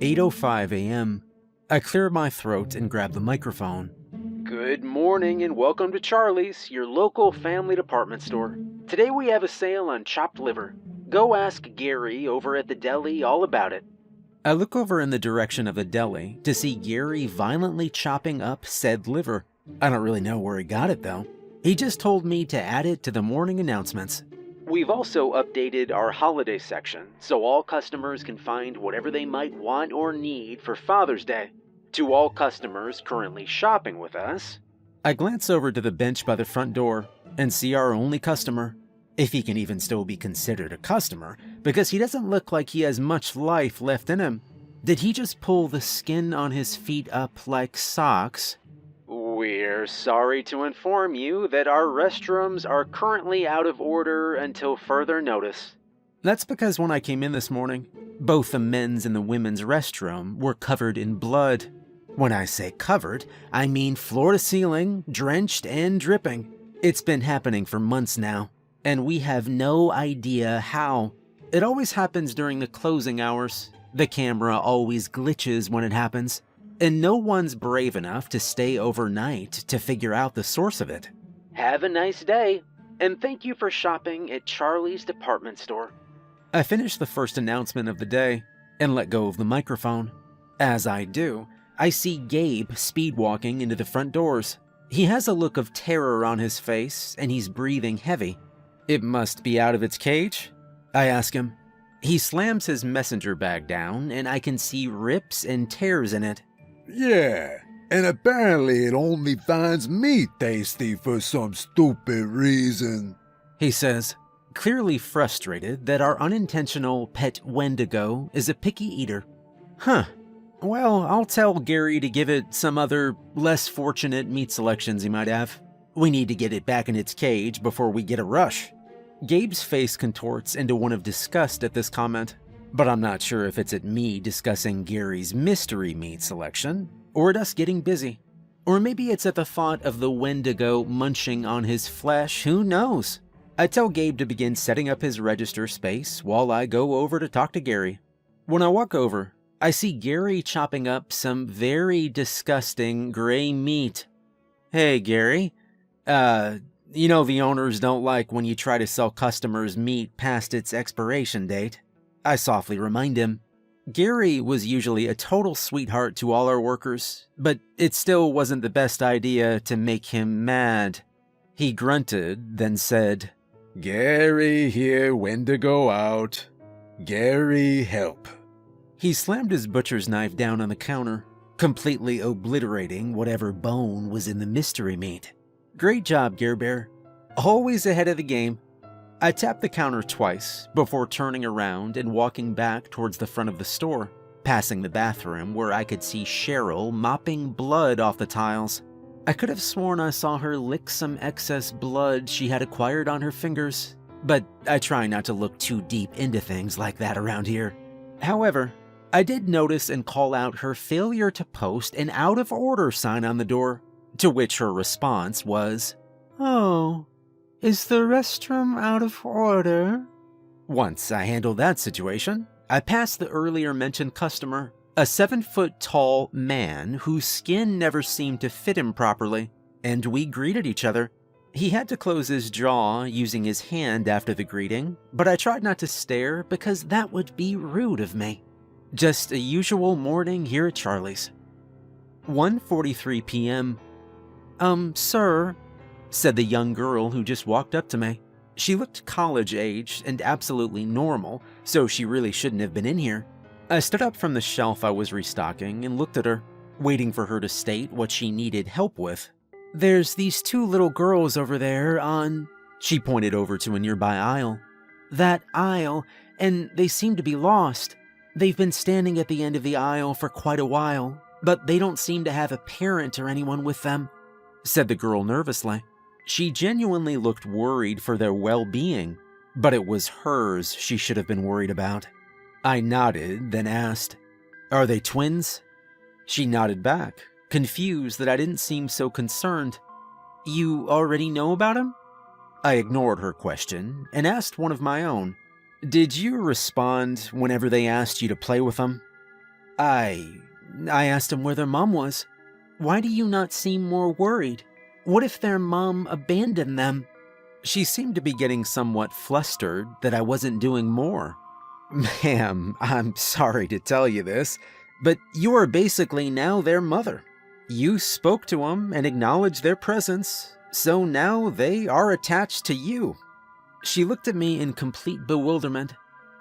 8:05 a.m. I clear my throat and grab the microphone. Good morning and welcome to Charlie's, your local family department store. Today we have a sale on chopped liver. Go ask Gary over at the deli all about it. I look over in the direction of the deli to see Gary violently chopping up said liver. I don't really know where he got it though. He just told me to add it to the morning announcements. We've also updated our holiday section so all customers can find whatever they might want or need for Father's Day. To all customers currently shopping with us, I glance over to the bench by the front door and see our only customer, if he can even still be considered a customer, because he doesn't look like he has much life left in him. Did he just pull the skin on his feet up like socks? We're sorry to inform you that our restrooms are currently out of order until further notice. That's because when I came in this morning, both the men's and the women's restroom were covered in blood. When I say covered, I mean floor to ceiling, drenched and dripping. It's been happening for months now, and we have no idea how. It always happens during the closing hours. The camera always glitches when it happens, and no one's brave enough to stay overnight to figure out the source of it. Have a nice day, and thank you for shopping at Charlie's department store. I finish the first announcement of the day and let go of the microphone. As I do, I see Gabe speed walking into the front doors. He has a look of terror on his face and he's breathing heavy. It must be out of its cage? I ask him. He slams his messenger bag down and I can see rips and tears in it. Yeah, and apparently it only finds me tasty for some stupid reason, he says, clearly frustrated that our unintentional pet Wendigo is a picky eater. Huh. Well, I'll tell Gary to give it some other, less fortunate meat selections he might have. We need to get it back in its cage before we get a rush. Gabe's face contorts into one of disgust at this comment, but I'm not sure if it's at me discussing Gary's mystery meat selection, or at us getting busy. Or maybe it's at the thought of the Wendigo munching on his flesh, who knows? I tell Gabe to begin setting up his register space while I go over to talk to Gary. When I walk over, I see Gary chopping up some very disgusting gray meat. Hey, Gary. You know the owners don't like when you try to sell customers meat past its expiration date. I softly remind him. Gary was usually a total sweetheart to all our workers, but it still wasn't the best idea to make him mad. He grunted, then said, Gary here, Wendigo out. Gary, help. He slammed his butcher's knife down on the counter, completely obliterating whatever bone was in the mystery meat. Great job, Gare Bear. Always ahead of the game. I tapped the counter twice before turning around and walking back towards the front of the store, passing the bathroom where I could see Cheryl mopping blood off the tiles. I could have sworn I saw her lick some excess blood she had acquired on her fingers, but I try not to look too deep into things like that around here. However, I did notice and call out her failure to post an out-of-order sign on the door, to which her response was, "Oh, is the restroom out of order?" Once I handled that situation, I passed the earlier mentioned customer, a 7-foot-tall man whose skin never seemed to fit him properly, and we greeted each other. He had to close his jaw using his hand after the greeting, but I tried not to stare because that would be rude of me. Just a usual morning here at Charlie's. 1:43 p.m. Sir, said the young girl who just walked up to me. She looked college-age and absolutely normal, so she really shouldn't have been in here. I stood up from the shelf I was restocking and looked at her, waiting for her to state what she needed help with. There's these 2 little girls over there on... She pointed over to a nearby aisle. That aisle, and they seem to be lost. They've been standing at the end of the aisle for quite a while, but they don't seem to have a parent or anyone with them, said the girl nervously. She genuinely looked worried for their well-being, but it was hers she should have been worried about. I nodded, then asked, "Are they twins?" She nodded back, confused that I didn't seem so concerned. "You already know about him?" I ignored her question and asked one of my own. "Did you respond whenever they asked you to play with them?" I asked him where their mom was. Why do you not seem more worried? What if their mom abandoned them? She seemed to be getting somewhat flustered that I wasn't doing more. Ma'am, I'm sorry to tell you this, but you are basically now their mother. You spoke to them and acknowledged their presence, so now they are attached to you. She looked at me in complete bewilderment.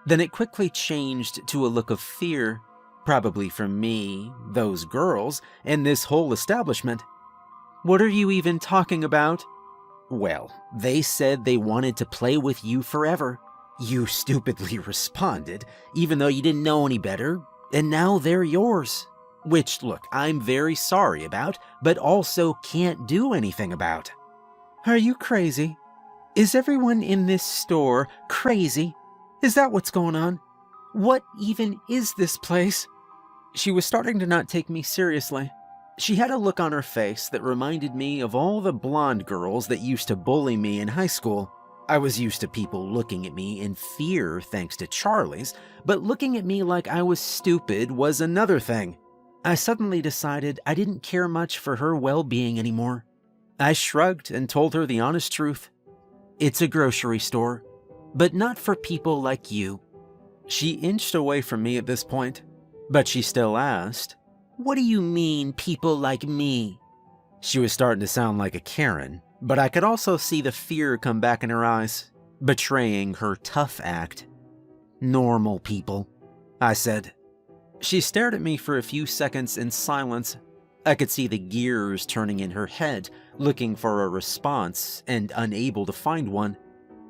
Then it quickly changed to a look of fear, probably from me, those girls, and this whole establishment. What are you even talking about? Well, they said they wanted to play with you forever. You stupidly responded, even though you didn't know any better, and now they're yours. Which, look, I'm very sorry about, but also can't do anything about. Are you crazy? Is everyone in this store crazy? Is that what's going on? What even is this place? She was starting to not take me seriously. She had a look on her face that reminded me of all the blonde girls that used to bully me in high school. I was used to people looking at me in fear thanks to Charlie's, but looking at me like I was stupid was another thing. I suddenly decided I didn't care much for her well-being anymore. I shrugged and told her the honest truth. It's a grocery store, but not for people like you. She inched away from me at this point, but she still asked, What do you mean, people like me? She was starting to sound like a Karen, but I could also see the fear come back in her eyes, betraying her tough act. Normal people, I said. She stared at me for a few seconds in silence. I could see the gears turning in her head, looking for a response and unable to find one.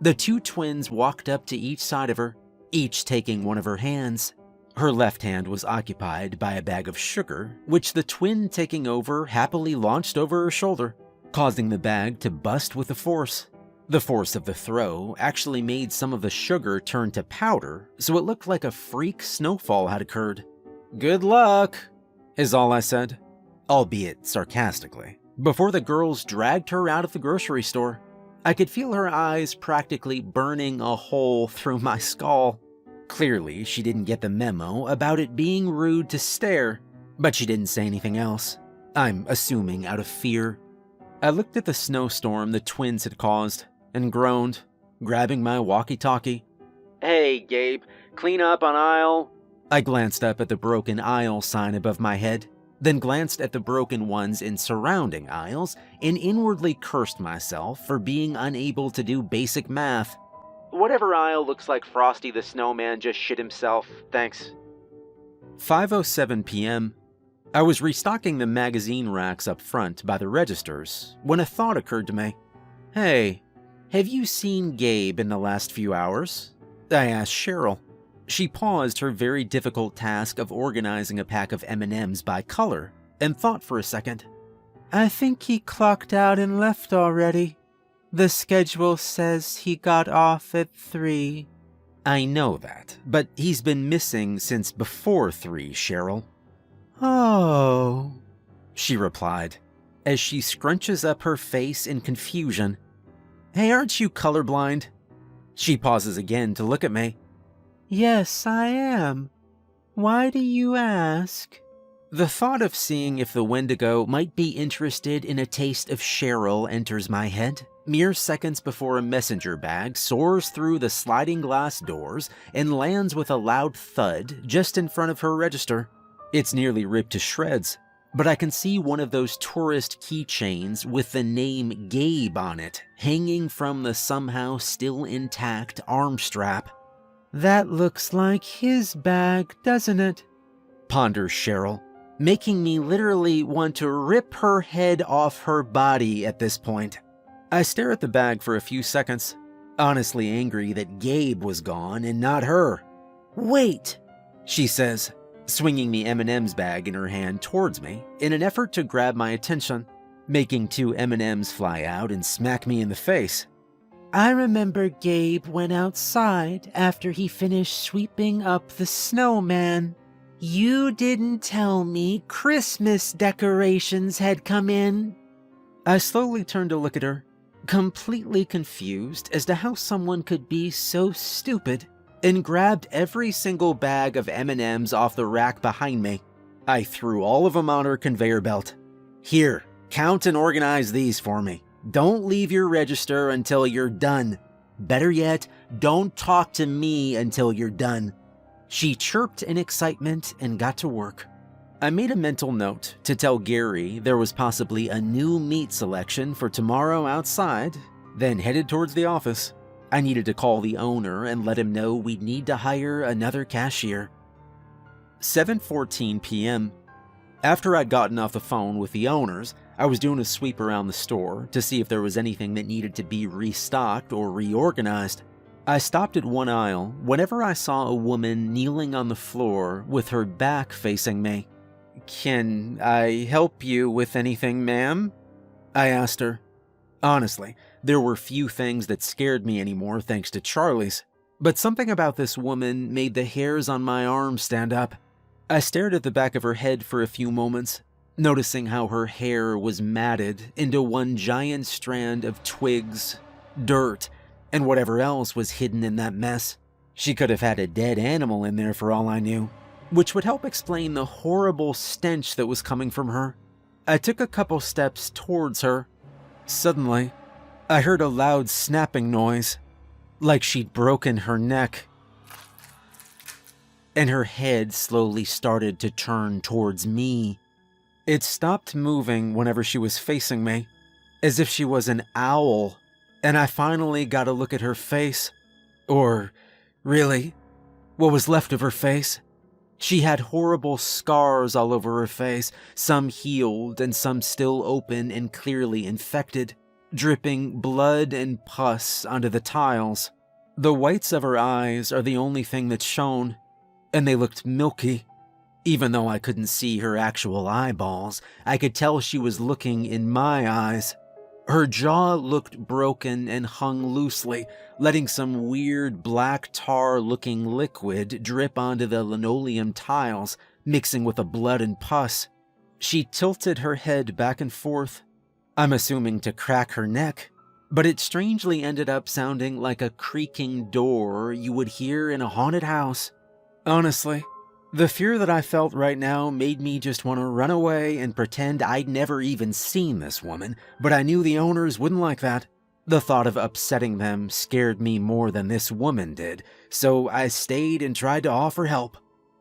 The two twins walked up to each side of her, each taking one of her hands. Her left hand was occupied by a bag of sugar, which the twin taking over happily launched over her shoulder, causing the bag to bust with the force. The force of the throw actually made some of the sugar turn to powder, so it looked like a freak snowfall had occurred. Good luck, is all I said, albeit sarcastically, before the girls dragged her out of the grocery store. I could feel her eyes practically burning a hole through my skull. Clearly, she didn't get the memo about it being rude to stare, but she didn't say anything else. I'm assuming out of fear. I looked at the snowstorm the twins had caused and groaned, grabbing my walkie-talkie. Hey, Gabe, clean up on aisle. I glanced up at the broken aisle sign above my head, then glanced at the broken ones in surrounding aisles and inwardly cursed myself for being unable to do basic math. Whatever aisle looks like Frosty the Snowman just shit himself, thanks. 5:07 p.m. I was restocking the magazine racks up front by the registers when a thought occurred to me. Hey, have you seen Gabe in the last few hours? I asked Cheryl. She paused her very difficult task of organizing a pack of M&Ms by color and thought for a second. I think he clocked out and left already. The schedule says he got off at 3. I know that, but he's been missing since before 3, Cheryl. Oh, she replied, as she scrunches up her face in confusion. Hey, aren't you colorblind? She pauses again to look at me. Yes, I am. Why do you ask? The thought of seeing if the Wendigo might be interested in a taste of Cheryl enters my head, mere seconds before a messenger bag soars through the sliding glass doors and lands with a loud thud just in front of her register. It's nearly ripped to shreds, but I can see one of those tourist keychains with the name Gabe on it hanging from the somehow still intact arm strap. That looks like his bag, doesn't it? Ponders Cheryl, making me literally want to rip her head off her body at this point. I stare at the bag for a few seconds, honestly angry that Gabe was gone and not her. Wait, she says, swinging the M&M's bag in her hand towards me in an effort to grab my attention, making 2 M&M's fly out and smack me in the face. I remember Gabe went outside after he finished sweeping up the snowman. You didn't tell me Christmas decorations had come in. I slowly turned to look at her, completely confused as to how someone could be so stupid and grabbed every single bag of M&Ms off the rack behind me. I threw all of them on her conveyor belt. Here, count and organize these for me. Don't leave your register until you're done. Better yet, don't talk to me until you're done. She chirped in excitement and got to work. I made a mental note to tell Gary there was possibly a new meat selection for tomorrow outside, then headed towards the office. I needed to call the owner and let him know we'd need to hire another cashier. 7:14 p.m. After I'd gotten off the phone with the owners, I was doing a sweep around the store to see if there was anything that needed to be restocked or reorganized. I stopped at one aisle whenever I saw a woman kneeling on the floor with her back facing me. "Can I help you with anything, ma'am?" I asked her. Honestly, there were few things that scared me anymore thanks to Charlie's, but something about this woman made the hairs on my arms stand up. I stared at the back of her head for a few moments, noticing how her hair was matted into one giant strand of twigs, dirt, and whatever else was hidden in that mess. She could have had a dead animal in there for all I knew, which would help explain the horrible stench that was coming from her. I took a couple steps towards her. Suddenly, I heard a loud snapping noise, like she'd broken her neck, and her head slowly started to turn towards me. It stopped moving whenever she was facing me, as if she was an owl, and I finally got a look at her face. Or, really, what was left of her face. She had horrible scars all over her face, some healed and some still open and clearly infected, dripping blood and pus onto the tiles. The whites of her eyes are the only thing that's shown, and they looked milky. Even though I couldn't see her actual eyeballs, I could tell she was looking in my eyes. Her jaw looked broken and hung loosely, letting some weird black tar-looking liquid drip onto the linoleum tiles, mixing with the blood and pus. She tilted her head back and forth, I'm assuming to crack her neck, but it strangely ended up sounding like a creaking door you would hear in a haunted house. Honestly, the fear that I felt right now made me just want to run away and pretend I'd never even seen this woman, but I knew the owners wouldn't like that. The thought of upsetting them scared me more than this woman did, so I stayed and tried to offer help.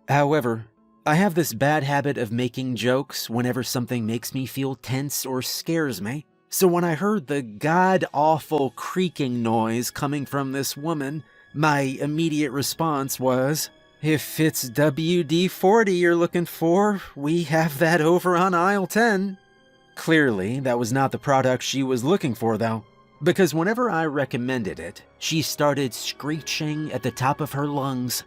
However, I have this bad habit of making jokes whenever something makes me feel tense or scares me, so when I heard the god-awful creaking noise coming from this woman, my immediate response was, "If it's WD-40 you're looking for, we have that over on aisle 10. Clearly, that was not the product she was looking for though, because whenever I recommended it, she started screeching at the top of her lungs.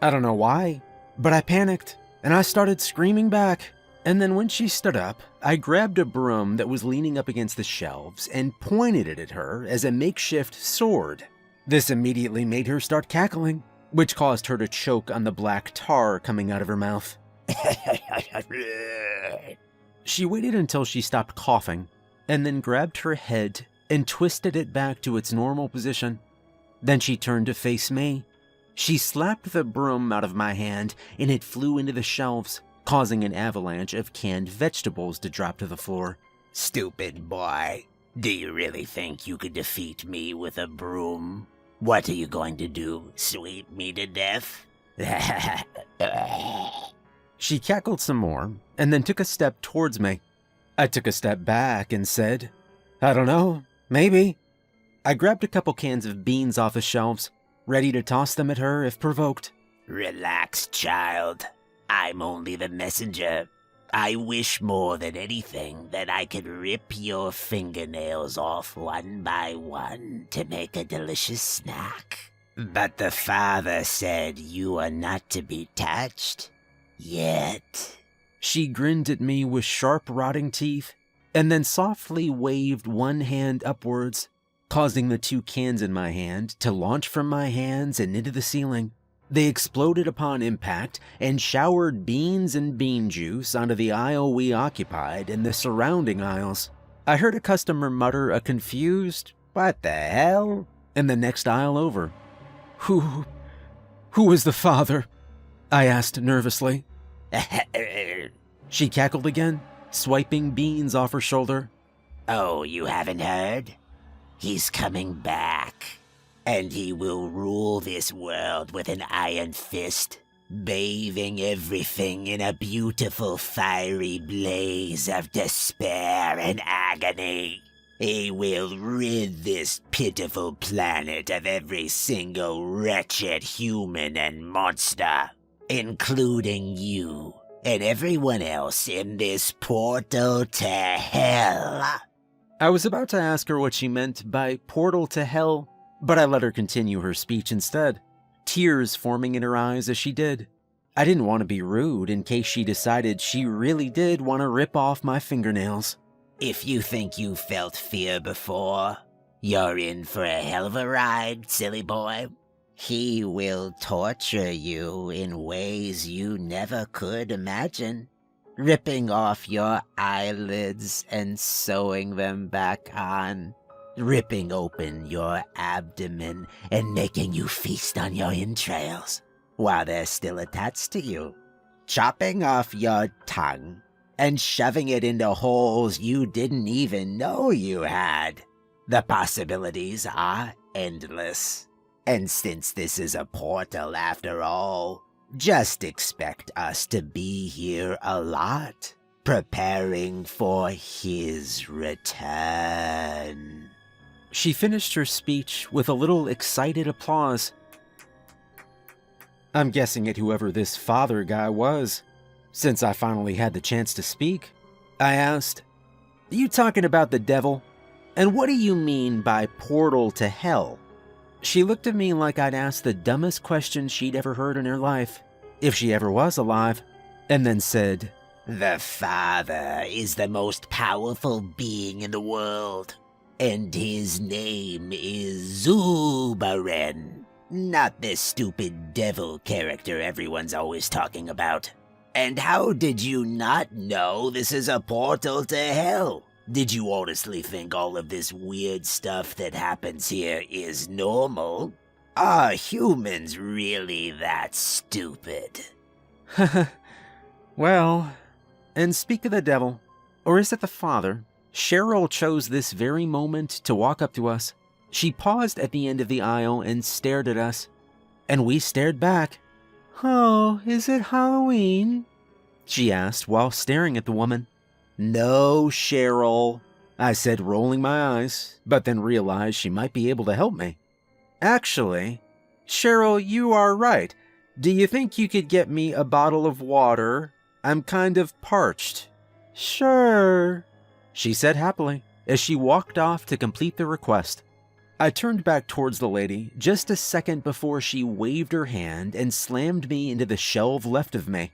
I don't know why, but I panicked, and I started screaming back. And then when she stood up, I grabbed a broom that was leaning up against the shelves and pointed it at her as a makeshift sword. This immediately made her start cackling, which caused her to choke on the black tar coming out of her mouth. She waited until she stopped coughing, and then grabbed her head and twisted it back to its normal position. Then she turned to face me. She slapped the broom out of my hand, and it flew into the shelves, causing an avalanche of canned vegetables to drop to the floor. Stupid boy. Do you really think you could defeat me with a broom? What are you going to do, sweep me to death? She cackled some more, and then took a step towards me. I took a step back and said, I don't know, maybe. I grabbed a couple cans of beans off the shelves, ready to toss them at her if provoked. Relax, child. I'm only the messenger. I wish more than anything that I could rip your fingernails off one by one to make a delicious snack. But the father said you are not to be touched. Yet. She grinned at me with sharp, rotting teeth, and then softly waved one hand upwards, causing the 2 cans in my hand to launch from my hands and into the ceiling. They exploded upon impact and showered beans and bean juice onto the aisle we occupied and the surrounding aisles. I heard a customer mutter a confused, What the hell? In the next aisle over. Who is the father? I asked nervously. She cackled again, swiping beans off her shoulder. Oh, you haven't heard? He's coming back, and he will rule this world with an iron fist, bathing everything in a beautiful fiery blaze of despair and agony. He will rid this pitiful planet of every single wretched human and monster, including you and everyone else in this portal to hell. I was about to ask her what she meant by portal to hell, but I let her continue her speech instead, tears forming in her eyes as she did. I didn't want to be rude in case she decided she really did want to rip off my fingernails. If you think you felt fear before, you're in for a hell of a ride, silly boy. He will torture you in ways you never could imagine, ripping off your eyelids and sewing them back on, ripping open your abdomen and making you feast on your entrails while they're still attached to you, chopping off your tongue and shoving it into holes you didn't even know you had. The possibilities are endless. And since this is a portal after all, just expect us to be here a lot, preparing for his return. She finished her speech with a little excited applause. I'm guessing at whoever this father guy was. Since I finally had the chance to speak, I asked, "You talking about the devil? And what do you mean by portal to hell?" She looked at me like I'd asked the dumbest question she'd ever heard in her life, if she ever was alive, and then said, The Father is the most powerful being in the world, and his name is Zubaren, not the stupid devil character everyone's always talking about. And how did you not know this is a portal to hell? Did you honestly think all of this weird stuff that happens here is normal? Are humans really that stupid? Well, and speak of the devil, or is it the father? Cheryl chose this very moment to walk up to us. She paused at the end of the aisle and stared at us, and we stared back. "Oh, is it Halloween?" she asked while staring at the woman. "No, Cheryl," I said, rolling my eyes, but then realized she might be able to help me. "Actually, Cheryl, you are right. Do you think you could get me a bottle of water? I'm kind of parched." "Sure," she said happily as she walked off to complete the request. I turned back towards the lady just a second before she waved her hand and slammed me into the shelf left of me.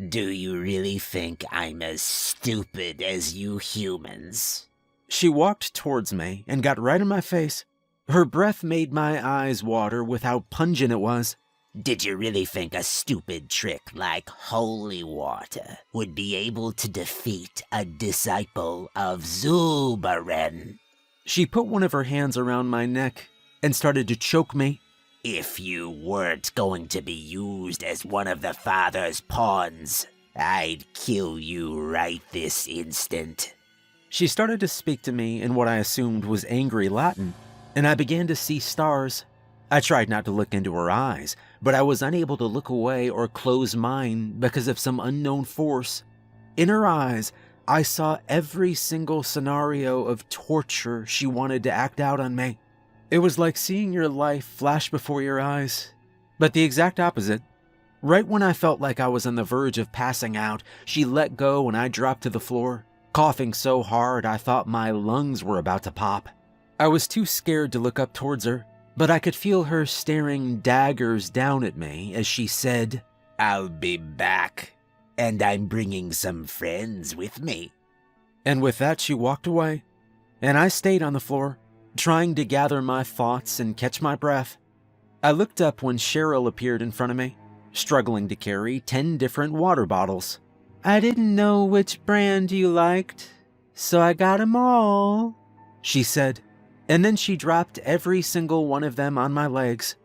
Do you really think I'm as stupid as you humans? She walked towards me and got right in my face. Her breath made my eyes water with how pungent it was. Did you really think a stupid trick like holy water would be able to defeat a disciple of Zubaren? She put one of her hands around my neck and started to choke me. If you weren't going to be used as one of the Father's pawns, I'd kill you right this instant. She started to speak to me in what I assumed was angry Latin, and I began to see stars. I tried not to look into her eyes, but I was unable to look away or close mine because of some unknown force. In her eyes, I saw every single scenario of torture she wanted to act out on me. It was like seeing your life flash before your eyes, but the exact opposite. Right when I felt like I was on the verge of passing out, she let go and I dropped to the floor, coughing so hard I thought my lungs were about to pop. I was too scared to look up towards her, but I could feel her staring daggers down at me as she said, I'll be back, and I'm bringing some friends with me. And with that, she walked away, and I stayed on the floor, trying to gather my thoughts and catch my breath. I looked up when Cheryl appeared in front of me, struggling to carry 10 different water bottles. "I didn't know which brand you liked, so I got 'em all," she said. And then she dropped every single one of them on my legs.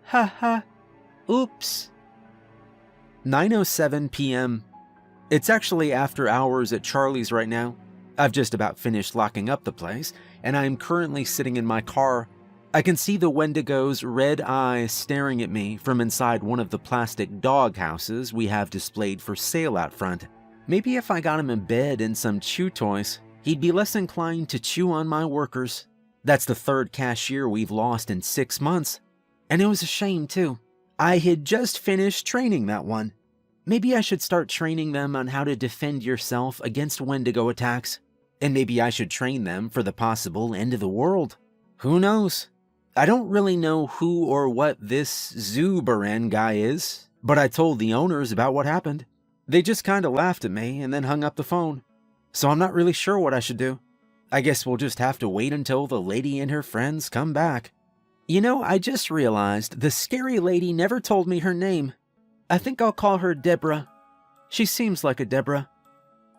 Ha ha. Oops. 9:07 p.m. It's actually after hours at Charlie's right now. I've just about finished locking up the place, and I am currently sitting in my car. I can see the Wendigo's red eyes staring at me from inside one of the plastic dog houses we have displayed for sale out front. Maybe if I got him in bed and some chew toys, he'd be less inclined to chew on my workers. That's the third cashier we've lost in 6 months. And it was a shame too. I had just finished training that one. Maybe I should start training them on how to defend yourself against Wendigo attacks. And maybe I should train them for the possible end of the world. Who knows? I don't really know who or what this Zubaran guy is, but I told the owners about what happened. They just kind of laughed at me and then hung up the phone. So I'm not really sure what I should do. I guess we'll just have to wait until the lady and her friends come back. You know, I just realized the scary lady never told me her name. I think I'll call her Deborah. She seems like a Deborah.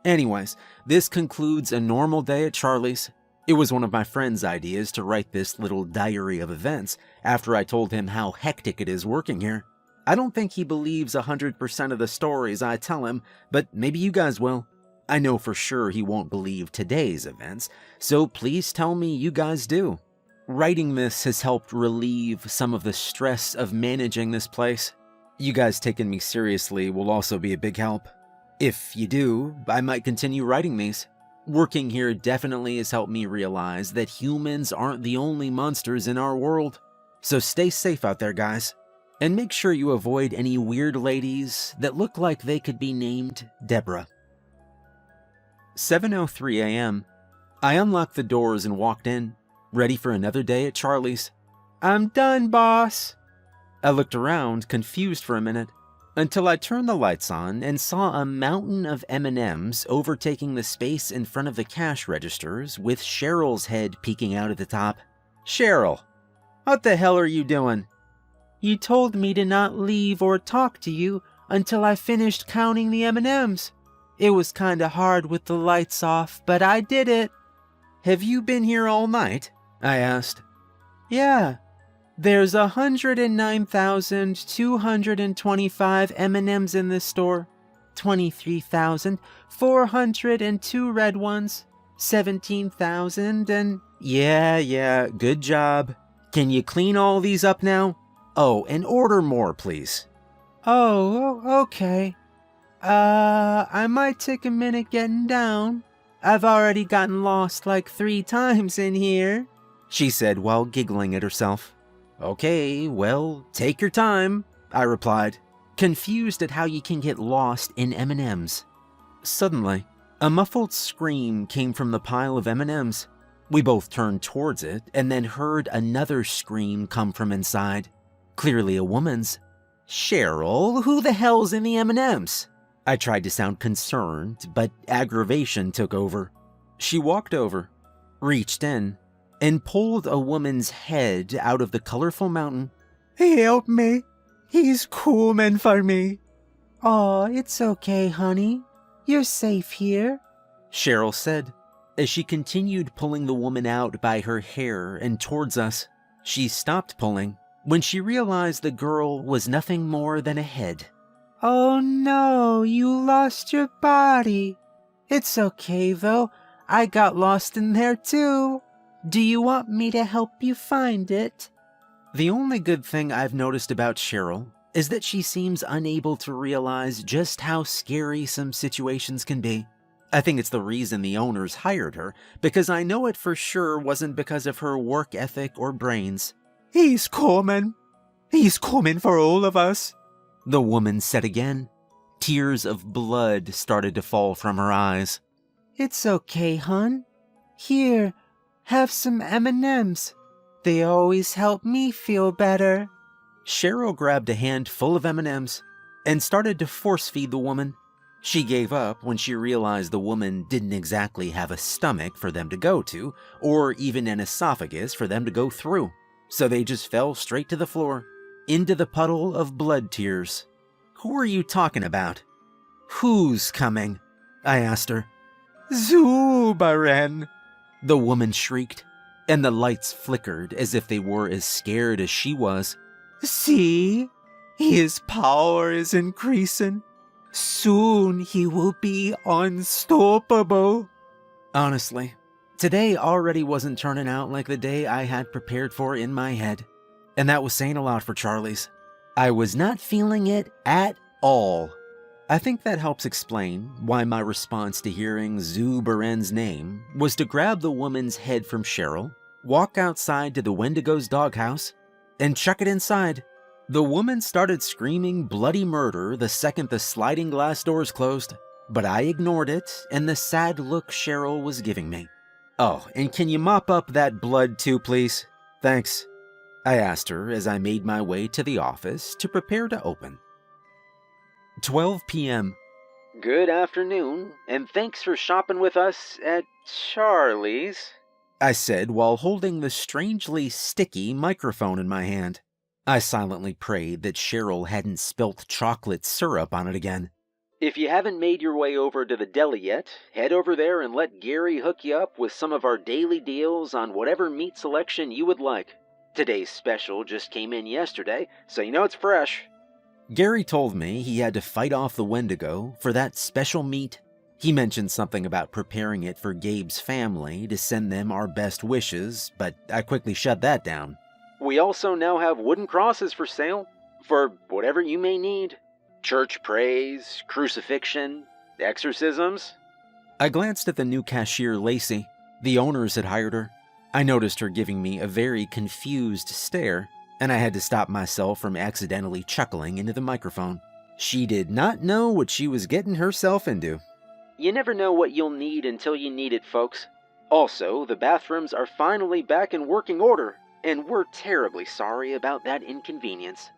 Anyways, this concludes a normal day at Charlie's. It was one of my friend's ideas to write this little diary of events after I told him how hectic it is working here. I don't think he believes 100% of the stories I tell him, but maybe you guys will. I know for sure he won't believe today's events, so please tell me you guys do. Writing this has helped relieve some of the stress of managing this place. You guys taking me seriously will also be a big help. If you do, I might continue writing these. Working here definitely has helped me realize that humans aren't the only monsters in our world. So stay safe out there, guys. And make sure you avoid any weird ladies that look like they could be named Deborah. 7:03 a.m. I unlocked the doors and walked in, ready for another day at Charlie's. I'm done, boss. I looked around, confused for a minute, until I turned the lights on and saw a mountain of M&Ms overtaking the space in front of the cash registers with Cheryl's head peeking out at the top. Cheryl, what the hell are you doing? You told me to not leave or talk to you until I finished counting the M&Ms. It was kinda hard with the lights off, but I did it. Have you been here all night? I asked. Yeah. There's 109,225 M&Ms in this store. 23,402 red ones. 17,000 and... Yeah, good job. Can you clean all these up now? Oh, and order more, please. Oh, okay. I might take a minute getting down. I've already gotten lost like 3 times in here, she said while giggling at herself. Okay, well, take your time, I replied, confused at how you can get lost in M&Ms. Suddenly, a muffled scream came from the pile of M&Ms. We both turned towards it and then heard another scream come from inside. Clearly a woman's. Cheryl, who the hell's in the M&Ms? I tried to sound concerned, but aggravation took over. She walked over, reached in, and pulled a woman's head out of the colorful mountain. Help me. He's coming for me. Aw, it's okay, honey. You're safe here, Cheryl said, as she continued pulling the woman out by her hair and towards us. She stopped pulling when she realized the girl was nothing more than a head. Oh no, you lost your body. It's okay though, I got lost in there too. Do you want me to help you find it? The only good thing I've noticed about Cheryl is that she seems unable to realize just how scary some situations can be. I think it's the reason the owners hired her, because I know it for sure wasn't because of her work ethic or brains. He's coming. He's coming for all of us, the woman said again. Tears of blood started to fall from her eyes. It's okay, hon. Here, have some M&Ms. They always help me feel better. Cheryl grabbed a handful of M&Ms and started to force-feed the woman. She gave up when she realized the woman didn't exactly have a stomach for them to go to, or even an esophagus for them to go through. So they just fell straight to the floor, into the puddle of blood tears. Who are you talking about? Who's coming? I asked her. Zubaran, the woman shrieked, and the lights flickered as if they were as scared as she was. See? His power is increasing. Soon he will be unstoppable. Honestly, today already wasn't turning out like the day I had prepared for in my head. And that was saying a lot for Charlie's. I was not feeling it at all. I think that helps explain why my response to hearing Zu Beren's name was to grab the woman's head from Cheryl, walk outside to the Wendigo's doghouse, and chuck it inside. The woman started screaming bloody murder the second the sliding glass doors closed, but I ignored it and the sad look Cheryl was giving me. Oh, and can you mop up that blood too, please? Thanks. I asked her as I made my way to the office to prepare to open. 12 p.m. Good afternoon, and thanks for shopping with us at Charlie's, I said while holding the strangely sticky microphone in my hand. I silently prayed that Cheryl hadn't spilt chocolate syrup on it again. If you haven't made your way over to the deli yet, head over there and let Gary hook you up with some of our daily deals on whatever meat selection you would like. Today's special just came in yesterday, so you know it's fresh. Gary told me he had to fight off the Wendigo for that special meat. He mentioned something about preparing it for Gabe's family to send them our best wishes, but I quickly shut that down. We also now have wooden crosses for sale, for whatever you may need. Church praise, crucifixion, exorcisms. I glanced at the new cashier, Lacey. The owners had hired her. I noticed her giving me a very confused stare, and I had to stop myself from accidentally chuckling into the microphone. She did not know what she was getting herself into. You never know what you'll need until you need it, folks. Also, the bathrooms are finally back in working order, and we're terribly sorry about that inconvenience.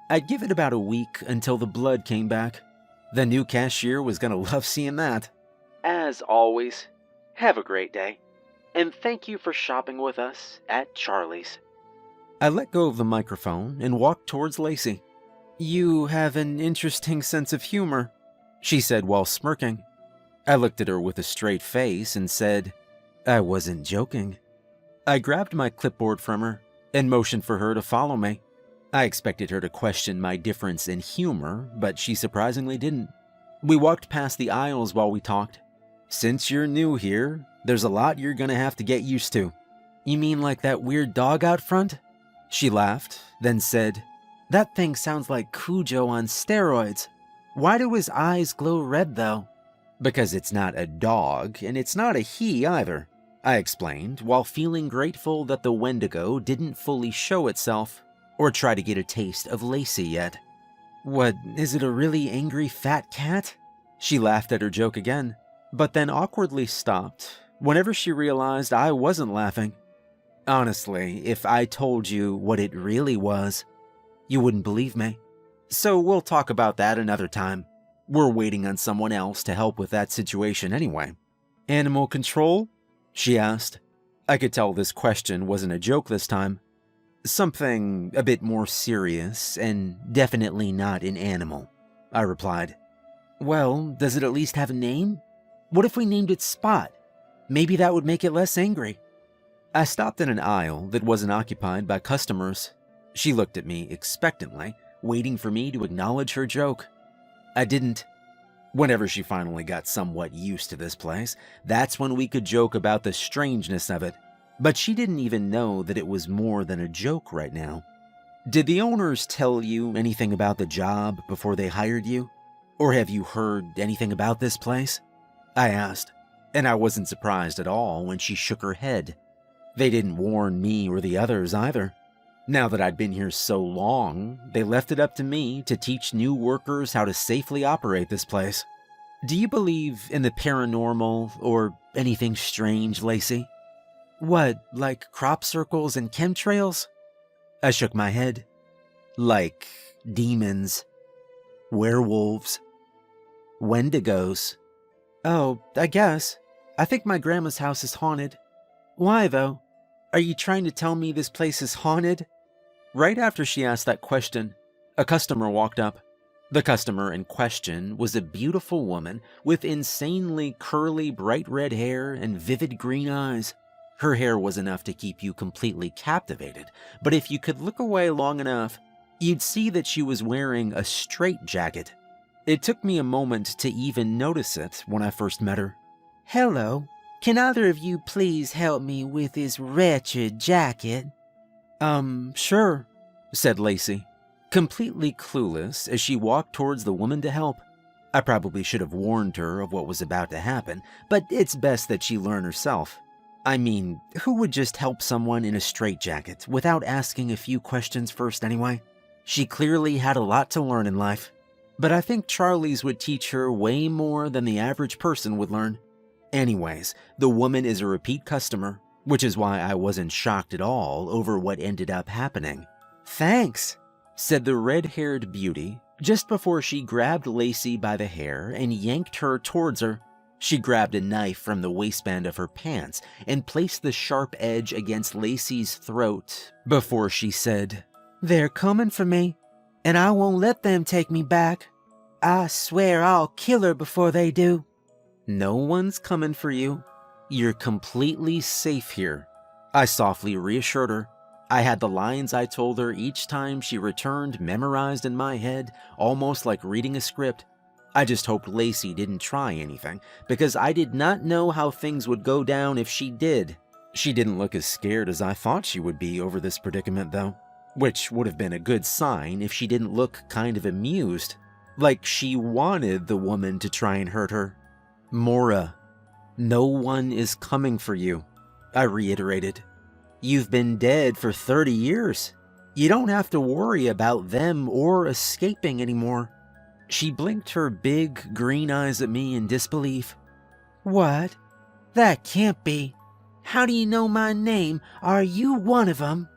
I'd give it about a week until the blood came back. The new cashier was gonna love seeing that. As always, have a great day, and thank you for shopping with us at Charlie's. I let go of the microphone and walked towards Lacey. You have an interesting sense of humor, she said while smirking. I looked at her with a straight face and said, I wasn't joking. I grabbed my clipboard from her and motioned for her to follow me. I expected her to question my difference in humor, but she surprisingly didn't. We walked past the aisles while we talked. Since you're new here, there's a lot you're gonna have to get used to. You mean like that weird dog out front? She laughed, then said, That thing sounds like Cujo on steroids. Why do his eyes glow red though? Because it's not a dog, and it's not a he either, I explained, while feeling grateful that the Wendigo didn't fully show itself, or try to get a taste of Lacey yet. What, is it a really angry fat cat? She laughed at her joke again, but then awkwardly stopped whenever she realized I wasn't laughing. Honestly, if I told you what it really was, you wouldn't believe me. So we'll talk about that another time. We're waiting on someone else to help with that situation anyway. Animal control? She asked. I could tell this question wasn't a joke this time. Something a bit more serious and definitely not an animal, I replied. Well, does it at least have a name? What if we named it Spot? Maybe that would make it less angry. I stopped in an aisle that wasn't occupied by customers. She looked at me expectantly, waiting for me to acknowledge her joke. I didn't. Whenever she finally got somewhat used to this place, that's when we could joke about the strangeness of it. But she didn't even know that it was more than a joke right now. Did the owners tell you anything about the job before they hired you? Or have you heard anything about this place? I asked, and I wasn't surprised at all when she shook her head. They didn't warn me or the others either. Now that I'd been here so long, they left it up to me to teach new workers how to safely operate this place. Do you believe in the paranormal or anything strange, Lacey? What, like crop circles and chemtrails? I shook my head. Like demons, werewolves, wendigos. Oh, I guess. I think my grandma's house is haunted. Why, though? Are you trying to tell me this place is haunted? Right after she asked that question, a customer walked up. The customer in question was a beautiful woman with insanely curly bright red hair and vivid green eyes. Her hair was enough to keep you completely captivated, but if you could look away long enough, you'd see that she was wearing a straitjacket. It took me a moment to even notice it when I first met her. Hello, can either of you please help me with this wretched jacket? Sure, said Lacey, completely clueless as she walked towards the woman to help. I probably should have warned her of what was about to happen, but it's best that she learn herself. I mean, who would just help someone in a straitjacket without asking a few questions first anyway? She clearly had a lot to learn in life, but I think Charlie's would teach her way more than the average person would learn. Anyways, the woman is a repeat customer, which is why I wasn't shocked at all over what ended up happening. Thanks, said the red-haired beauty just before she grabbed Lacey by the hair and yanked her towards her. She grabbed a knife from the waistband of her pants and placed the sharp edge against Lacey's throat before she said, They're coming for me, and I won't let them take me back. I swear I'll kill her before they do. No one's coming for you. You're completely safe here, I softly reassured her. I had the lines I told her each time she returned memorized in my head, almost like reading a script. I just hoped Lacey didn't try anything, because I did not know how things would go down if she did. She didn't look as scared as I thought she would be over this predicament, though, which would have been a good sign if she didn't look kind of amused, like she wanted the woman to try and hurt her. Mora, no one is coming for you, I reiterated. You've been dead for 30 years. You don't have to worry about them or escaping anymore. She blinked her big green eyes at me in disbelief. What? That can't be. How do you know my name? Are you one of them?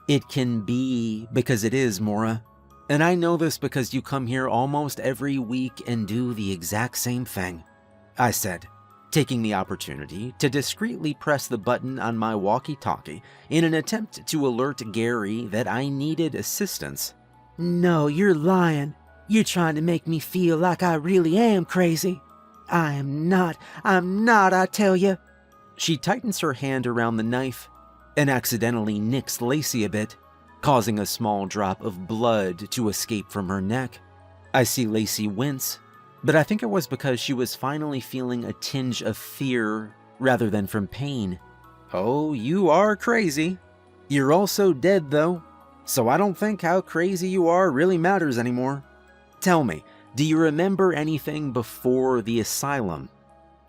It can be because it is, Mora. And I know this because you come here almost every week and do the exact same thing, I said, taking the opportunity to discreetly press the button on my walkie-talkie in an attempt to alert Gary that I needed assistance. No, you're lying. You're trying to make me feel like I really am crazy. I'm not, I tell you. She tightens her hand around the knife and accidentally nicks Lacey a bit, causing a small drop of blood to escape from her neck. I see Lacey wince, but I think it was because she was finally feeling a tinge of fear rather than from pain. Oh, you are crazy. You're also dead, though, so I don't think how crazy you are really matters anymore. Tell me, do you remember anything before the asylum?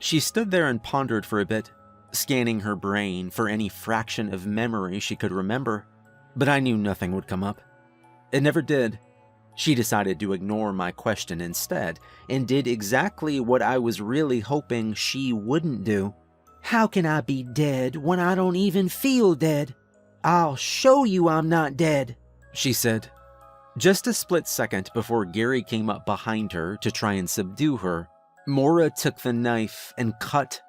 She stood there and pondered for a bit, scanning her brain for any fraction of memory she could remember, but I knew nothing would come up. It never did. She decided to ignore my question instead, and did exactly what I was really hoping she wouldn't do. How can I be dead when I don't even feel dead? I'll show you I'm not dead, she said. Just a split second before Gary came up behind her to try and subdue her, Mora took the knife and cut.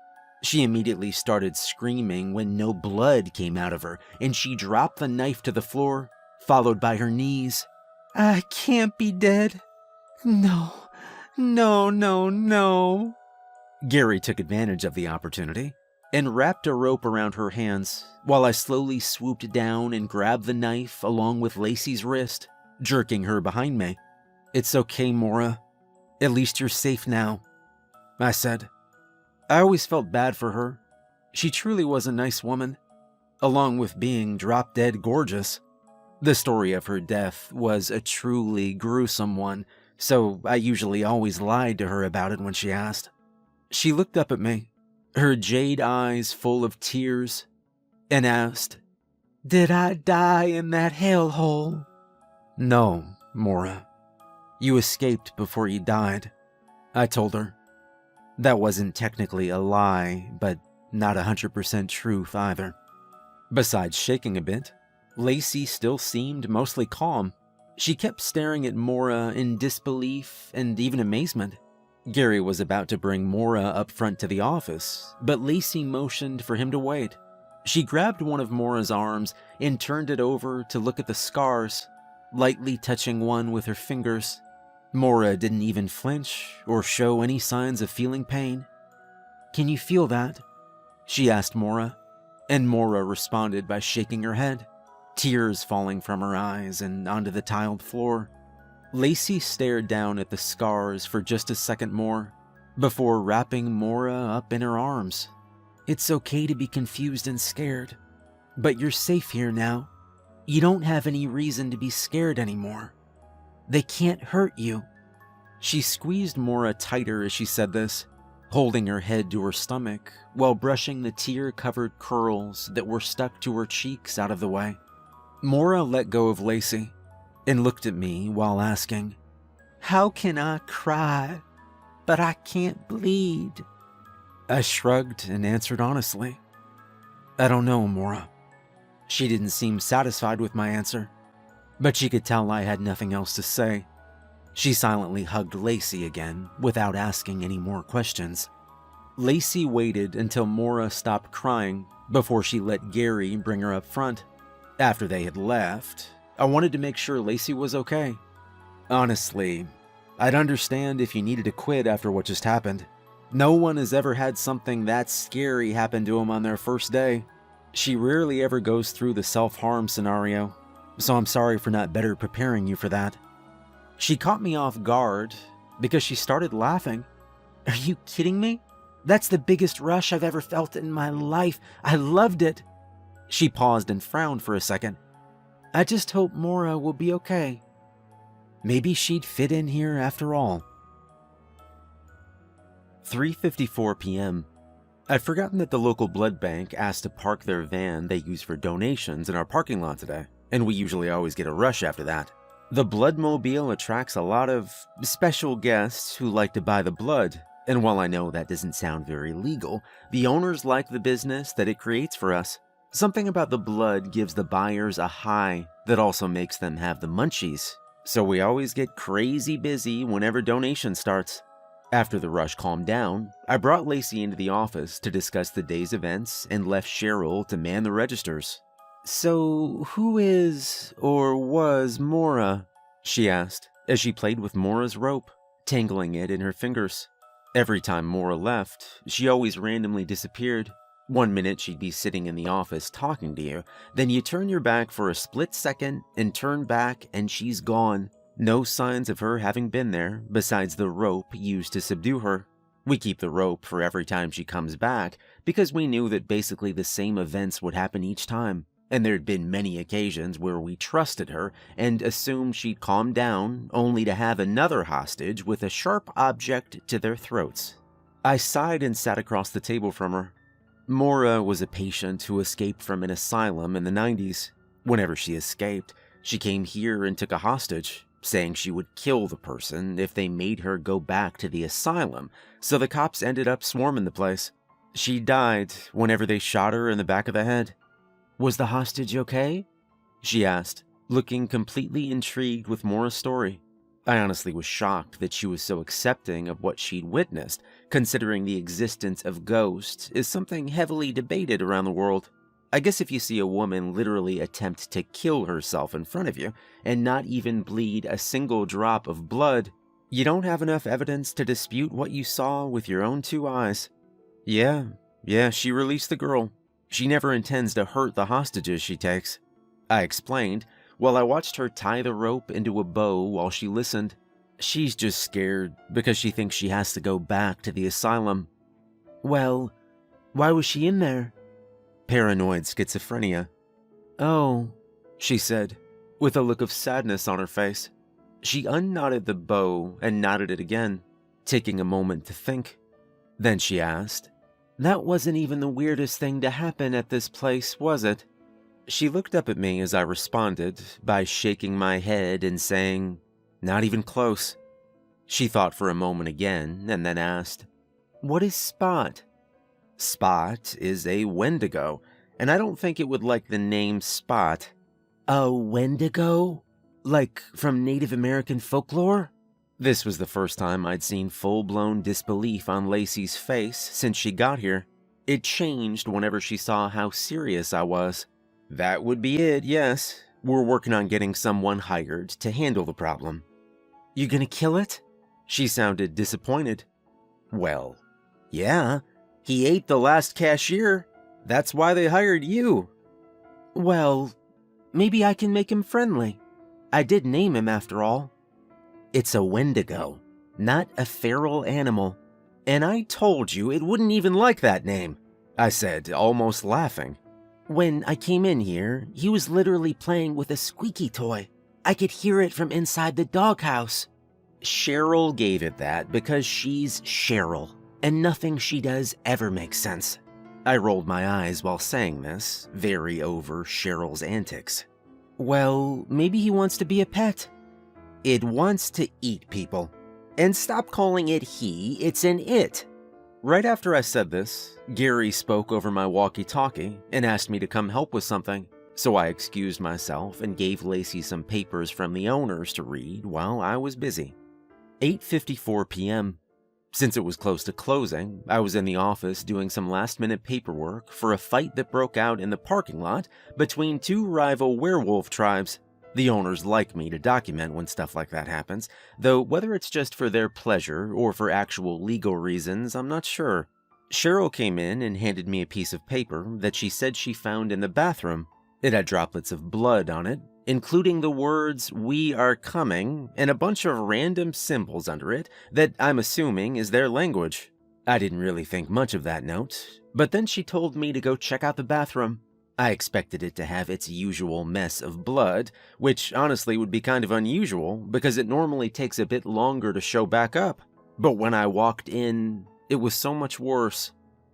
She immediately started screaming when no blood came out of her, and she dropped the knife to the floor, followed by her knees. I can't be dead. No. Gary took advantage of the opportunity and wrapped a rope around her hands while I slowly swooped down and grabbed the knife along with Lacey's wrist, jerking her behind me. It's okay, Mora. At least you're safe now, I said. I always felt bad for her. She truly was a nice woman, along with being drop-dead gorgeous. The story of her death was a truly gruesome one, so I usually always lied to her about it when she asked. She looked up at me, her jade eyes full of tears, and asked, Did I die in that hellhole? No, Mora. You escaped before you died, I told her. That wasn't technically a lie, but not 100% truth either. Besides shaking a bit, Lacey still seemed mostly calm. She kept staring at Mora in disbelief and even amazement. Gary was about to bring Mora up front to the office, but Lacey motioned for him to wait. She grabbed one of Mora's arms and turned it over to look at the scars, lightly touching one with her fingers. Mora didn't even flinch or show any signs of feeling pain. Can you feel that? She asked Mora, And Mora responded by shaking her head, tears falling from her eyes and onto the tiled floor. Lacey stared down at the scars for just a second more, before wrapping Mora up in her arms. It's okay to be confused and scared, but you're safe here now. You don't have any reason to be scared anymore. They can't hurt you. She squeezed Mora tighter as she said this, holding her head to her stomach while brushing the tear-covered curls that were stuck to her cheeks out of the way. Mora let go of Lacey and looked at me while asking, "How can I cry, but I can't bleed?" I shrugged and answered honestly, "I don't know, Mora." She didn't seem satisfied with my answer, but she could tell I had nothing else to say. She silently hugged Lacey again without asking any more questions. Lacey waited until Mora stopped crying before she let Gary bring her up front. After they had left, I wanted to make sure Lacey was okay. Honestly, I'd understand if you needed to quit after what just happened. No one has ever had something that scary happen to them on their first day. She rarely ever goes through the self-harm scenario, so I'm sorry for not better preparing you for that. She caught me off guard because she started laughing. Are you kidding me? That's the biggest rush I've ever felt in my life. I loved it. She paused and frowned for a second. I just hope Mora will be okay. Maybe she'd fit in here after all. 3:54 p.m. I'd forgotten that the local blood bank asked to park their van they use for donations in our parking lot today, and we usually always get a rush after that. The Bloodmobile attracts a lot of special guests who like to buy the blood, and while I know that doesn't sound very legal, the owners like the business that it creates for us. Something about the blood gives the buyers a high that also makes them have the munchies, so we always get crazy busy whenever donation starts. After the rush calmed down, I brought Lacey into the office to discuss the day's events and left Cheryl to man the registers. "So, who is, or was, Mora?" she asked, as she played with Mora's rope, tangling it in her fingers. Every time Mora left, she always randomly disappeared. One minute she'd be sitting in the office talking to you, then you turn your back for a split second and turn back and she's gone. No signs of her having been there, besides the rope used to subdue her. We keep the rope for every time she comes back, because we knew that basically the same events would happen each time, and there'd been many occasions where we trusted her and assumed she'd calm down, only to have another hostage with a sharp object to their throats. I sighed and sat across the table from her. Mora was a patient who escaped from an asylum in the 90s. Whenever she escaped, she came here and took a hostage, saying she would kill the person if they made her go back to the asylum, so the cops ended up swarming the place. She died whenever they shot her in the back of the head. "Was the hostage okay?" she asked, looking completely intrigued with Mora's story. I honestly was shocked that she was so accepting of what she'd witnessed, considering the existence of ghosts is something heavily debated around the world. I guess if you see a woman literally attempt to kill herself in front of you and not even bleed a single drop of blood, you don't have enough evidence to dispute what you saw with your own two eyes. Yeah, she released the girl. She never intends to hurt the hostages she takes, I explained, while I watched her tie the rope into a bow while she listened. She's just scared because she thinks she has to go back to the asylum. "Well, why was she in there?" "Paranoid schizophrenia." "Oh," she said, with a look of sadness on her face. She unknotted the bow and knotted it again, taking a moment to think. Then she asked, "That wasn't even the weirdest thing to happen at this place, was it?" She looked up at me as I responded by shaking my head and saying, "Not even close." She thought for a moment again and then asked, "What is Spot?" Spot is a Wendigo, and I don't think it would like the name Spot. "A Wendigo? Like from Native American folklore?" This was the first time I'd seen full-blown disbelief on Lacey's face since she got here. It changed whenever she saw how serious I was. "That would be it, yes. We're working on getting someone hired to handle the problem." "You gonna kill it?" She sounded disappointed. "Well, yeah. He ate the last cashier. That's why they hired you. Well, maybe I can make him friendly. I did name him after all. It's a Wendigo, not a feral animal. And I told you it wouldn't even like that name, I said, almost laughing. When I came in here, he was literally playing with a squeaky toy. I could hear it from inside the doghouse. Cheryl gave it that because she's Cheryl, and nothing she does ever makes sense. I rolled my eyes while saying this, very over Cheryl's antics. Well, maybe he wants to be a pet. It wants to eat people. And stop calling it he, it's an it. Right after I said this, Gary spoke over my walkie-talkie and asked me to come help with something, so I excused myself and gave Lacey some papers from the owners to read while I was busy. 8:54 p.m. Since it was close to closing, I was in the office doing some last-minute paperwork for a fight that broke out in the parking lot between two rival werewolf tribes. The owners like me to document when stuff like that happens, though whether it's just for their pleasure or for actual legal reasons, I'm not sure. Cheryl came in and handed me a piece of paper that she said she found in the bathroom. It had droplets of blood on it, including the words, "We are coming," and a bunch of random symbols under it that I'm assuming is their language. I didn't really think much of that note, but then she told me to go check out the bathroom. I expected it to have its usual mess of blood, which honestly would be kind of unusual because it normally takes a bit longer to show back up. But when I walked in, it was so much worse.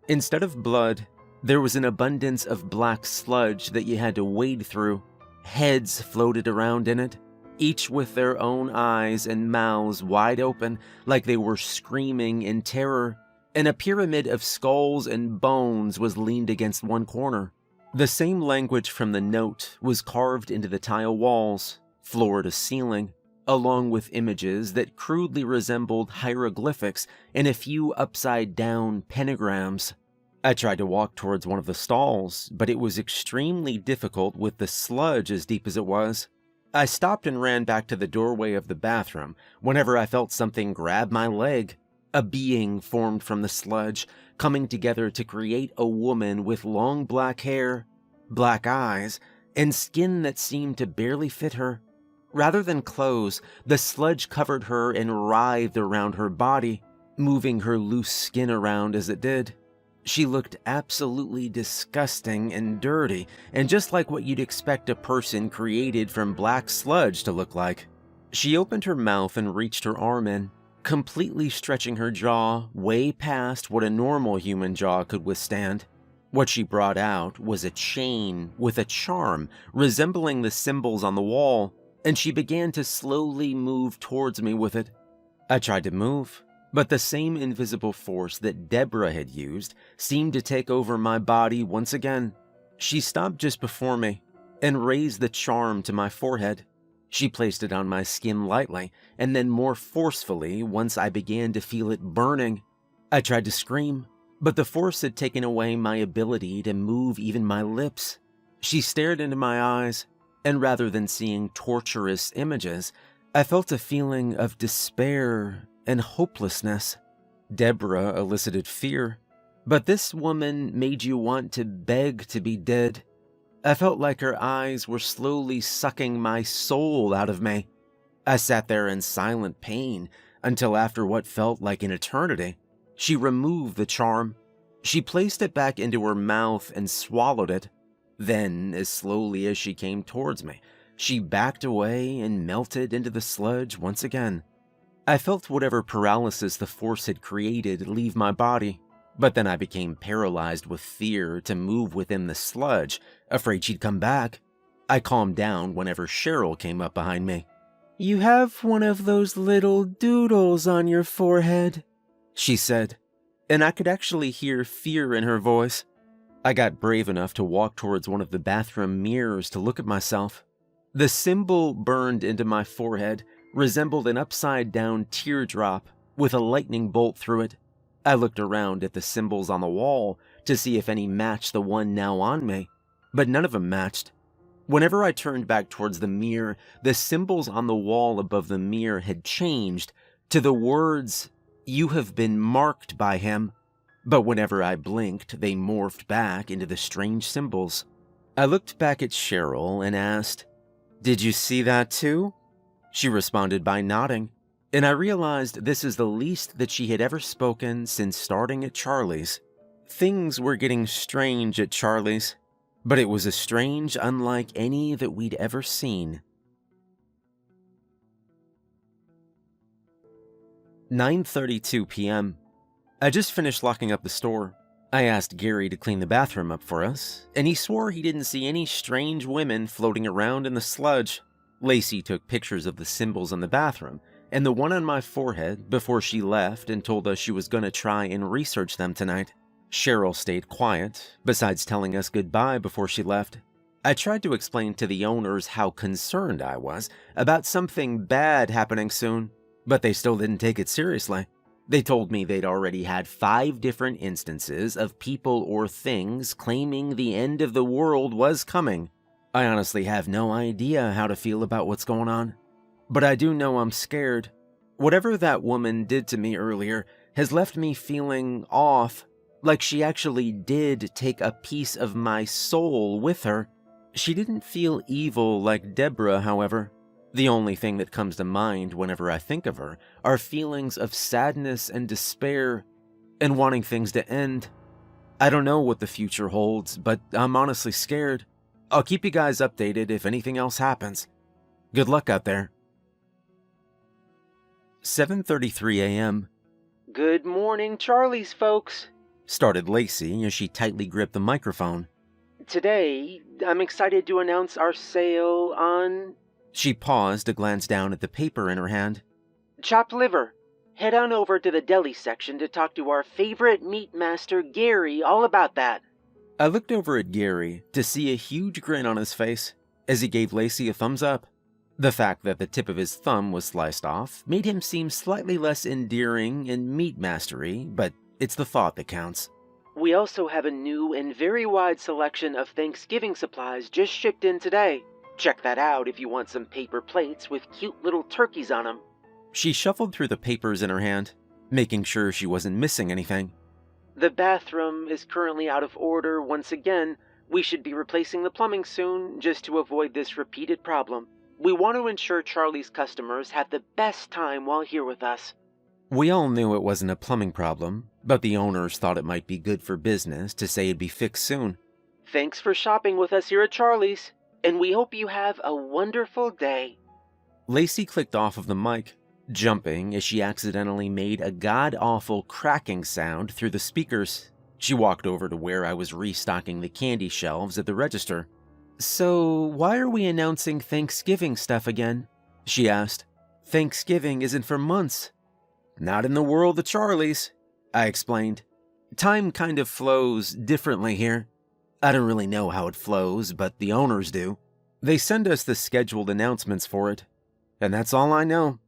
Instead of blood, there was an abundance of black sludge that you had to wade through. Heads floated around in it, each with their own eyes and mouths wide open like they were screaming in terror, and a pyramid of skulls and bones was leaned against one corner. The same language from the note was carved into the tile walls, floor to ceiling, along with images that crudely resembled hieroglyphics and a few upside-down pentagrams. I tried to walk towards one of the stalls, but it was extremely difficult with the sludge as deep as it was. I stopped and ran back to the doorway of the bathroom whenever I felt something grab my leg. A being formed from the sludge, coming together to create a woman with long black hair, black eyes, and skin that seemed to barely fit her. Rather than clothes, the sludge covered her and writhed around her body, moving her loose skin around as it did. She looked absolutely disgusting and dirty, and just like what you'd expect a person created from black sludge to look like. She opened her mouth and reached her arm in, completely stretching her jaw way past what a normal human jaw could withstand. What she brought out was a chain with a charm resembling the symbols on the wall, and she began to slowly move towards me with it. I tried to move, but the same invisible force that Deborah had used seemed to take over my body once again. She stopped just before me and raised the charm to my forehead. She placed it on my skin lightly, and then more forcefully once I began to feel it burning. I tried to scream, but the force had taken away my ability to move even my lips. She stared into my eyes, and rather than seeing torturous images, I felt a feeling of despair and hopelessness. Deborah elicited fear, but this woman made you want to beg to be dead. I felt like her eyes were slowly sucking my soul out of me. I sat there in silent pain until after what felt like an eternity. She removed the charm. She placed it back into her mouth and swallowed it. Then, as slowly as she came towards me, she backed away and melted into the sludge once again. I felt whatever paralysis the force had created leave my body. But then I became paralyzed with fear to move within the sludge, afraid she'd come back. I calmed down whenever Cheryl came up behind me. "You have one of those little doodles on your forehead," she said, and I could actually hear fear in her voice. I got brave enough to walk towards one of the bathroom mirrors to look at myself. The symbol burned into my forehead resembled an upside-down teardrop with a lightning bolt through it. I looked around at the symbols on the wall to see if any matched the one now on me, but none of them matched. Whenever I turned back towards the mirror, the symbols on the wall above the mirror had changed to the words, "You have been marked by him," but whenever I blinked, they morphed back into the strange symbols. I looked back at Cheryl and asked, "Did you see that too?" She responded by nodding, and I realized this is the least that she had ever spoken since starting at Charlie's. Things were getting strange at Charlie's, but it was a strange unlike any that we'd ever seen. 9:32 p.m. I just finished locking up the store. I asked Gary to clean the bathroom up for us, and he swore he didn't see any strange women floating around in the sludge. Lacey took pictures of the symbols in the bathroom and the one on my forehead before she left and told us she was going to try and research them tonight. Cheryl stayed quiet, besides telling us goodbye before she left. I tried to explain to the owners how concerned I was about something bad happening soon, but they still didn't take it seriously. They told me they'd already had 5 different instances of people or things claiming the end of the world was coming. I honestly have no idea how to feel about what's going on, but I do know I'm scared. Whatever that woman did to me earlier has left me feeling off, like she actually did take a piece of my soul with her. She didn't feel evil like Deborah, however. The only thing that comes to mind whenever I think of her are feelings of sadness and despair and wanting things to end. I don't know what the future holds, but I'm honestly scared. I'll keep you guys updated if anything else happens. Good luck out there. 7:33 a.m. Good morning, Charlie's folks. Started Lacey as she tightly gripped the microphone. Today, I'm excited to announce our sale on She paused to glance down at the paper in her hand. chopped liver. Head on over to the deli section to talk to our favorite meat master, Gary, all about that. I looked over at Gary to see a huge grin on his face as he gave Lacey a thumbs up. The fact that the tip of his thumb was sliced off made him seem slightly less endearing and meat mastery, but it's the thought that counts. We also have a new and very wide selection of Thanksgiving supplies just shipped in today. Check that out if you want some paper plates with cute little turkeys on them. She shuffled through the papers in her hand, making sure she wasn't missing anything. The bathroom is currently out of order once again. We should be replacing the plumbing soon just to avoid this repeated problem. We want to ensure Charlie's customers have the best time while here with us. We all knew it wasn't a plumbing problem, but the owners thought it might be good for business to say it'd be fixed soon. Thanks for shopping with us here at Charlie's, and we hope you have a wonderful day. Lacey clicked off of the mic, jumping as she accidentally made a god-awful cracking sound through the speakers. She walked over to where I was restocking the candy shelves at the register. "So, why are we announcing Thanksgiving stuff again?" she asked. "Thanksgiving isn't for months." "Not in the world of Charlie's," I explained. "Time kind of flows differently here. I don't really know how it flows, but the owners do. They send us the scheduled announcements for it, and that's all I know."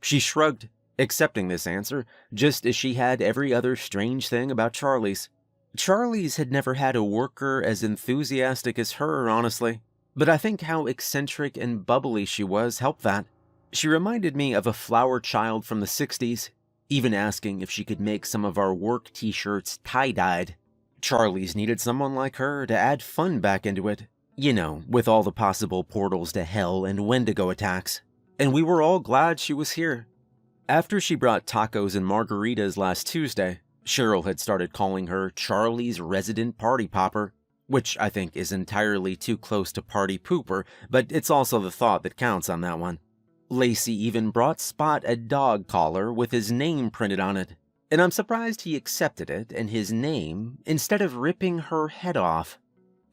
She shrugged, accepting this answer, just as she had every other strange thing about Charlie's. Charlie's had never had a worker as enthusiastic as her, honestly, but I think how eccentric and bubbly she was helped that. She reminded me of a flower child from the 60s, even asking if she could make some of our work t-shirts tie-dyed. Charlie's needed someone like her to add fun back into it, you know, with all the possible portals to hell and Wendigo attacks, and we were all glad she was here. After she brought tacos and margaritas last Tuesday, Cheryl had started calling her Charlie's resident party popper, which I think is entirely too close to party pooper, but it's also the thought that counts on that one. Lacey even brought Spot a dog collar with his name printed on it, and I'm surprised he accepted it and his name instead of ripping her head off.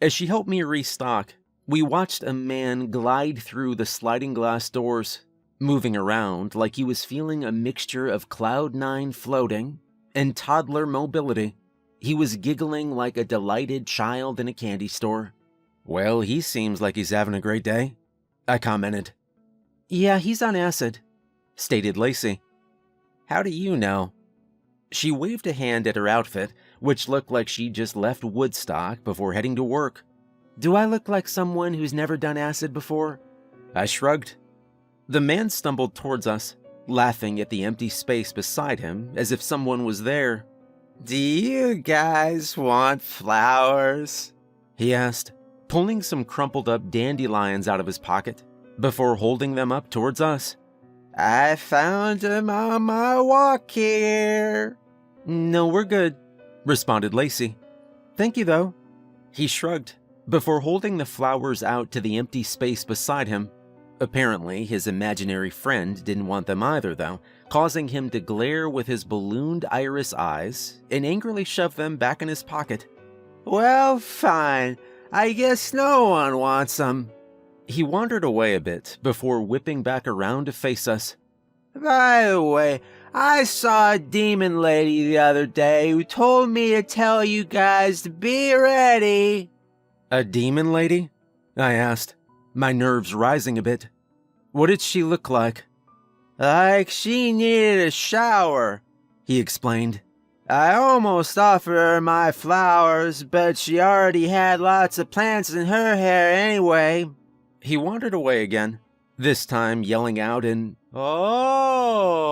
As she helped me restock, we watched a man glide through the sliding glass doors, moving around like he was feeling a mixture of Cloud 9 floating and toddler mobility. He was giggling like a delighted child in a candy store. "Well, he seems like he's having a great day," I commented. "Yeah, he's on acid," stated Lacey. "How do you know?" She waved a hand at her outfit, which looked like she just left Woodstock before heading to work. "Do I look like someone who's never done acid before?" I shrugged. The man stumbled towards us, laughing at the empty space beside him as if someone was there. Do you guys want flowers? He asked, pulling some crumpled up dandelions out of his pocket before holding them up towards us. I found them on my walk here. No, we're good, responded Lacey. Thank you, though. He shrugged before holding the flowers out to the empty space beside him. Apparently, his imaginary friend didn't want them either, though, causing him to glare with his ballooned iris eyes and angrily shove them back in his pocket. Well, fine. I guess no one wants them. He wandered away a bit before whipping back around to face us. By the way, I saw a demon lady the other day who told me to tell you guys to be ready. A demon lady? I asked, my nerves rising a bit. What did she look like? Like she needed a shower, he explained. I almost offered her my flowers, but she already had lots of plants in her hair anyway. He wandered away again, this time yelling out in, "Oh!"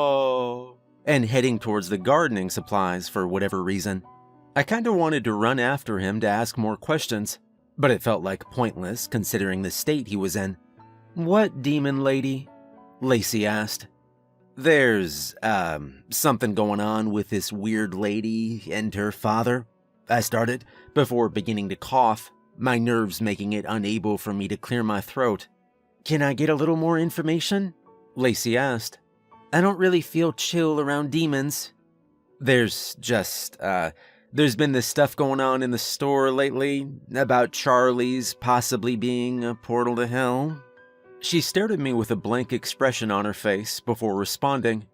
and heading towards the gardening supplies for whatever reason. I kinda wanted to run after him to ask more questions, but it felt like pointless considering the state he was in. What demon lady? Lacey asked. There's, something going on with this weird lady and her father, I started, before beginning to cough, my nerves making it unable for me to clear my throat. Can I get a little more information? Lacey asked. I don't really feel chill around demons. There's been this stuff going on in the store lately about Charlie's possibly being a portal to hell. She stared at me with a blank expression on her face before responding.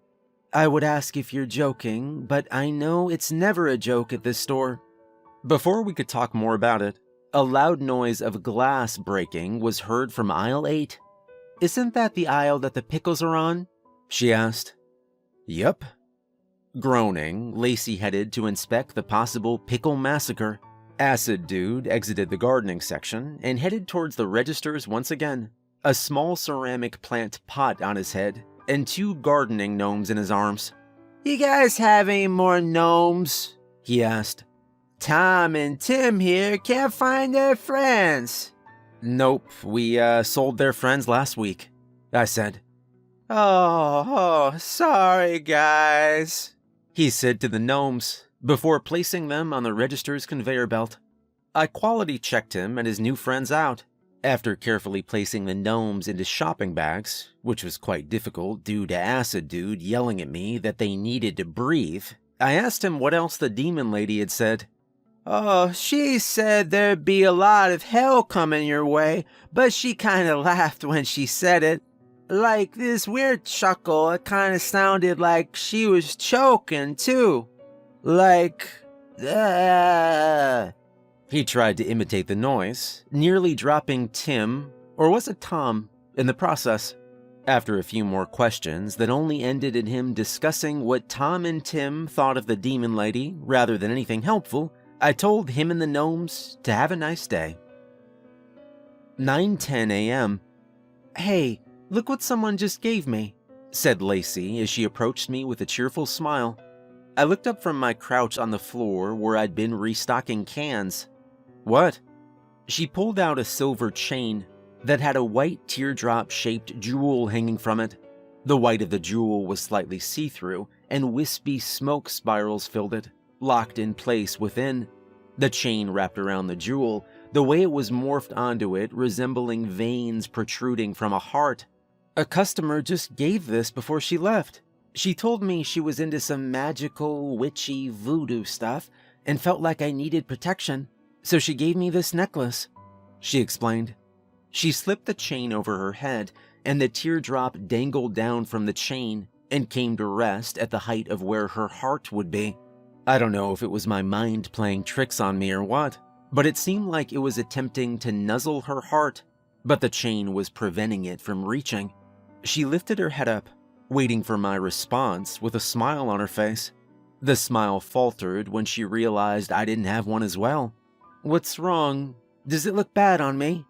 I would ask if you're joking, but I know it's never a joke at this store. Before we could talk more about it, a loud noise of glass breaking was heard from aisle 8. Isn't that the aisle that the pickles are on? She asked. Yup. Groaning, Lacey headed to inspect the possible pickle massacre. Acid Dude exited the gardening section and headed towards the registers once again, a small ceramic plant pot on his head, and 2 gardening gnomes in his arms. You guys have any more gnomes? He asked. Tom and Tim here can't find their friends. Nope, we sold their friends last week, I said. Oh, sorry guys, he said to the gnomes, before placing them on the register's conveyor belt. I quality checked him and his new friends out. After carefully placing the gnomes into shopping bags, which was quite difficult due to Acid Dude yelling at me that they needed to breathe, I asked him what else the demon lady had said. Oh, she said there'd be a lot of hell coming your way, but she kinda laughed when she said it. Like this weird chuckle, it kinda sounded like she was choking too. Like, He tried to imitate the noise, nearly dropping Tim, or was it Tom, in the process. After a few more questions that only ended in him discussing what Tom and Tim thought of the demon lady rather than anything helpful, I told him and the gnomes to have a nice day. 9:10 a.m. Hey, look what someone just gave me, said Lacey as she approached me with a cheerful smile. I looked up from my crouch on the floor where I'd been restocking cans. What? She pulled out a silver chain that had a white teardrop-shaped jewel hanging from it. The white of the jewel was slightly see-through, and wispy smoke spirals filled it, locked in place within. The chain wrapped around the jewel, the way it was morphed onto it resembling veins protruding from a heart. A customer just gave this before she left. She told me she was into some magical, witchy voodoo stuff and felt like I needed protection, so she gave me this necklace, she explained. She slipped the chain over her head, and the teardrop dangled down from the chain and came to rest at the height of where her heart would be. I don't know if it was my mind playing tricks on me or what, but it seemed like it was attempting to nuzzle her heart, but the chain was preventing it from reaching. She lifted her head up, waiting for my response with a smile on her face. The smile faltered when she realized I didn't have one as well. What's wrong? Does it look bad on me?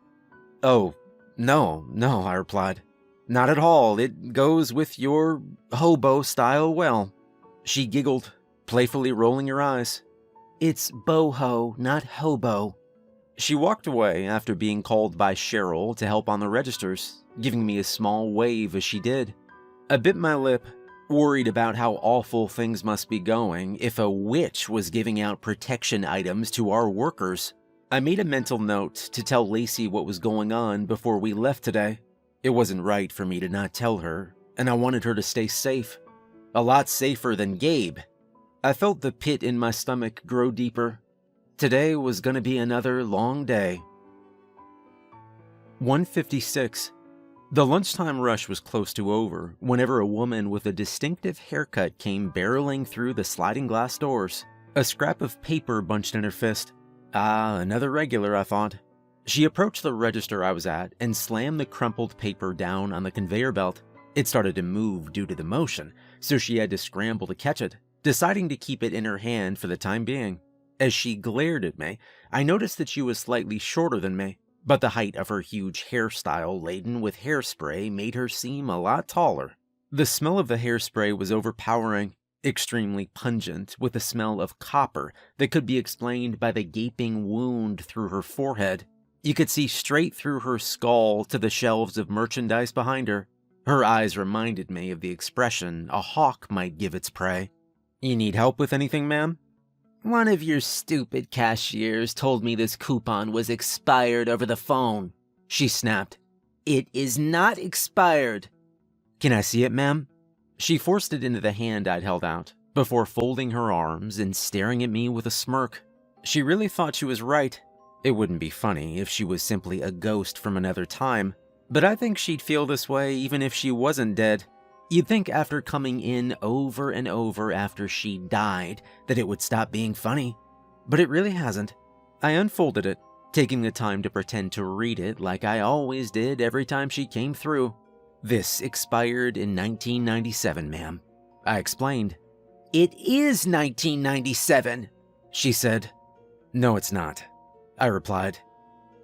Oh, no, I replied. Not at all. It goes with your hobo style well. She giggled, playfully rolling your eyes. It's boho, not hobo. She walked away after being called by Cheryl to help on the registers, giving me a small wave as she did. I bit my lip, worried about how awful things must be going if a witch was giving out protection items to our workers. I made a mental note to tell Lacey what was going on before we left today. It wasn't right for me to not tell her, and I wanted her to stay safe. A lot safer than Gabe. I felt the pit in my stomach grow deeper. Today was gonna be another long day. 1:56. The lunchtime rush was close to over whenever a woman with a distinctive haircut came barreling through the sliding glass doors, a scrap of paper bunched in her fist. Ah, another regular, I thought. She approached the register I was at and slammed the crumpled paper down on the conveyor belt. It started to move due to the motion, so she had to scramble to catch it, deciding to keep it in her hand for the time being. As she glared at me, I noticed that she was slightly shorter than me, but the height of her huge hairstyle laden with hairspray made her seem a lot taller. The smell of the hairspray was overpowering, extremely pungent, with a smell of copper that could be explained by the gaping wound through her forehead. You could see straight through her skull to the shelves of merchandise behind her. Her eyes reminded me of the expression a hawk might give its prey. "You need help with anything, ma'am?" One of your stupid cashiers told me this coupon was expired over the phone, she snapped. It is not expired. "Can I see it, ma'am?" She forced it into the hand I'd held out, before folding her arms and staring at me with a smirk. She really thought she was right. It wouldn't be funny if she was simply a ghost from another time, but I think she'd feel this way even if she wasn't dead. You'd think after coming in over and over after she died that it would stop being funny, but it really hasn't. I unfolded it, taking the time to pretend to read it like I always did every time she came through. "This expired in 1997, ma'am," I explained. It is 1997, she said. "No, it's not," I replied.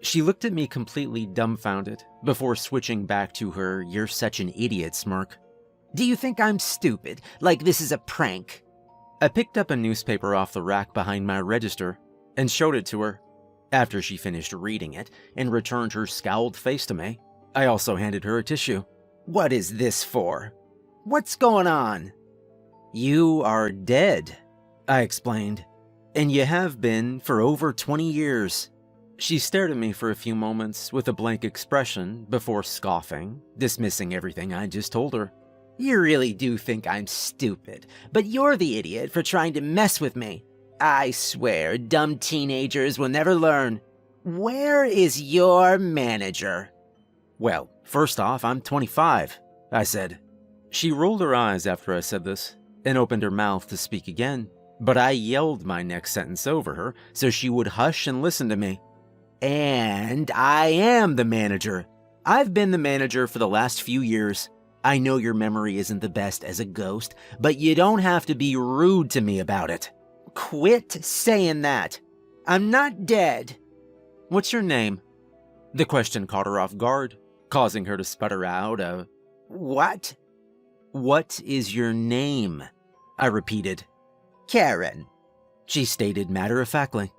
She looked at me completely dumbfounded before switching back to her "you're such an idiot" smirk. Do you think I'm stupid, like this is a prank? I picked up a newspaper off the rack behind my register and showed it to her. After she finished reading it and returned her scowled face to me, I also handed her a tissue. What is this for? What's going on? "You are dead," I explained, "and you have been for over 20 years. She stared at me for a few moments with a blank expression before scoffing, dismissing everything I just told her. You really do think I'm stupid, but you're the idiot for trying to mess with me. I swear, dumb teenagers will never learn. Where is your manager?" "Well, first off, I'm 25, I said. She rolled her eyes after I said this and opened her mouth to speak again, but I yelled my next sentence over her so she would hush and listen to me. "And I am the manager. I've been the manager for the last few years. I know your memory isn't the best as a ghost, but you don't have to be rude to me about it. Quit saying that. I'm not dead." "What's your name?" The question caught her off guard, causing her to sputter out a, "What?" "What is your name?" I repeated. "Karen," she stated matter-of-factly.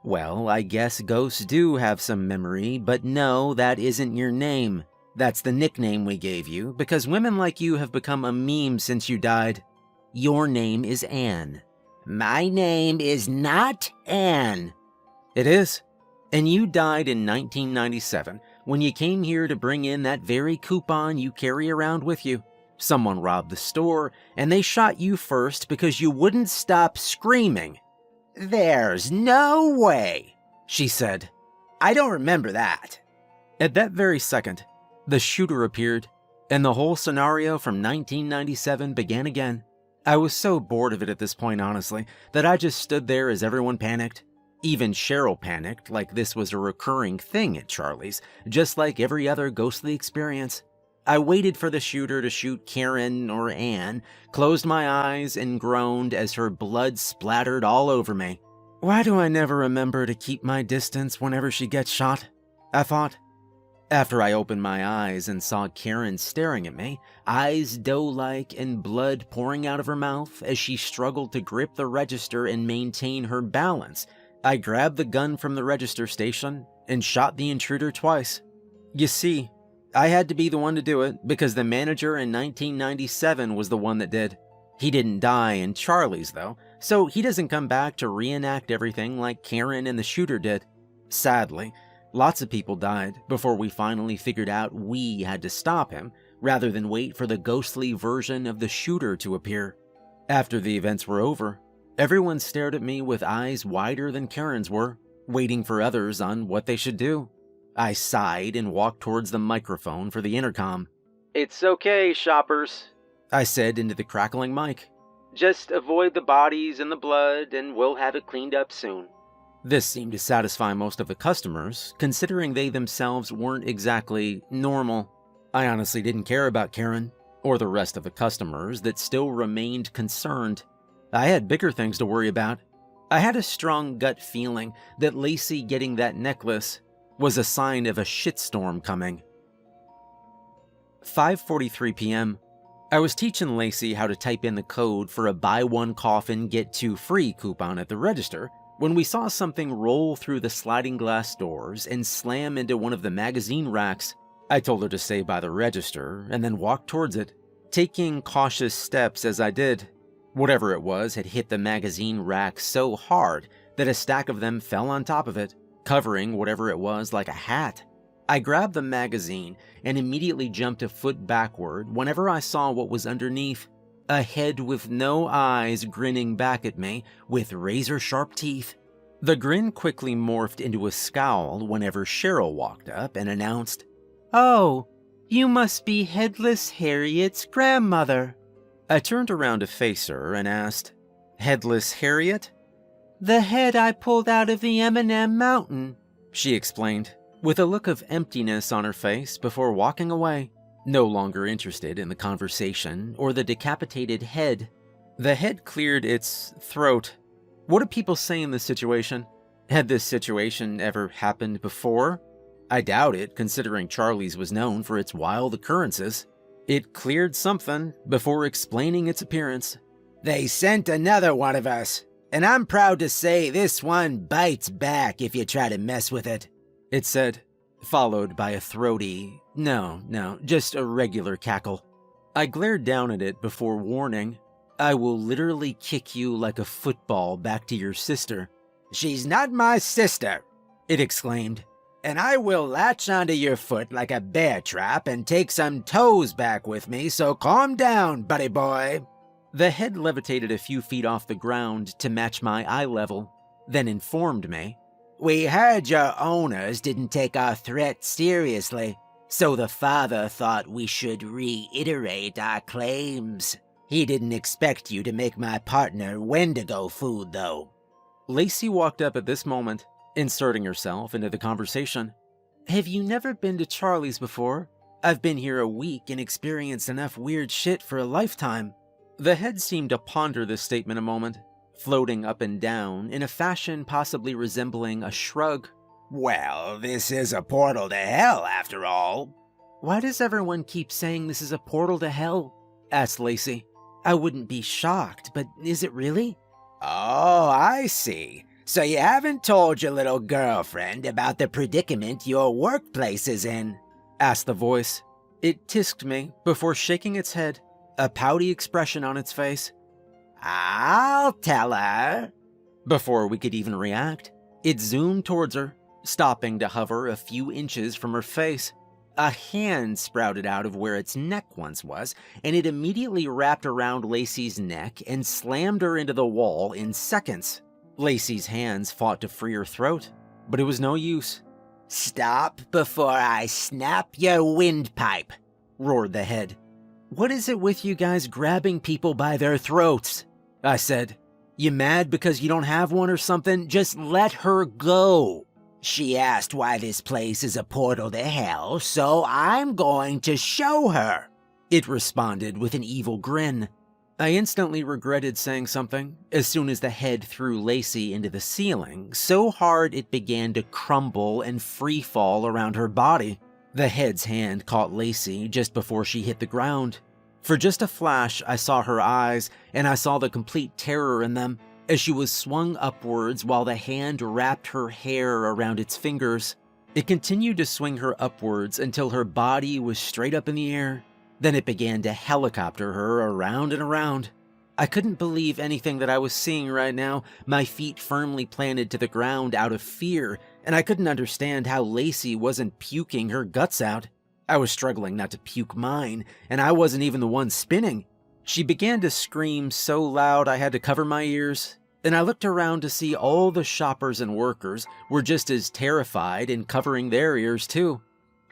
"Well, I guess ghosts do have some memory, but no, that isn't your name. That's the nickname we gave you, because women like you have become a meme since you died. Your name is Anne." "My name is not Anne." "It is. And you died in 1997 when you came here to bring in that very coupon you carry around with you. Someone robbed the store, and they shot you first because you wouldn't stop screaming." "There's no way," she said. "I don't remember that." At that very second, the shooter appeared, and the whole scenario from 1997 began again. I was so bored of it at this point, honestly, that I just stood there as everyone panicked. Even Cheryl panicked like this was a recurring thing at Charlie's, just like every other ghostly experience. I waited for the shooter to shoot Karen or Anne, closed my eyes, and groaned as her blood splattered all over me. Why do I never remember to keep my distance whenever she gets shot? I thought. After I opened my eyes and saw Karen staring at me, eyes doe-like and blood pouring out of her mouth as she struggled to grip the register and maintain her balance, I grabbed the gun from the register station and shot the intruder twice. You see, I had to be the one to do it because the manager in 1997 was the one that did. He didn't die in Charlie's though, so he doesn't come back to reenact everything like Karen and the shooter did. Sadly, lots of people died before we finally figured out we had to stop him, rather than wait for the ghostly version of the shooter to appear. After the events were over, everyone stared at me with eyes wider than Karen's were, waiting for others on what they should do. I sighed and walked towards the microphone for the intercom. It's okay, shoppers, I said into the crackling mic. Just avoid the bodies and the blood, and we'll have it cleaned up soon. This seemed to satisfy most of the customers, considering they themselves weren't exactly normal. I honestly didn't care about Karen, or the rest of the customers that still remained concerned. I had bigger things to worry about. I had a strong gut feeling that Lacey getting that necklace was a sign of a shitstorm coming. 5:43 p.m. I was teaching Lacey how to type in the code for a buy one coffin, get two free coupon at the register when we saw something roll through the sliding glass doors and slam into one of the magazine racks. I told her to stay by the register and then walked towards it, taking cautious steps as I did. Whatever it was had hit the magazine rack so hard that a stack of them fell on top of it, covering whatever it was like a hat. I grabbed the magazine and immediately jumped a foot backward whenever I saw what was underneath. A head with no eyes grinning back at me with razor-sharp teeth. The grin quickly morphed into a scowl whenever Cheryl walked up and announced, "Oh, you must be Headless Harriet's grandmother." I turned around to face her and asked, "Headless Harriet?" "The head I pulled out of the M&M mountain," she explained, with a look of emptiness on her face before walking away, no longer interested in the conversation or the decapitated head. The head cleared its throat. What do people say in this situation? Had this situation ever happened before? I doubt it, considering Charlie's was known for its wild occurrences. It cleared something before explaining its appearance. "They sent another one of us, and I'm proud to say this one bites back if you try to mess with it," it said, followed by a throaty, no, just a regular cackle. I glared down at it before warning, "I will literally kick you like a football back to your sister." "She's not my sister," it exclaimed, "and I will latch onto your foot like a bear trap and take some toes back with me, so calm down, buddy boy." The head levitated a few feet off the ground to match my eye level, then informed me, "We heard your owners didn't take our threat seriously, so the father thought we should reiterate our claims. He didn't expect you to make my partner Wendigo food, though." Lacey walked up at this moment, inserting herself into the conversation. "Have you never been to Charlie's before? I've been here a week and experienced enough weird shit for a lifetime." The head seemed to ponder this statement a moment, floating up and down in a fashion possibly resembling a shrug. "Well, this is a portal to hell, after all." "Why does everyone keep saying this is a portal to hell?" asked Lacey. "I wouldn't be shocked, but is it really?" "Oh, I see. So you haven't told your little girlfriend about the predicament your workplace is in?" asked the voice. It tisked me before shaking its head, a pouty expression on its face. "I'll tell her." Before we could even react, it zoomed towards her, stopping to hover a few inches from her face. A hand sprouted out of where its neck once was, and it immediately wrapped around Lacey's neck and slammed her into the wall in seconds. Lacey's hands fought to free her throat, but it was no use. "Stop before I snap your windpipe," roared the head. "What is it with you guys grabbing people by their throats?" I said. "You mad because you don't have one or something? Just let her go." "She asked why this place is a portal to hell, so I'm going to show her," it responded with an evil grin. I instantly regretted saying something as soon as the head threw Lacey into the ceiling, so hard it began to crumble and free fall around her body. The head's hand caught Lacey just before she hit the ground. For just a flash, I saw her eyes, and I saw the complete terror in them as she was swung upwards while the hand wrapped her hair around its fingers. It continued to swing her upwards until her body was straight up in the air. Then it began to helicopter her around and around. I couldn't believe anything that I was seeing right now, my feet firmly planted to the ground out of fear, and I couldn't understand how Lacey wasn't puking her guts out. I was struggling not to puke mine, and I wasn't even the one spinning. She began to scream so loud I had to cover my ears, and I looked around to see all the shoppers and workers were just as terrified and covering their ears too.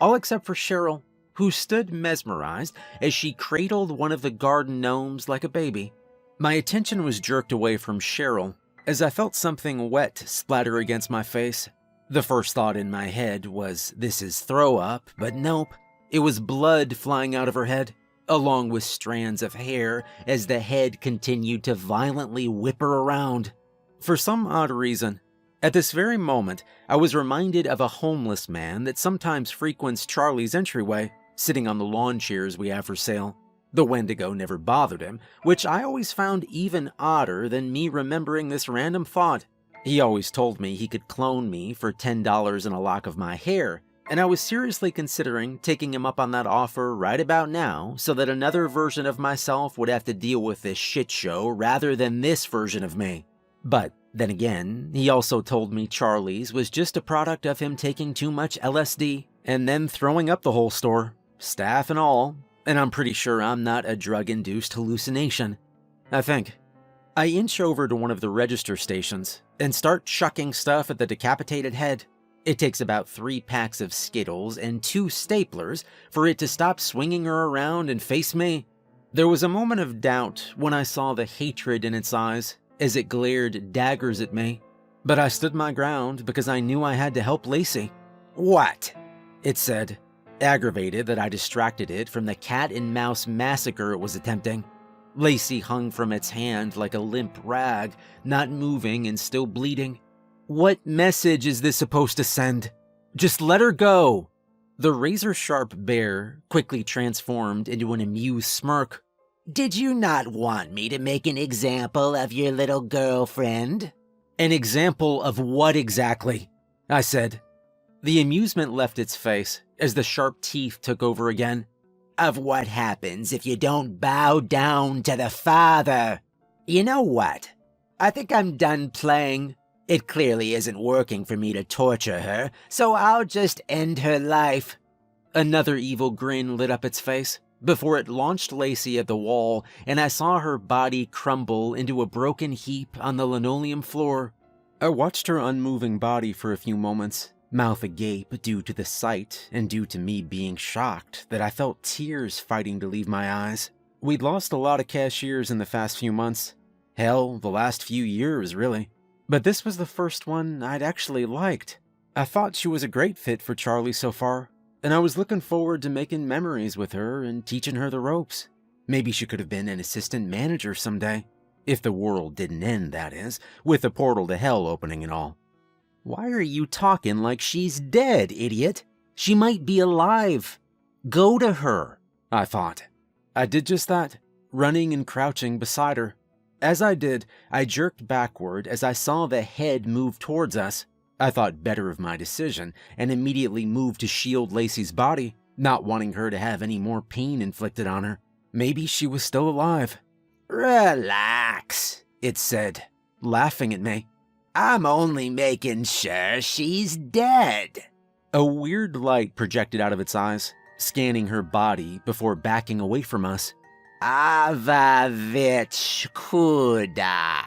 All except for Cheryl, who stood mesmerized as she cradled one of the garden gnomes like a baby. My attention was jerked away from Cheryl as I felt something wet splatter against my face. The first thought in my head was, this is throw up, but nope. It was blood flying out of her head, along with strands of hair as the head continued to violently whip her around. For some odd reason, at this very moment, I was reminded of a homeless man that sometimes frequents Charlie's entryway, sitting on the lawn chairs we have for sale. The Wendigo never bothered him, which I always found even odder than me remembering this random thought. He always told me he could clone me for $10 and a lock of my hair, and I was seriously considering taking him up on that offer right about now so that another version of myself would have to deal with this shit show rather than this version of me. But then again, he also told me Charlie's was just a product of him taking too much LSD and then throwing up the whole store, staff and all. And I'm pretty sure I'm not a drug-induced hallucination. I think. I inch over to one of the register stations and start chucking stuff at the decapitated head. It takes about 3 packs of Skittles and 2 staplers for it to stop swinging her around and face me. There was a moment of doubt when I saw the hatred in its eyes as it glared daggers at me. But I stood my ground because I knew I had to help Lacey. "What?" it said, aggravated that I distracted it from the cat and mouse massacre it was attempting. Lacey hung from its hand like a limp rag, not moving and still bleeding. What message is this supposed to send? Just let her go. The razor-sharp bear quickly transformed into an amused smirk. Did you not want me to make an example of your little girlfriend? An example of what exactly? I said. The amusement left its face as the sharp teeth took over again. Of what happens if you don't bow down to the father. You know what? I think I'm done playing. It clearly isn't working for me to torture her, so I'll just end her life. Another evil grin lit up its face before it launched Lacey at the wall, and I saw her body crumble into a broken heap on the linoleum floor. I watched her unmoving body for a few moments, mouth agape due to the sight and due to me being shocked that I felt tears fighting to leave my eyes. We'd lost a lot of cashiers in the past few months. Hell, the last few years, really. But this was the first one I'd actually liked. I thought she was a great fit for Charlie so far, and I was looking forward to making memories with her and teaching her the ropes. Maybe she could have been an assistant manager someday. If the world didn't end, that is, with the portal to hell opening and all. Why are you talking like she's dead, idiot? She might be alive. Go to her, I thought. I did just that, running and crouching beside her. As I did, I jerked backward as I saw the head move towards us. I thought better of my decision and immediately moved to shield Lacey's body, not wanting her to have any more pain inflicted on her. Maybe she was still alive. Relax, it said, laughing at me. I'm only making sure she's dead. A weird light projected out of its eyes, scanning her body before backing away from us. Avavich kuda.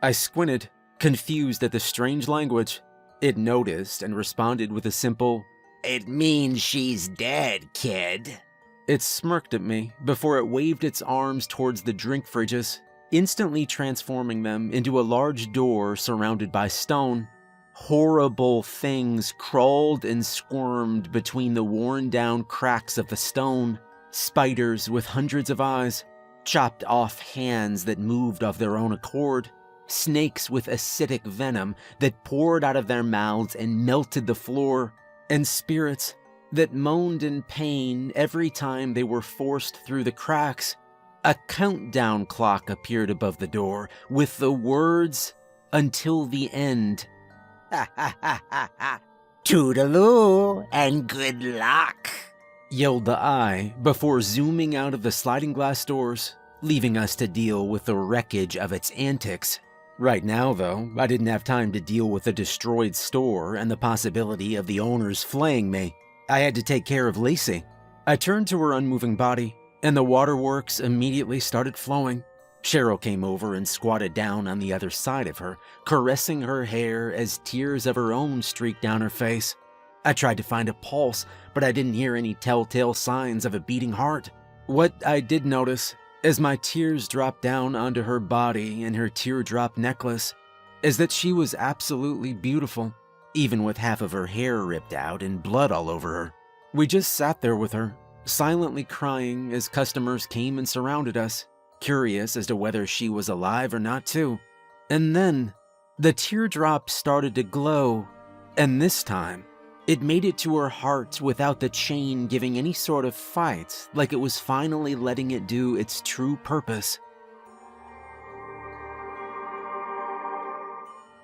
I squinted, confused at the strange language. It noticed and responded with a simple, It means she's dead, kid. It smirked at me before it waved its arms towards the drink fridges, instantly transforming them into a large door surrounded by stone. Horrible things crawled and squirmed between the worn-down cracks of the stone. Spiders with hundreds of eyes, chopped off hands that moved of their own accord, snakes with acidic venom that poured out of their mouths and melted the floor, and spirits that moaned in pain every time they were forced through the cracks. A countdown clock appeared above the door with the words, "Until the end." Ha ha ha ha ha. Toodaloo and good luck, Yelled the eye before zooming out of the sliding glass doors, leaving us to deal with the wreckage of its antics. Right now, though, I didn't have time to deal with a destroyed store and the possibility of the owners flaying me. I had to take care of Lacey. I turned to her unmoving body, and the waterworks immediately started flowing. Cheryl came over and squatted down on the other side of her, caressing her hair as tears of her own streaked down her face. I tried to find a pulse, but I didn't hear any telltale signs of a beating heart. What I did notice, as my tears dropped down onto her body and her teardrop necklace, is that she was absolutely beautiful, even with half of her hair ripped out and blood all over her. We just sat there with her, silently crying as customers came and surrounded us, curious as to whether she was alive or not too. And then, the teardrop started to glow, and this time, it made it to her heart without the chain giving any sort of fight, like it was finally letting it do its true purpose.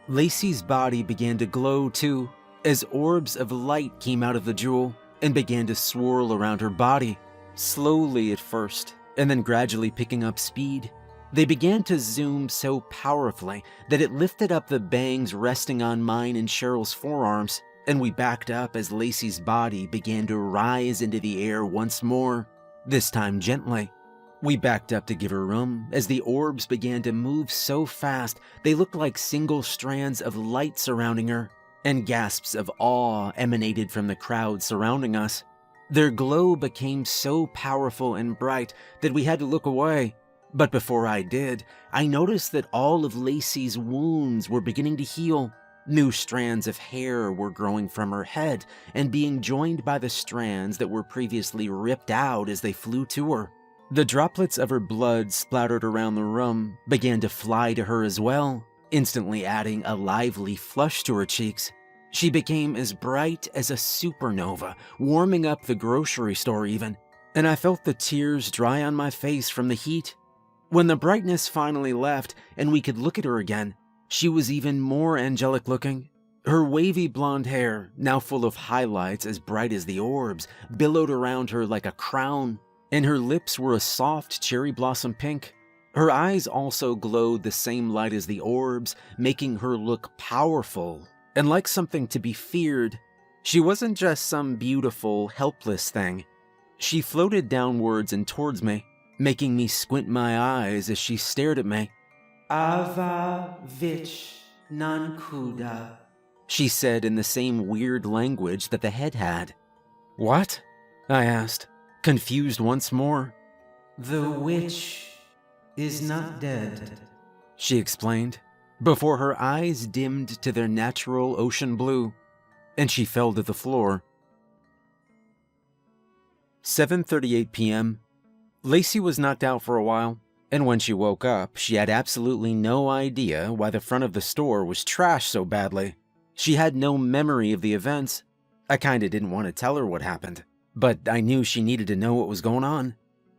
Lacey's body began to glow too, as orbs of light came out of the jewel and began to swirl around her body, slowly at first, and then gradually picking up speed. They began to zoom so powerfully that it lifted up the bangs resting on mine and Cheryl's forearms, and we backed up as Lacey's body began to rise into the air once more, this time gently. We backed up to give her room as the orbs began to move so fast they looked like single strands of light surrounding her, and gasps of awe emanated from the crowd surrounding us. Their glow became so powerful and bright that we had to look away. But before I did, I noticed that all of Lacey's wounds were beginning to heal. New strands of hair were growing from her head and being joined by the strands that were previously ripped out as they flew to her. The droplets of her blood splattered around the room began to fly to her as well, instantly adding a lively flush to her cheeks. She became as bright as a supernova, warming up the grocery store even, and I felt the tears dry on my face from the heat. When the brightness finally left and we could look at her again, she was even more angelic looking. Her wavy blonde hair, now full of highlights as bright as the orbs, billowed around her like a crown, and her lips were a soft cherry blossom pink. Her eyes also glowed the same light as the orbs, making her look powerful and like something to be feared. She wasn't just some beautiful, helpless thing. She floated downwards and towards me, making me squint my eyes as she stared at me. "Ava vich nankuda," she said in the same weird language that the head had. "What?" I asked, confused once more. "The witch is not dead," she explained, before her eyes dimmed to their natural ocean blue, and she fell to the floor. 7:38 p.m. Lacey was knocked out for a while, and when she woke up, she had absolutely no idea why the front of the store was trashed so badly. She had no memory of the events. I kinda didn't want to tell her what happened, but I knew she needed to know what was going on.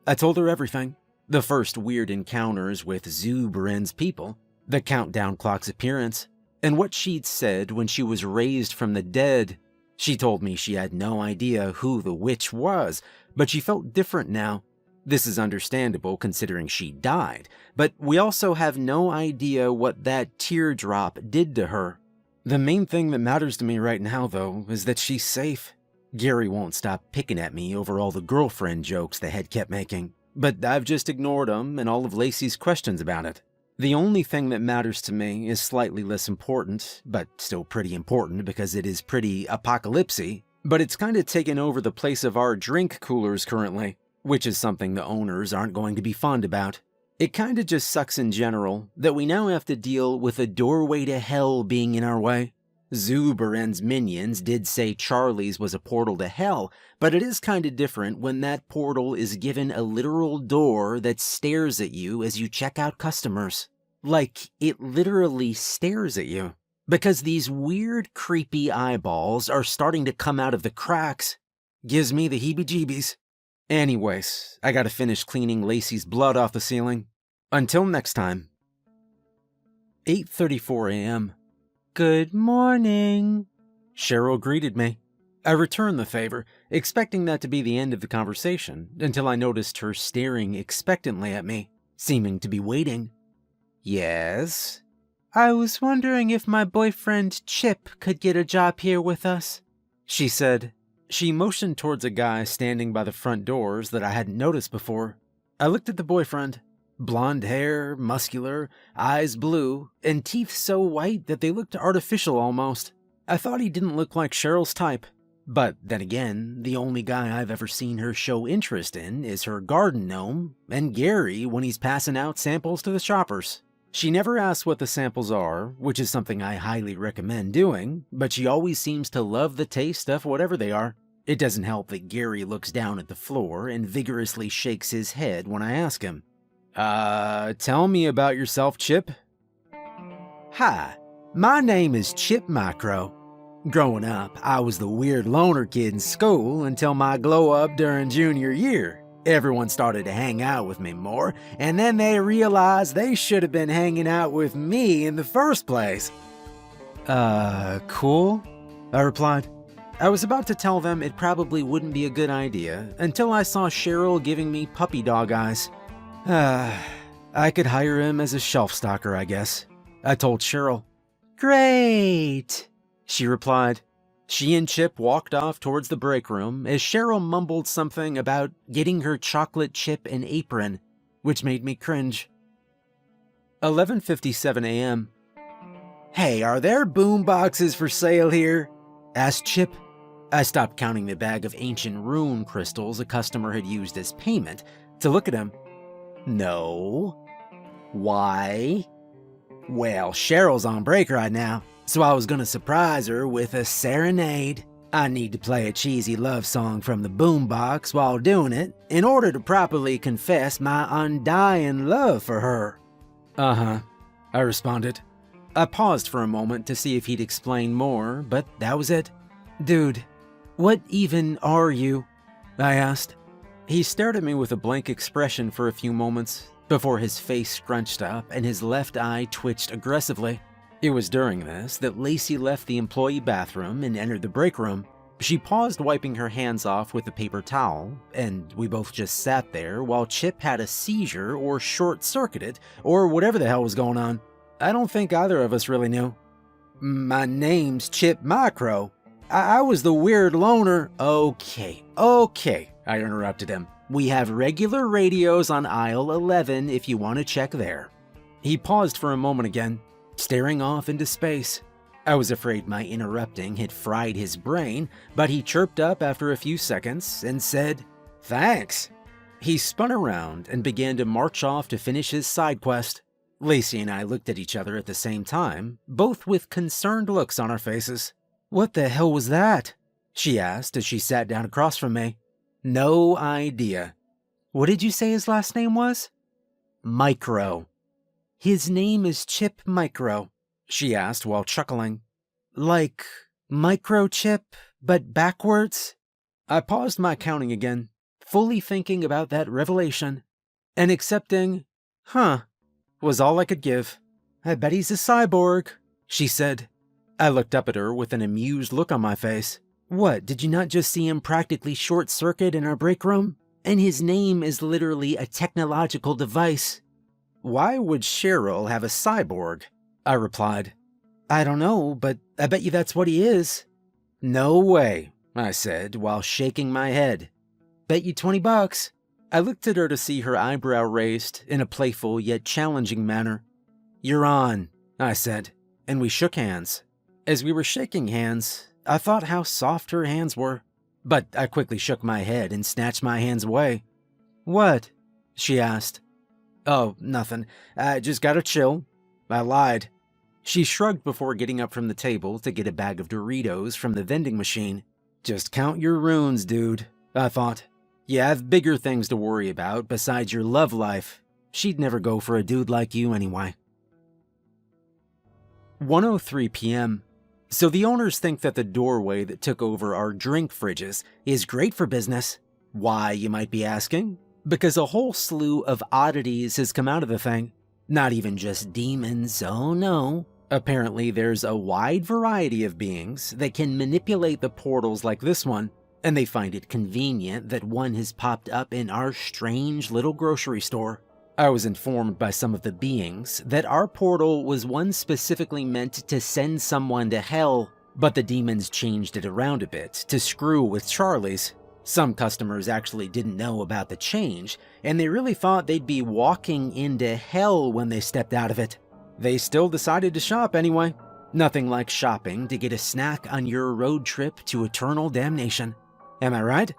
I told her everything. The first weird encounters with Zuberen's people, the countdown clock's appearance, and what she'd said when she was raised from the dead. She told me she had no idea who the witch was, but she felt different now. This is understandable considering she died, but we also have no idea what that teardrop did to her. The main thing that matters to me right now, though, is that she's safe. Gary won't stop picking at me over all the girlfriend jokes the head kept making, but I've just ignored them and all of Lacey's questions about it. The only thing that matters to me is slightly less important, but still pretty important because it is pretty apocalypsy, but it's kinda taken over the place of our drink coolers currently, which is something the owners aren't going to be fond about. It kinda just sucks in general that we now have to deal with a doorway to hell being in our way. Zuberen's minions did say Charlie's was a portal to hell, but it is kinda different when that portal is given a literal door that stares at you as you check out customers. Like, it literally stares at you. Because these weird, creepy eyeballs are starting to come out of the cracks. Gives me the heebie-jeebies. Anyways, I gotta finish cleaning Lacey's blood off the ceiling. Until next time. 8:34 a.m. Good morning. Cheryl greeted me. I returned the favor, expecting that to be the end of the conversation, until I noticed her staring expectantly at me, seeming to be waiting. Yes? I was wondering if my boyfriend Chip could get a job here with us, she said. She motioned towards a guy standing by the front doors that I hadn't noticed before. I looked at the boyfriend. Blonde hair, muscular, eyes blue, and teeth so white that they looked artificial almost. I thought he didn't look like Cheryl's type. But then again, the only guy I've ever seen her show interest in is her garden gnome, and Gary when he's passing out samples to the shoppers. She never asks what the samples are, which is something I highly recommend doing, but she always seems to love the taste of whatever they are. It doesn't help that Gary looks down at the floor and vigorously shakes his head when I ask him. Tell me about yourself, Chip. Hi, my name is Chip Micro. Growing up, I was the weird loner kid in school until my glow-up during junior year. Everyone started to hang out with me more, and then they realized they should have been hanging out with me in the first place. Cool, I replied. I was about to tell them it probably wouldn't be a good idea until I saw Cheryl giving me puppy dog eyes. I could hire him as a shelf stalker, I guess. I told Cheryl. Great, she replied. She and Chip walked off towards the break room as Cheryl mumbled something about getting her chocolate chip an apron, which made me cringe. 11:57 a.m. Hey, are there boom boxes for sale here? Asked Chip. I stopped counting the bag of ancient rune crystals a customer had used as payment to look at him. No. Why? Well, Cheryl's on break right now, so I was gonna surprise her with a serenade. I need to play a cheesy love song from the boombox while doing it in order to properly confess my undying love for her. Uh-huh, I responded. I paused for a moment to see if he'd explain more, but that was it. Dude, what even are you? I asked. He stared at me with a blank expression for a few moments, before his face scrunched up and his left eye twitched aggressively. It was during this that Lacey left the employee bathroom and entered the break room. She paused wiping her hands off with a paper towel, and we both just sat there while Chip had a seizure or short-circuited, or whatever the hell was going on. I don't think either of us really knew. My name's Chip Micro. I was the weird loner. Okay, I interrupted him. We have regular radios on aisle 11 if you want to check there. He paused for a moment again, staring off into space. I was afraid my interrupting had fried his brain, but he chirped up after a few seconds and said, Thanks. He spun around and began to march off to finish his side quest. Lacey and I looked at each other at the same time, both with concerned looks on our faces. What the hell was that? She asked as she sat down across from me. No idea. What did you say his last name was? Micro. His name is Chip Micro, she asked while chuckling. Like microchip, but backwards? I paused my counting again, fully thinking about that revelation, and accepting, was all I could give. I bet he's a cyborg, she said. I looked up at her with an amused look on my face. What, did you not just see him practically short-circuit in our break room? And his name is literally a technological device. Why would Cheryl have a cyborg? I replied. I don't know, but I bet you that's what he is. No way, I said while shaking my head. Bet you $20. I looked at her to see her eyebrow raised in a playful yet challenging manner. You're on, I said, and we shook hands. As we were shaking hands, I thought how soft her hands were, but I quickly shook my head and snatched my hands away. What? She asked. Oh, nothing. I just gotta chill. I lied. She shrugged before getting up from the table to get a bag of Doritos from the vending machine. Just count your runes, dude, I thought. You have bigger things to worry about besides your love life. She'd never go for a dude like you anyway. 1:03 p.m. So the owners think that the doorway that took over our drink fridges is great for business. Why, you might be asking? Because a whole slew of oddities has come out of the thing. Not even just demons, oh no. Apparently there's a wide variety of beings that can manipulate the portals like this one, and they find it convenient that one has popped up in our strange little grocery store. I was informed by some of the beings that our portal was one specifically meant to send someone to hell, but the demons changed it around a bit to screw with Charlie's. Some customers actually didn't know about the change, and they really thought they'd be walking into hell when they stepped out of it. They still decided to shop anyway. Nothing like shopping to get a snack on your road trip to eternal damnation. Am I right?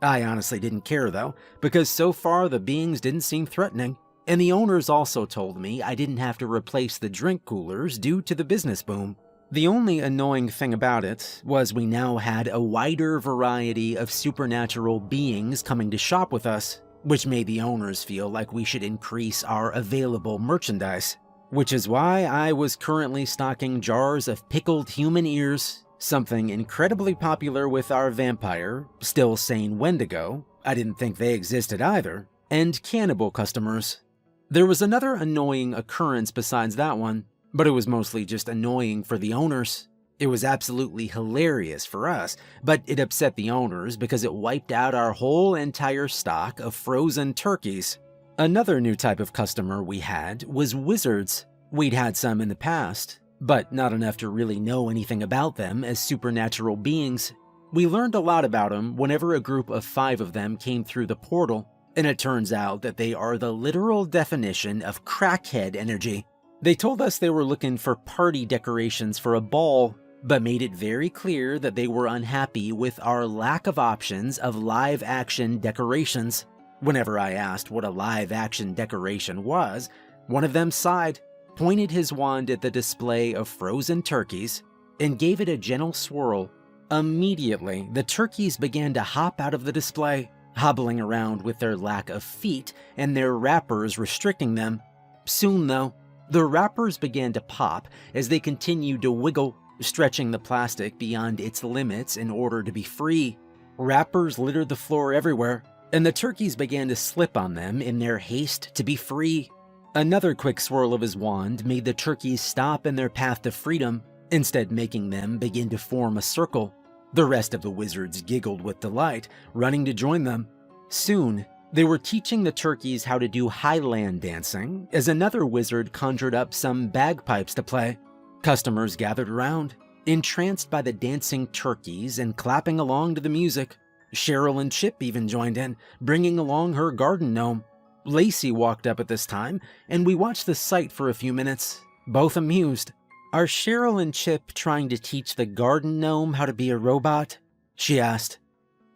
I honestly didn't care though, because so far the beings didn't seem threatening, and the owners also told me I didn't have to replace the drink coolers due to the business boom. The only annoying thing about it was we now had a wider variety of supernatural beings coming to shop with us, which made the owners feel like we should increase our available merchandise. Which is why I was currently stocking jars of pickled human ears, something incredibly popular with our vampire, still sane Wendigo, I didn't think they existed either, and cannibal customers. There was another annoying occurrence besides that one, but it was mostly just annoying for the owners. It was absolutely hilarious for us, but it upset the owners because it wiped out our whole entire stock of frozen turkeys. Another new type of customer we had was wizards. We'd had some in the past, but not enough to really know anything about them as supernatural beings. We learned a lot about them whenever a group of 5 of them came through the portal, and it turns out that they are the literal definition of crackhead energy. They told us they were looking for party decorations for a ball, but made it very clear that they were unhappy with our lack of options of live-action decorations. Whenever I asked what a live-action decoration was, one of them sighed, pointed his wand at the display of frozen turkeys, and gave it a gentle swirl. Immediately, the turkeys began to hop out of the display, hobbling around with their lack of feet and their wrappers restricting them. Soon, though, the wrappers began to pop as they continued to wiggle, stretching the plastic beyond its limits in order to be free. Wrappers littered the floor everywhere, and the turkeys began to slip on them in their haste to be free. Another quick swirl of his wand made the turkeys stop in their path to freedom, instead making them begin to form a circle. The rest of the wizards giggled with delight, running to join them. Soon, they were teaching the turkeys how to do highland dancing as another wizard conjured up some bagpipes to play. Customers gathered around, entranced by the dancing turkeys and clapping along to the music. Cheryl and Chip even joined in, bringing along her garden gnome. Lacey walked up at this time, and we watched the sight for a few minutes, both amused. Are Cheryl and Chip trying to teach the garden gnome how to be a robot? She asked.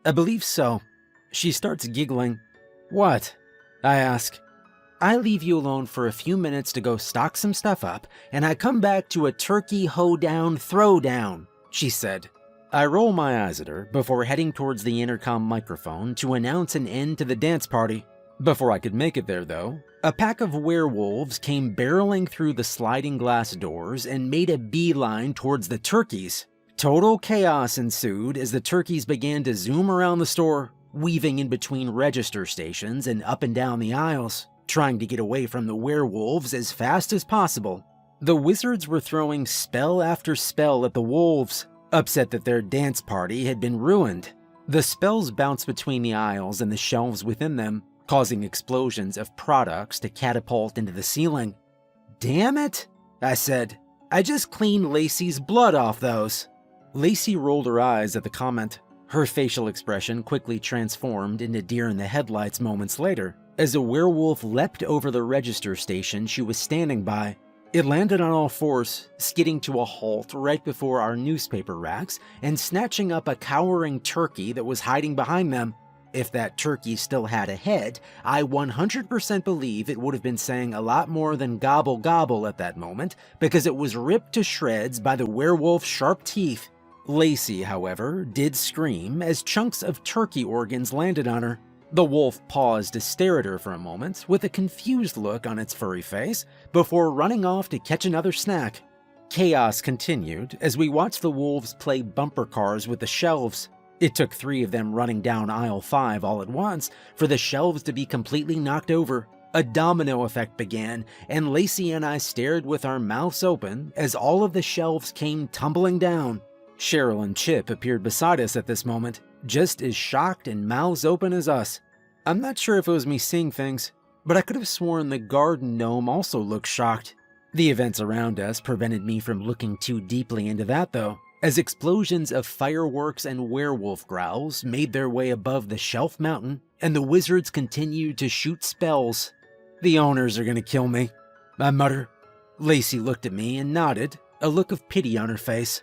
I believe so. She starts giggling. What? I ask. I leave you alone for a few minutes to go stock some stuff up, and I come back to a turkey hoedown throwdown, she said. I roll my eyes at her before heading towards the intercom microphone to announce an end to the dance party. Before I could make it there, though, a pack of werewolves came barreling through the sliding glass doors and made a beeline towards the turkeys. Total chaos ensued as the turkeys began to zoom around the store, weaving in between register stations and up and down the aisles, trying to get away from the werewolves as fast as possible. The wizards were throwing spell after spell at the wolves, upset that their dance party had been ruined. The spells bounced between the aisles and the shelves within them, causing explosions of products to catapult into the ceiling. Damn it, I said. I just cleaned Lacey's blood off those. Lacey rolled her eyes at the comment. Her facial expression quickly transformed into deer in the headlights moments later, as a werewolf leapt over the register station she was standing by. It landed on all fours, skidding to a halt right before our newspaper racks and snatching up a cowering turkey that was hiding behind them. If that turkey still had a head, I 100% believe it would have been saying a lot more than gobble gobble at that moment, because it was ripped to shreds by the werewolf's sharp teeth. Lacey, however, did scream as chunks of turkey organs landed on her. The wolf paused to stare at her for a moment with a confused look on its furry face before running off to catch another snack. Chaos continued as we watched the wolves play bumper cars with the shelves. It took 3 of them running down aisle 5 all at once for the shelves to be completely knocked over. A domino effect began, and Lacey and I stared with our mouths open as all of the shelves came tumbling down. Cheryl and Chip appeared beside us at this moment, just as shocked and mouths open as us. I'm not sure if it was me seeing things, but I could have sworn the garden gnome also looked shocked. The events around us prevented me from looking too deeply into that though, as explosions of fireworks and werewolf growls made their way above the shelf mountain, and the wizards continued to shoot spells. The owners are gonna kill me, I mutter. Lacey looked at me and nodded, a look of pity on her face.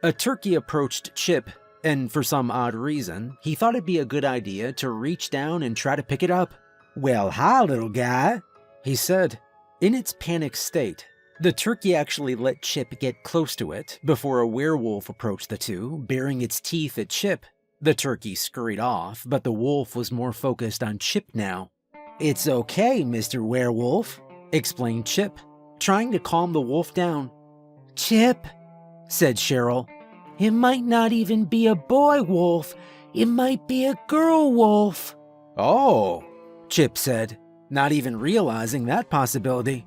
A turkey approached Chip, and for some odd reason, he thought it'd be a good idea to reach down and try to pick it up. "Well, hi, little guy," he said. In its panicked state, the turkey actually let Chip get close to it before a werewolf approached the two, baring its teeth at Chip. The turkey scurried off, but the wolf was more focused on Chip now. "It's okay, Mr. Werewolf," explained Chip, trying to calm the wolf down. "Chip," said Cheryl, "it might not even be a boy wolf. It might be a girl wolf." "Oh," Chip said, not even realizing that possibility.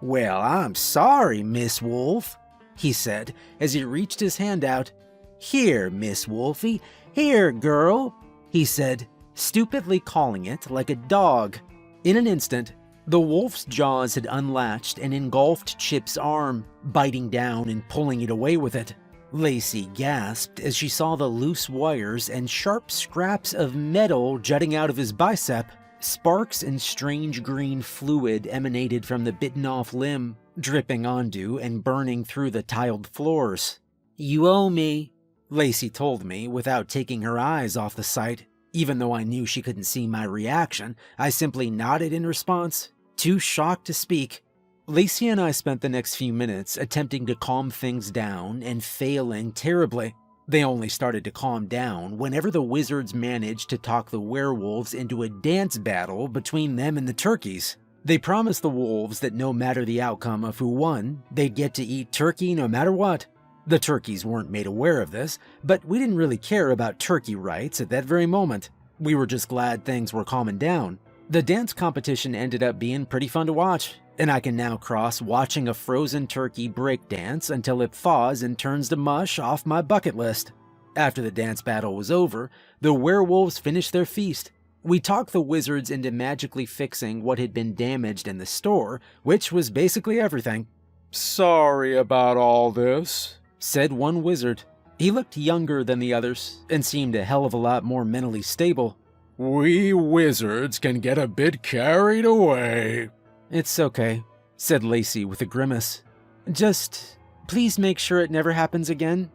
"Well, I'm sorry, Miss Wolf," he said as he reached his hand out. "Here, Miss Wolfie, here, girl," he said, stupidly calling it like a dog. In an instant, the wolf's jaws had unlatched and engulfed Chip's arm, biting down and pulling it away with it. Lacey gasped as she saw the loose wires and sharp scraps of metal jutting out of his bicep. Sparks and strange green fluid emanated from the bitten-off limb, dripping onto and burning through the tiled floors. "You owe me," Lacey told me without taking her eyes off the sight. Even though I knew she couldn't see my reaction, I simply nodded in response, too shocked to speak. Lacey and I spent the next few minutes attempting to calm things down and failing terribly. They only started to calm down whenever the wizards managed to talk the werewolves into a dance battle between them and the turkeys. They promised the wolves that no matter the outcome of who won, they'd get to eat turkey no matter what. The turkeys weren't made aware of this, but we didn't really care about turkey rights at that very moment. We were just glad things were calming down. The dance competition ended up being pretty fun to watch, and I can now cross watching a frozen turkey break dance until it thaws and turns to mush off my bucket list. After the dance battle was over, the werewolves finished their feast. We talked the wizards into magically fixing what had been damaged in the store, which was basically everything. "Sorry about all this," said one wizard. He looked younger than the others and seemed a hell of a lot more mentally stable. "We wizards can get a bit carried away." "It's okay," said Lacey with a grimace. "Just please make sure it never happens again."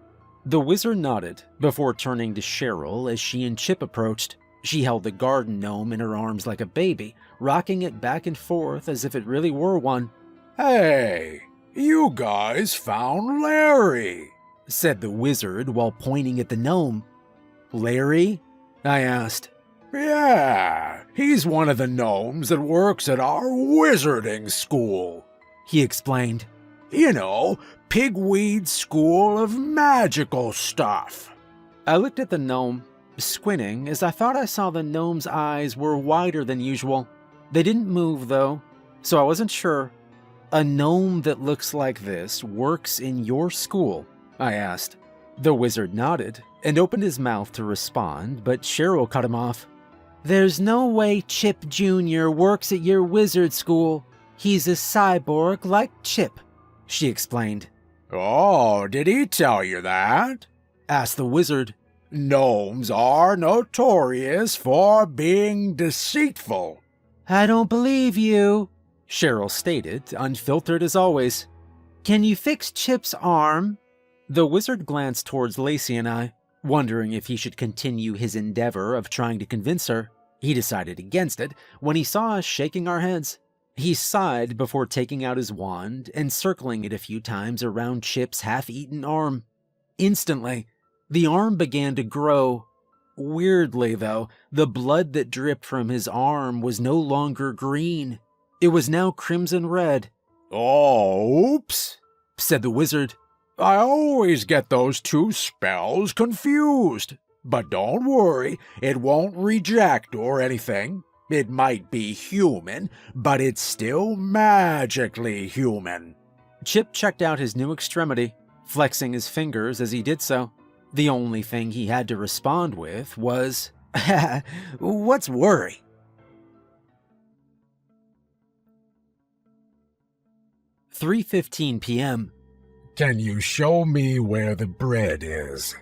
The wizard nodded before turning to Cheryl as she and Chip approached. She held the garden gnome in her arms like a baby, rocking it back and forth as if it really were one. "Hey, you guys found Larry," said the wizard while pointing at the gnome. "Larry?" I asked. "Yeah, he's one of the gnomes that works at our wizarding school," he explained. "You know, Pigweed's School of Magical Stuff." I looked at the gnome, squinting as I thought I saw the gnome's eyes were wider than usual. They didn't move though, so I wasn't sure. "A gnome that looks like this works in your school?" I asked. The wizard nodded and opened his mouth to respond, but Cheryl cut him off. "There's no way Chip Jr. works at your wizard school. He's a cyborg like Chip," she explained. "Oh, did he tell you that?" asked the wizard. "Gnomes are notorious for being deceitful." "I don't believe you," Cheryl stated, unfiltered as always. "Can you fix Chip's arm?" The wizard glanced towards Lacey and I, wondering if he should continue his endeavor of trying to convince her. He decided against it when he saw us shaking our heads. He sighed before taking out his wand and circling it a few times around Chip's half-eaten arm. Instantly, the arm began to grow. Weirdly, though, the blood that dripped from his arm was no longer green. It was now crimson red. "Oh, oops," said the wizard. I always get those two spells confused. But don't worry, it won't reject or anything. It might be human, but it's still magically human. Chip checked out his new extremity, flexing his fingers as he did so. The only thing he had to respond with was, "What's worry?" 3:15 p.m. Can you show me where the bread is?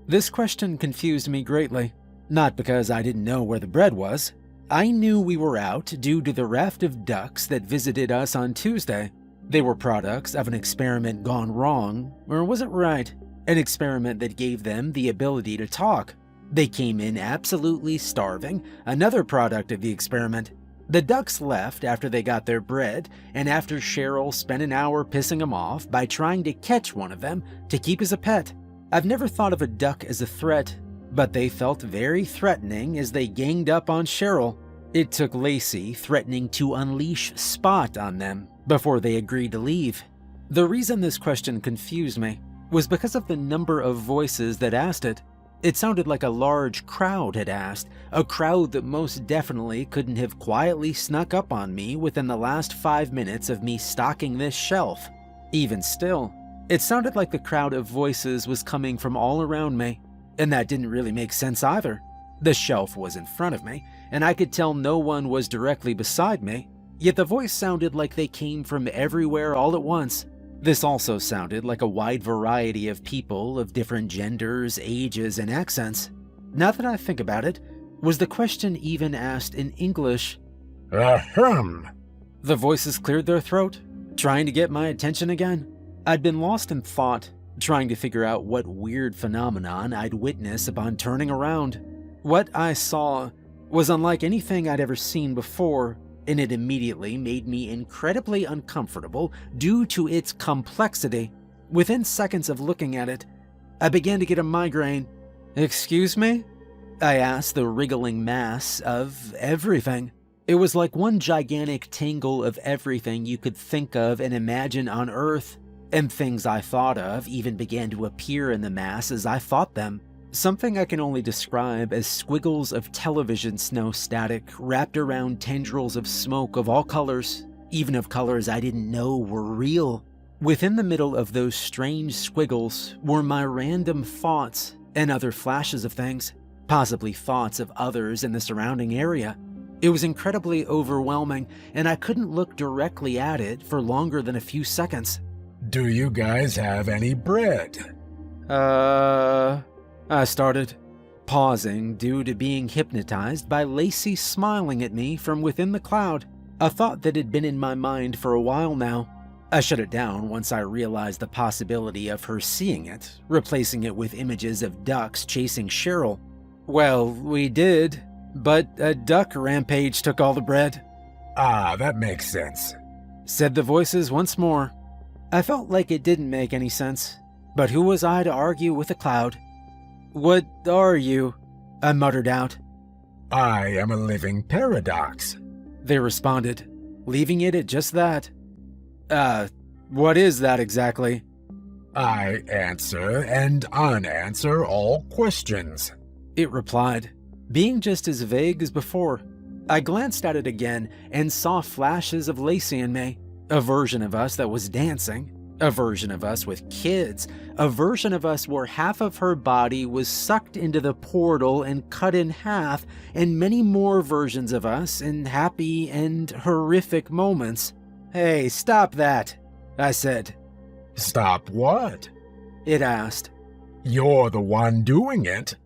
This question confused me greatly. Not because I didn't know where the bread was. I knew we were out due to the raft of ducks that visited us on Tuesday. They were products of an experiment gone wrong, or was it right? An experiment that gave them the ability to talk. They came in absolutely starving, another product of the experiment. The ducks left after they got their bread, and after Cheryl spent an hour pissing them off by trying to catch one of them to keep as a pet. I've never thought of a duck as a threat, but they felt very threatening as they ganged up on Cheryl. It took Lacey threatening to unleash Spot on them before they agreed to leave. The reason this question confused me was because of the number of voices that asked it. It sounded like a large crowd had asked, a crowd that most definitely couldn't have quietly snuck up on me within the last 5 minutes of me stocking this shelf. Even still, it sounded like the crowd of voices was coming from all around me, and that didn't really make sense either. The shelf was in front of me, and I could tell no one was directly beside me, yet the voice sounded like they came from everywhere all at once. This also sounded like a wide variety of people of different genders, ages, and accents. Now that I think about it, was the question even asked in English? Ahem. The voices cleared their throat, trying to get my attention again. I'd been lost in thought, trying to figure out what weird phenomenon I'd witness upon turning around. What I saw was unlike anything I'd ever seen before, and it immediately made me incredibly uncomfortable due to its complexity. Within seconds of looking at it, I began to get a migraine. "Excuse me?" I asked the wriggling mass of everything. It was like one gigantic tangle of everything you could think of and imagine on Earth, and things I thought of even began to appear in the mass as I thought them. Something I can only describe as squiggles of television snow static wrapped around tendrils of smoke of all colors, even of colors I didn't know were real. Within the middle of those strange squiggles were my random thoughts and other flashes of things, possibly thoughts of others in the surrounding area. It was incredibly overwhelming, and I couldn't look directly at it for longer than a few seconds. Do you guys have any bread? I started, pausing due to being hypnotized by Lacey smiling at me from within the cloud, a thought that had been in my mind for a while now. I shut it down once I realized the possibility of her seeing it, replacing it with images of ducks chasing Cheryl. "Well, we did, but a duck rampage took all the bread," Ah, that makes sense. said the voices once more. I felt like it didn't make any sense, but who was I to argue with the cloud? "What are you?" I muttered out. I am a living paradox. They responded, leaving it at just that. What is that exactly?" I answer and unanswer all questions. It replied, being just as vague as before. I glanced at it again and saw flashes of Lacey and me, a version of us that was dancing, a version of us with kids, a version of us where half of her body was sucked into the portal and cut in half, and many more versions of us in happy and horrific moments. "Hey, stop that," I said. Stop what? It asked. You're the one doing it.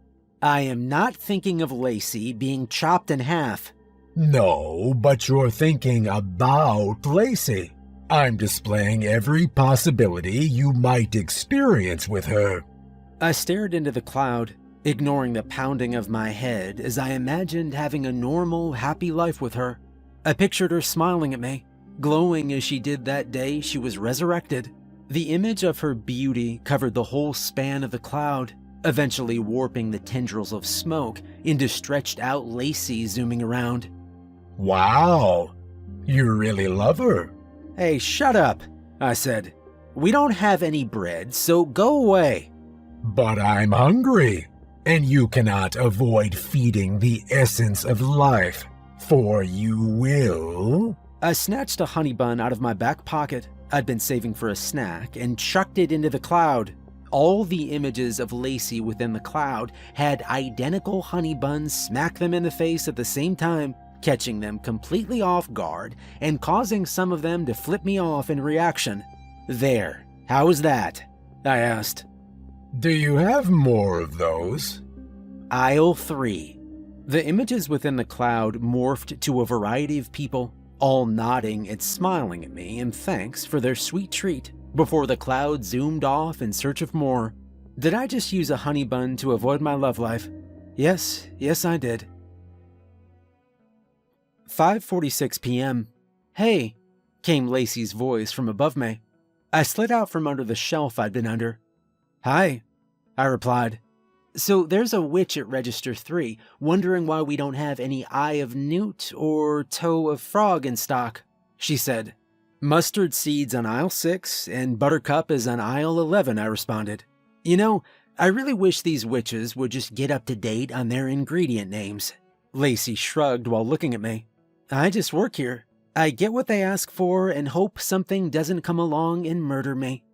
I am not thinking of Lacey being chopped in half. No, but you're thinking about Lacey. I'm displaying every possibility you might experience with her. I stared into the cloud, ignoring the pounding of my head as I imagined having a normal, happy life with her. I pictured her smiling at me, glowing as she did that day she was resurrected. The image of her beauty covered the whole span of the cloud, eventually warping the tendrils of smoke into stretched out Lacey zooming around. Wow, you really love her. Hey, shut up, I said. We don't have any bread, so go away. But I'm hungry, and you cannot avoid feeding the essence of life, for you will. I snatched a honey bun out of my back pocket I'd been saving for a snack and chucked it into the cloud. All the images of Lacey within the cloud had identical honey buns smack them in the face at the same time, catching them completely off guard and causing some of them to flip me off in reaction. There, how's that? I asked. Do you have more of those? Aisle 3. The images within the cloud morphed to a variety of people, all nodding and smiling at me in thanks for their sweet treat, before the cloud zoomed off in search of more. Did I just use a honey bun to avoid my love life? Yes, I did. 5:46 p.m. Hey, came Lacey's voice from above me. I slid out from under the shelf I'd been under. Hi, I replied. So there's a witch at Register 3 wondering why we don't have any Eye of Newt or Toe of Frog in stock, she said. Mustard seeds on aisle 6 and buttercup is on aisle 11, I responded. You know, I really wish these witches would just get up to date on their ingredient names. Lacey shrugged while looking at me. I just work here. I get what they ask for and hope something doesn't come along and murder me.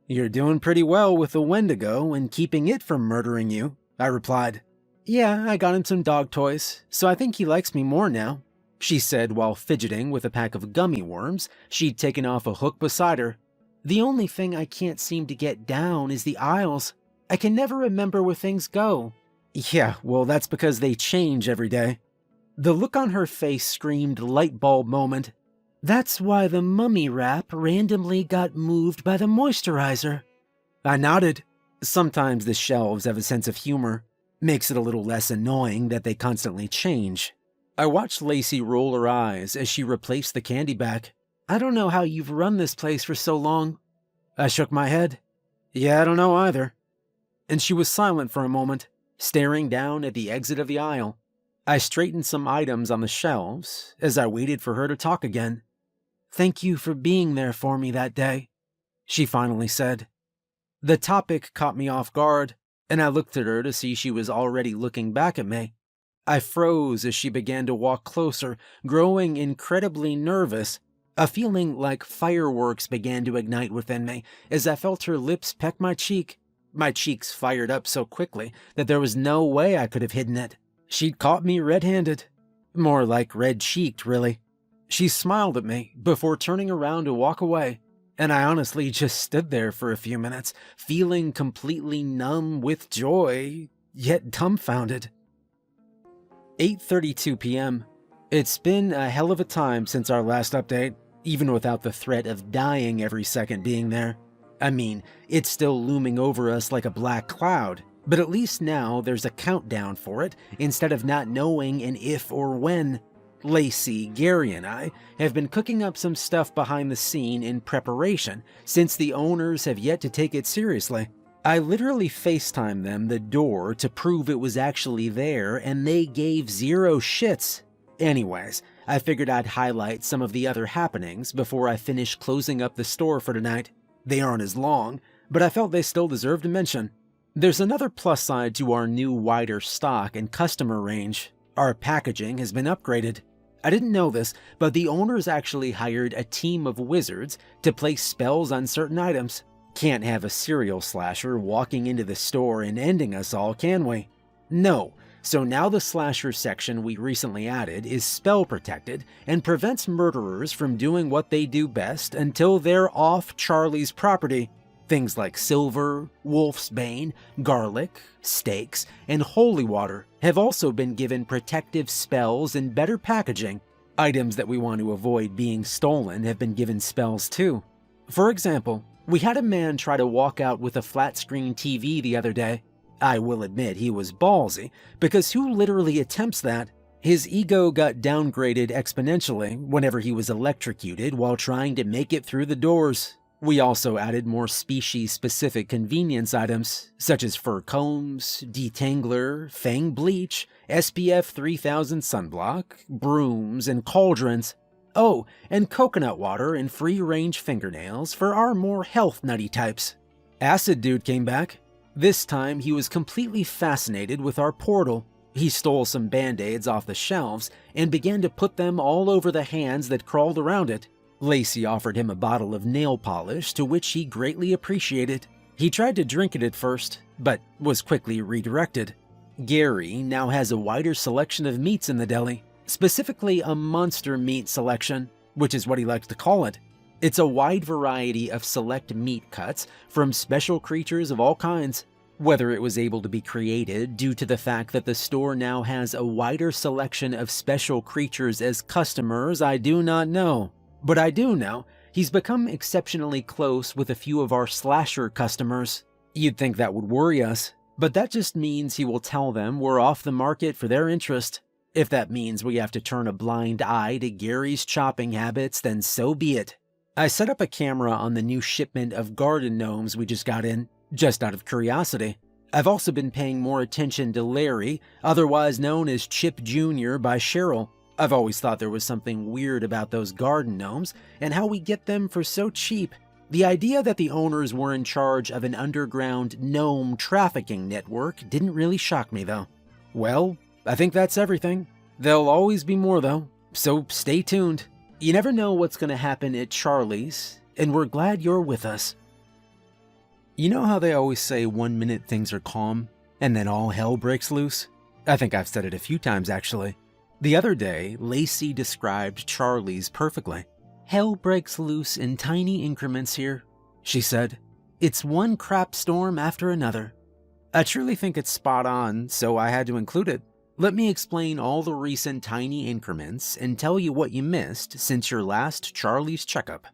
You're doing pretty well with the Wendigo and keeping it from murdering you, I replied. Yeah, I got him some dog toys, so I think he likes me more now, she said while fidgeting with a pack of gummy worms she'd taken off a hook beside her. The only thing I can't seem to get down is the aisles. I can never remember where things go. Yeah, well, that's because they change every day. The look on her face screamed light bulb moment. That's why the mummy wrap randomly got moved by the moisturizer. I nodded. Sometimes the shelves have a sense of humor. Makes it a little less annoying that they constantly change. I watched Lacey roll her eyes as she replaced the candy back. I don't know how you've run this place for so long. I shook my head. Yeah, I don't know either. And she was silent for a moment, staring down at the exit of the aisle. I straightened some items on the shelves as I waited for her to talk again. Thank you for being there for me that day, she finally said. The topic caught me off guard, and I looked at her to see she was already looking back at me. I froze as she began to walk closer, growing incredibly nervous. A feeling like fireworks began to ignite within me as I felt her lips peck my cheek. My cheeks fired up so quickly that there was no way I could have hidden it. She'd caught me red-handed. More like red-cheeked, really. She smiled at me before turning around to walk away, and I honestly just stood there for a few minutes, feeling completely numb with joy, yet dumbfounded. 8:32 p.m. It's been a hell of a time since our last update, even without the threat of dying every second being there. I mean, it's still looming over us like a black cloud, but at least now there's a countdown for it instead of not knowing an if or when. Lacey, Gary, and I have been cooking up some stuff behind the scene in preparation since the owners have yet to take it seriously. I literally FaceTimed them the door to prove it was actually there, and they gave zero shits. Anyways, I figured I'd highlight some of the other happenings before I finish closing up the store for tonight. They aren't as long, but I felt they still deserved a mention. There's another plus side to our new wider stock and customer range. Our packaging has been upgraded. I didn't know this, but the owners actually hired a team of wizards to place spells on certain items. Can't have a serial slasher walking into the store and ending us all, can we? No, so now the slasher section we recently added is spell protected and prevents murderers from doing what they do best until they're off Charlie's property. Things like silver, wolf's bane, garlic, steaks, and holy water have also been given protective spells and better packaging. Items that we want to avoid being stolen have been given spells too. For example, we had a man try to walk out with a flat-screen TV the other day. I will admit he was ballsy, because who literally attempts that? His ego got downgraded exponentially whenever he was electrocuted while trying to make it through the doors. We also added more species-specific convenience items, such as fur combs, detangler, fang bleach, SPF 3000 sunblock, brooms, and cauldrons. Oh, and coconut water and free-range fingernails for our more health-nutty types. Acid Dude came back. This time, he was completely fascinated with our portal. He stole some Band-Aids off the shelves and began to put them all over the hands that crawled around it. Lacey offered him a bottle of nail polish, to which he greatly appreciated. He tried to drink it at first, but was quickly redirected. Gary now has a wider selection of meats in the deli, specifically a monster meat selection, which is what he likes to call it. It's a wide variety of select meat cuts from special creatures of all kinds. Whether it was able to be created due to the fact that the store now has a wider selection of special creatures as customers, I do not know. But I do know he's become exceptionally close with a few of our slasher customers. You'd think that would worry us, but that just means he will tell them we're off the market for their interest. If that means we have to turn a blind eye to Gary's chopping habits, then so be it. I set up a camera on the new shipment of garden gnomes we just got in, just out of curiosity. I've also been paying more attention to Larry, otherwise known as Chip Jr. by Cheryl. I've always thought there was something weird about those garden gnomes and how we get them for so cheap. The idea that the owners were in charge of an underground gnome trafficking network didn't really shock me though. Well, I think that's everything. There'll always be more though, so stay tuned. You never know what's going to happen at Charlie's, and we're glad you're with us. You know how they always say 1 minute things are calm, and then all hell breaks loose? I think I've said it a few times actually. The other day, Lacey described Charlie's perfectly. Hell breaks loose in tiny increments here, she said. It's one crap storm after another. I truly think it's spot on, so I had to include it. Let me explain all the recent tiny increments and tell you what you missed since your last Charlie's checkup.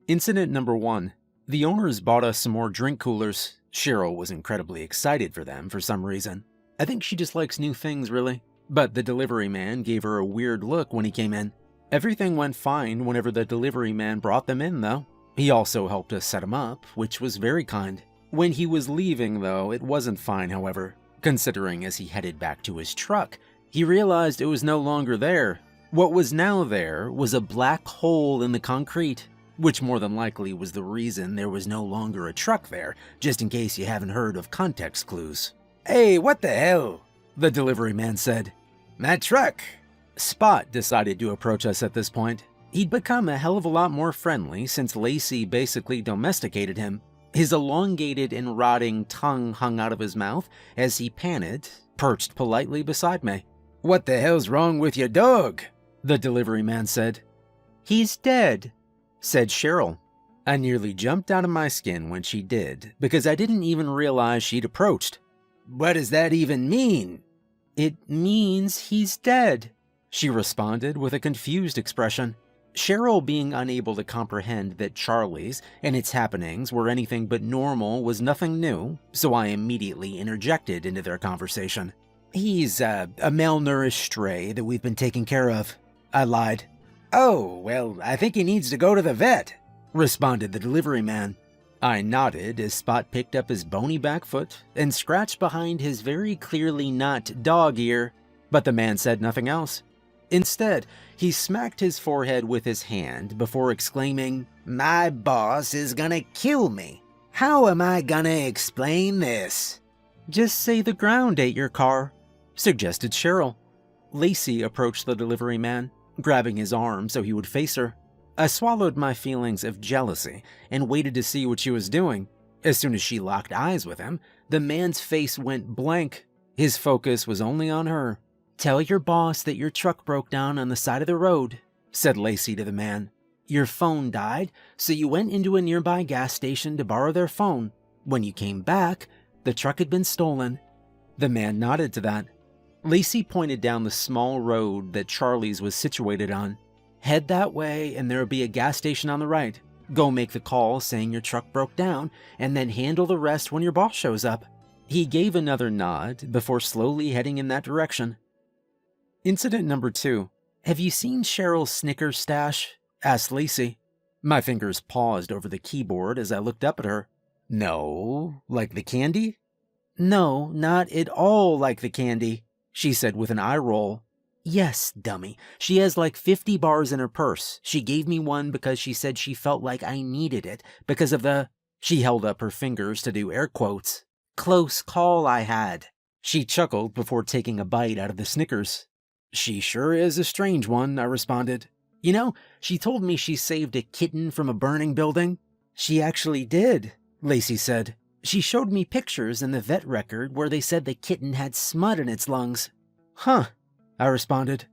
Incident number 1. The owners bought us some more drink coolers. Cheryl was incredibly excited for them for some reason. I think she just likes new things, really. But the delivery man gave her a weird look when he came in. Everything went fine whenever the delivery man brought them in, though. He also helped us set them up, which was very kind. When he was leaving, though, it wasn't fine, however. Considering as he headed back to his truck, he realized it was no longer there. What was now there was a black hole in the concrete, which more than likely was the reason there was no longer a truck there, just in case you haven't heard of context clues. "Hey, what the hell?" the delivery man said. "My truck." Spot decided to approach us at this point. He'd become a hell of a lot more friendly since Lacey basically domesticated him. His elongated and rotting tongue hung out of his mouth as he panted, perched politely beside me. "What the hell's wrong with your dog?" the delivery man said. "He's dead," said Cheryl. I nearly jumped out of my skin when she did, because I didn't even realize she'd approached. "What does that even mean?" "It means he's dead," she responded with a confused expression. Cheryl, being unable to comprehend that Charlie's and its happenings were anything but normal, was nothing new, so I immediately interjected into their conversation. "He's a malnourished stray that we've been taking care of," I lied. "Oh, well, I think he needs to go to the vet," responded the delivery man. I nodded as Spot picked up his bony back foot and scratched behind his very clearly not dog ear, but the man said nothing else. Instead, he smacked his forehead with his hand before exclaiming, "My boss is gonna kill me. How am I gonna explain this?" "Just say the ground ate your car," suggested Cheryl. Lacey approached the delivery man, grabbing his arm so he would face her. I swallowed my feelings of jealousy and waited to see what she was doing. As soon as she locked eyes with him, the man's face went blank. His focus was only on her. "Tell your boss that your truck broke down on the side of the road," said Lacey to the man. "Your phone died, so you went into a nearby gas station to borrow their phone. When you came back, the truck had been stolen." The man nodded to that. Lacey pointed down the small road that Charlie's was situated on. "Head that way and there'll be a gas station on the right. Go make the call saying your truck broke down, and then handle the rest when your boss shows up." He gave another nod before slowly heading in that direction. Incident number 2. "Have you seen Cheryl's Snickers stash?" asked Lacey. My fingers paused over the keyboard as I looked up at her. "No, like the candy?" "No, not at all like the candy," she said with an eye roll. Yes, dummy. She has like 50 bars in her purse. She gave me one because she said she felt like I needed it because of the... She held up her fingers to do air quotes. Close call I had. She chuckled before taking a bite out of the Snickers. She sure is a strange one, I responded. You know, she told me she saved a kitten from a burning building. She actually did, Lacey said. She showed me pictures in the vet record where they said the kitten had smut in its lungs. Huh, I responded.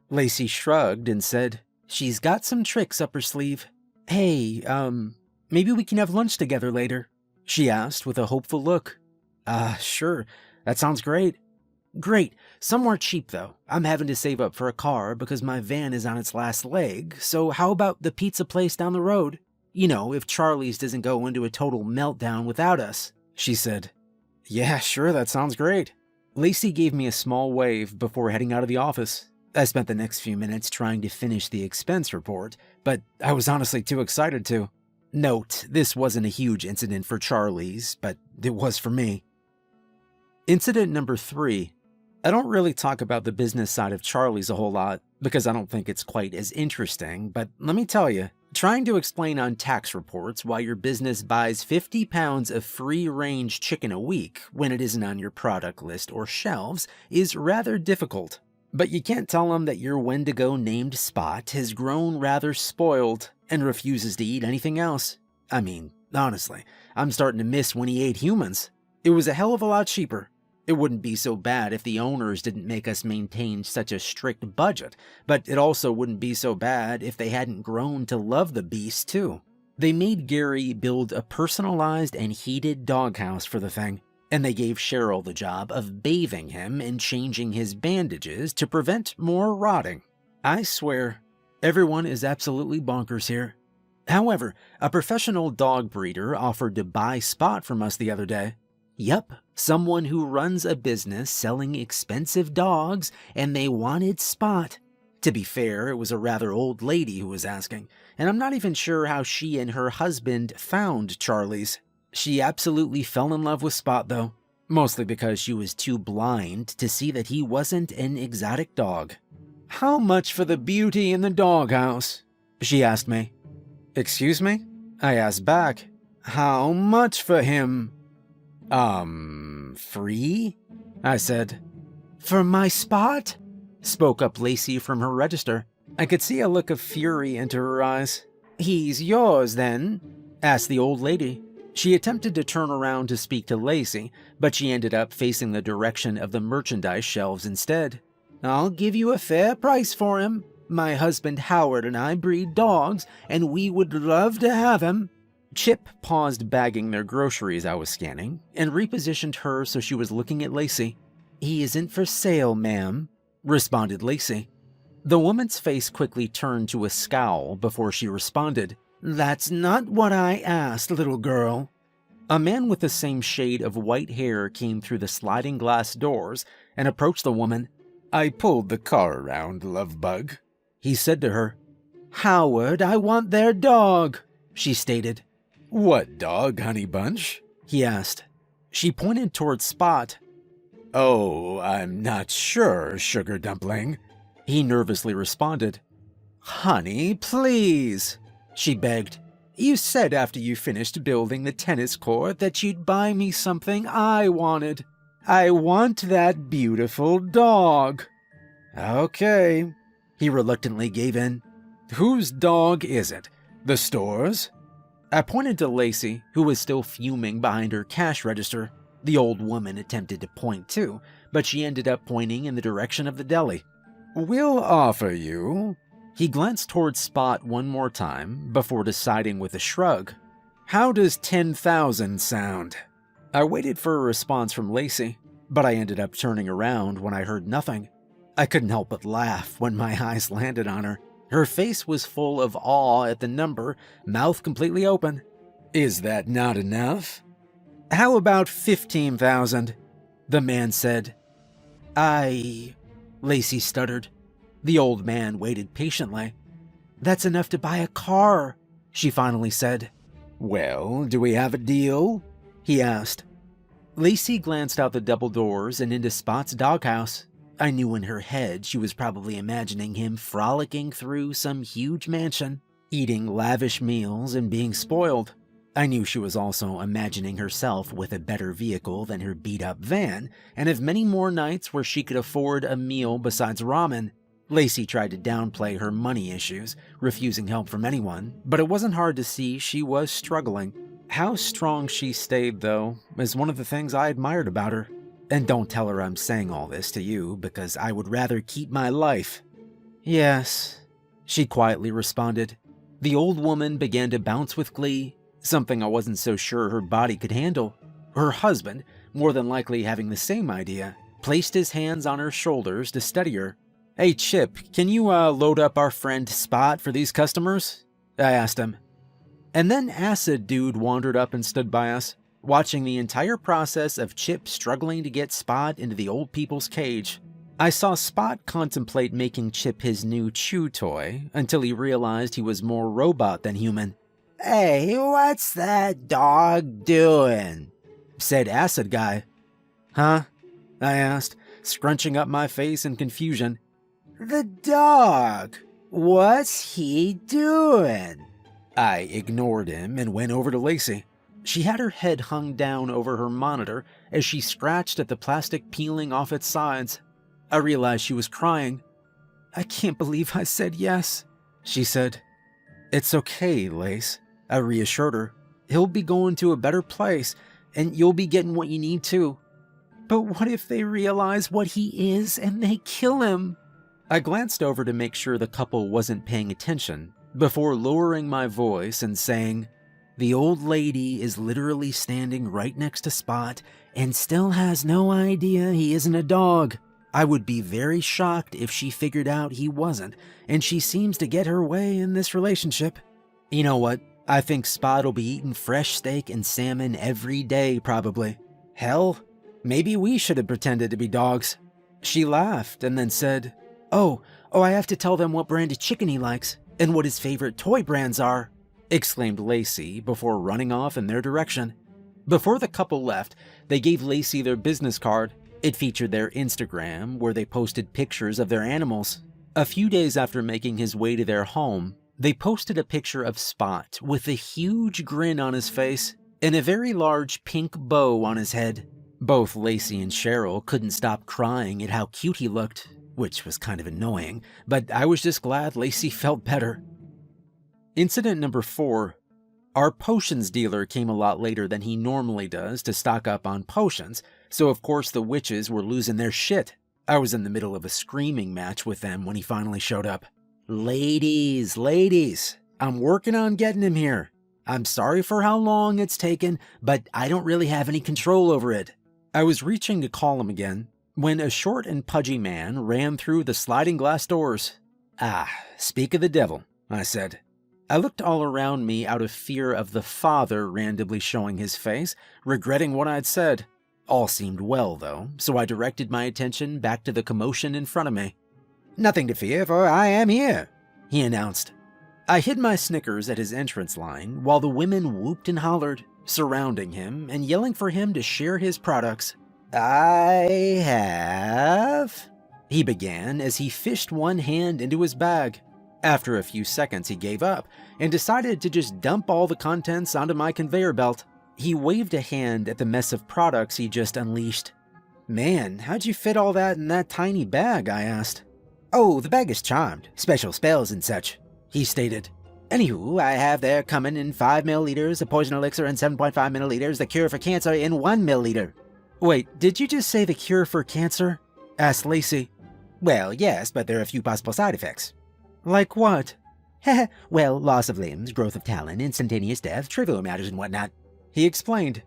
Lacey shrugged and said, she's got some tricks up her sleeve. Hey, maybe we can have lunch together later, she asked with a hopeful look. Sure, that sounds great. Great, somewhere cheap though. I'm having to save up for a car because my van is on its last leg, so how about the pizza place down the road? You know, if Charlie's doesn't go into a total meltdown without us, she said. Yeah, sure, that sounds great. Lacey gave me a small wave before heading out of the office. I spent the next few minutes trying to finish the expense report, but I was honestly too excited to. Note, this wasn't a huge incident for Charlie's, but it was for me. Incident number 3. I don't really talk about the business side of Charlie's a whole lot because I don't think it's quite as interesting, but let me tell you, trying to explain on tax reports why your business buys 50 pounds of free-range chicken a week when it isn't on your product list or shelves is rather difficult. But you can't tell them that your Wendigo named Spot has grown rather spoiled and refuses to eat anything else. I mean, honestly, I'm starting to miss when he ate humans. It was a hell of a lot cheaper. It wouldn't be so bad if the owners didn't make us maintain such a strict budget, but it also wouldn't be so bad if they hadn't grown to love the beast too. They made Gary build a personalized and heated doghouse for the thing, and they gave Cheryl the job of bathing him and changing his bandages to prevent more rotting. I swear, everyone is absolutely bonkers here. However, a professional dog breeder offered to buy Spot from us the other day. Yup, someone who runs a business selling expensive dogs, and they wanted Spot. To be fair, it was a rather old lady who was asking, and I'm not even sure how she and her husband found Charlie's. She absolutely fell in love with Spot though, mostly because she was too blind to see that he wasn't an exotic dog. How much for the beauty in the doghouse? She asked me. Excuse me? I asked back. How much for him? Free? I said. For my Spot? Spoke up Lacey from her register. I could see a look of fury into her eyes. He's yours then? Asked the old lady. She attempted to turn around to speak to Lacey, but she ended up facing the direction of the merchandise shelves instead. I'll give you a fair price for him. My husband Howard and I breed dogs, and we would love to have him. Chip paused bagging their groceries I was scanning, and repositioned her so she was looking at Lacey. He isn't for sale, ma'am, responded Lacey. The woman's face quickly turned to a scowl before she responded. That's not what I asked, little girl. A man with the same shade of white hair came through the sliding glass doors and approached the woman. I pulled the car around, lovebug, he said to her. Howard, I want their dog, she stated. What dog, honey bunch? He asked. She pointed toward Spot. Oh, I'm not sure, sugar dumpling, he nervously responded. Honey, please, she begged. You said after you finished building the tennis court that you'd buy me something I wanted. I want that beautiful dog. Okay, he reluctantly gave in. Whose dog is it? The store's? I pointed to Lacey, who was still fuming behind her cash register. The old woman attempted to point too, but she ended up pointing in the direction of the deli. We'll offer you. He glanced towards Spot one more time before deciding with a shrug. How does 10,000 sound? I waited for a response from Lacey, but I ended up turning around when I heard nothing. I couldn't help but laugh when my eyes landed on her. Her face was full of awe at the number, mouth completely open. Is that not enough? How about 15,000? The man said. Lacey stuttered. The old man waited patiently. That's enough to buy a car, she finally said. Well, do we have a deal? He asked. Lacey glanced out the double doors and into Spot's doghouse. I knew in her head she was probably imagining him frolicking through some huge mansion, eating lavish meals and being spoiled. I knew she was also imagining herself with a better vehicle than her beat-up van, and of many more nights where she could afford a meal besides ramen. Lacey tried to downplay her money issues, refusing help from anyone, but it wasn't hard to see she was struggling. How strong she stayed, though, is one of the things I admired about her. And don't tell her I'm saying all this to you, because I would rather keep my life. Yes, she quietly responded. The old woman began to bounce with glee, something I wasn't so sure her body could handle. Her husband, more than likely having the same idea, placed his hands on her shoulders to steady her. "Hey, Chip, can you load up our friend Spot for these customers?" I asked him. And then Acid Dude wandered up and stood by us, watching the entire process of Chip struggling to get Spot into the old people's cage. I saw Spot contemplate making Chip his new chew toy until he realized he was more robot than human. "Hey, what's that dog doing?" said Acid Guy. "Huh?" I asked, scrunching up my face in confusion. "The dog. What's he doing?" I ignored him and went over to Lacey. She had her head hung down over her monitor as she scratched at the plastic peeling off its sides. I realized she was crying. "I can't believe I said yes," she said. "It's okay, Lace," I reassured her. "He'll be going to a better place, and you'll be getting what you need too." "But what if they realize what he is and they kill him?" I glanced over to make sure the couple wasn't paying attention before lowering my voice and saying, "The old lady is literally standing right next to Spot and still has no idea he isn't a dog. I would be very shocked if she figured out he wasn't, and she seems to get her way in this relationship. You know what? I think Spot will be eating fresh steak and salmon every day, probably. Hell, maybe we should have pretended to be dogs." She laughed and then said, Oh, I have to tell them what brand of chicken he likes and what his favorite toy brands are," exclaimed Lacey before running off in their direction. Before the couple left, they gave Lacey their business card. It featured their Instagram, where they posted pictures of their animals. A few days after making his way to their home, they posted a picture of Spot with a huge grin on his face and a very large pink bow on his head. Both Lacey and Cheryl couldn't stop crying at how cute he looked, which was kind of annoying, but I was just glad Lacey felt better. Incident number 4. Our potions dealer came a lot later than he normally does to stock up on potions, so of course the witches were losing their shit. I was in the middle of a screaming match with them when he finally showed up. Ladies, I'm working on getting him here. I'm sorry for how long it's taken, but I don't really have any control over it." I was reaching to call him again when a short and pudgy man ran through the sliding glass doors. "Ah, speak of the devil," I said. I looked all around me out of fear of the father randomly showing his face, regretting what I'd said. All seemed well, though, so I directed my attention back to the commotion in front of me. "Nothing to fear, for I am here," he announced. I hid my Snickers at his entrance line while the women whooped and hollered, surrounding him and yelling for him to share his products. "I have," he began as he fished one hand into his bag. After a few seconds, he gave up and decided to just dump all the contents onto my conveyor belt. He waved a hand at the mess of products he just unleashed. "Man, how'd you fit all that in that tiny bag?" I asked. "Oh, the bag is charmed. Special spells and such," he stated. "Anywho, I have there coming in 5 milliliters of poison elixir and 7.5 milliliters the cure for cancer in 1 milliliter. "Wait, did you just say the cure for cancer?" asked Lacey. "Well, yes, but there are a few possible side effects." "Like what?" "Well, loss of limbs, growth of talent, instantaneous death, trivial matters and whatnot," he explained.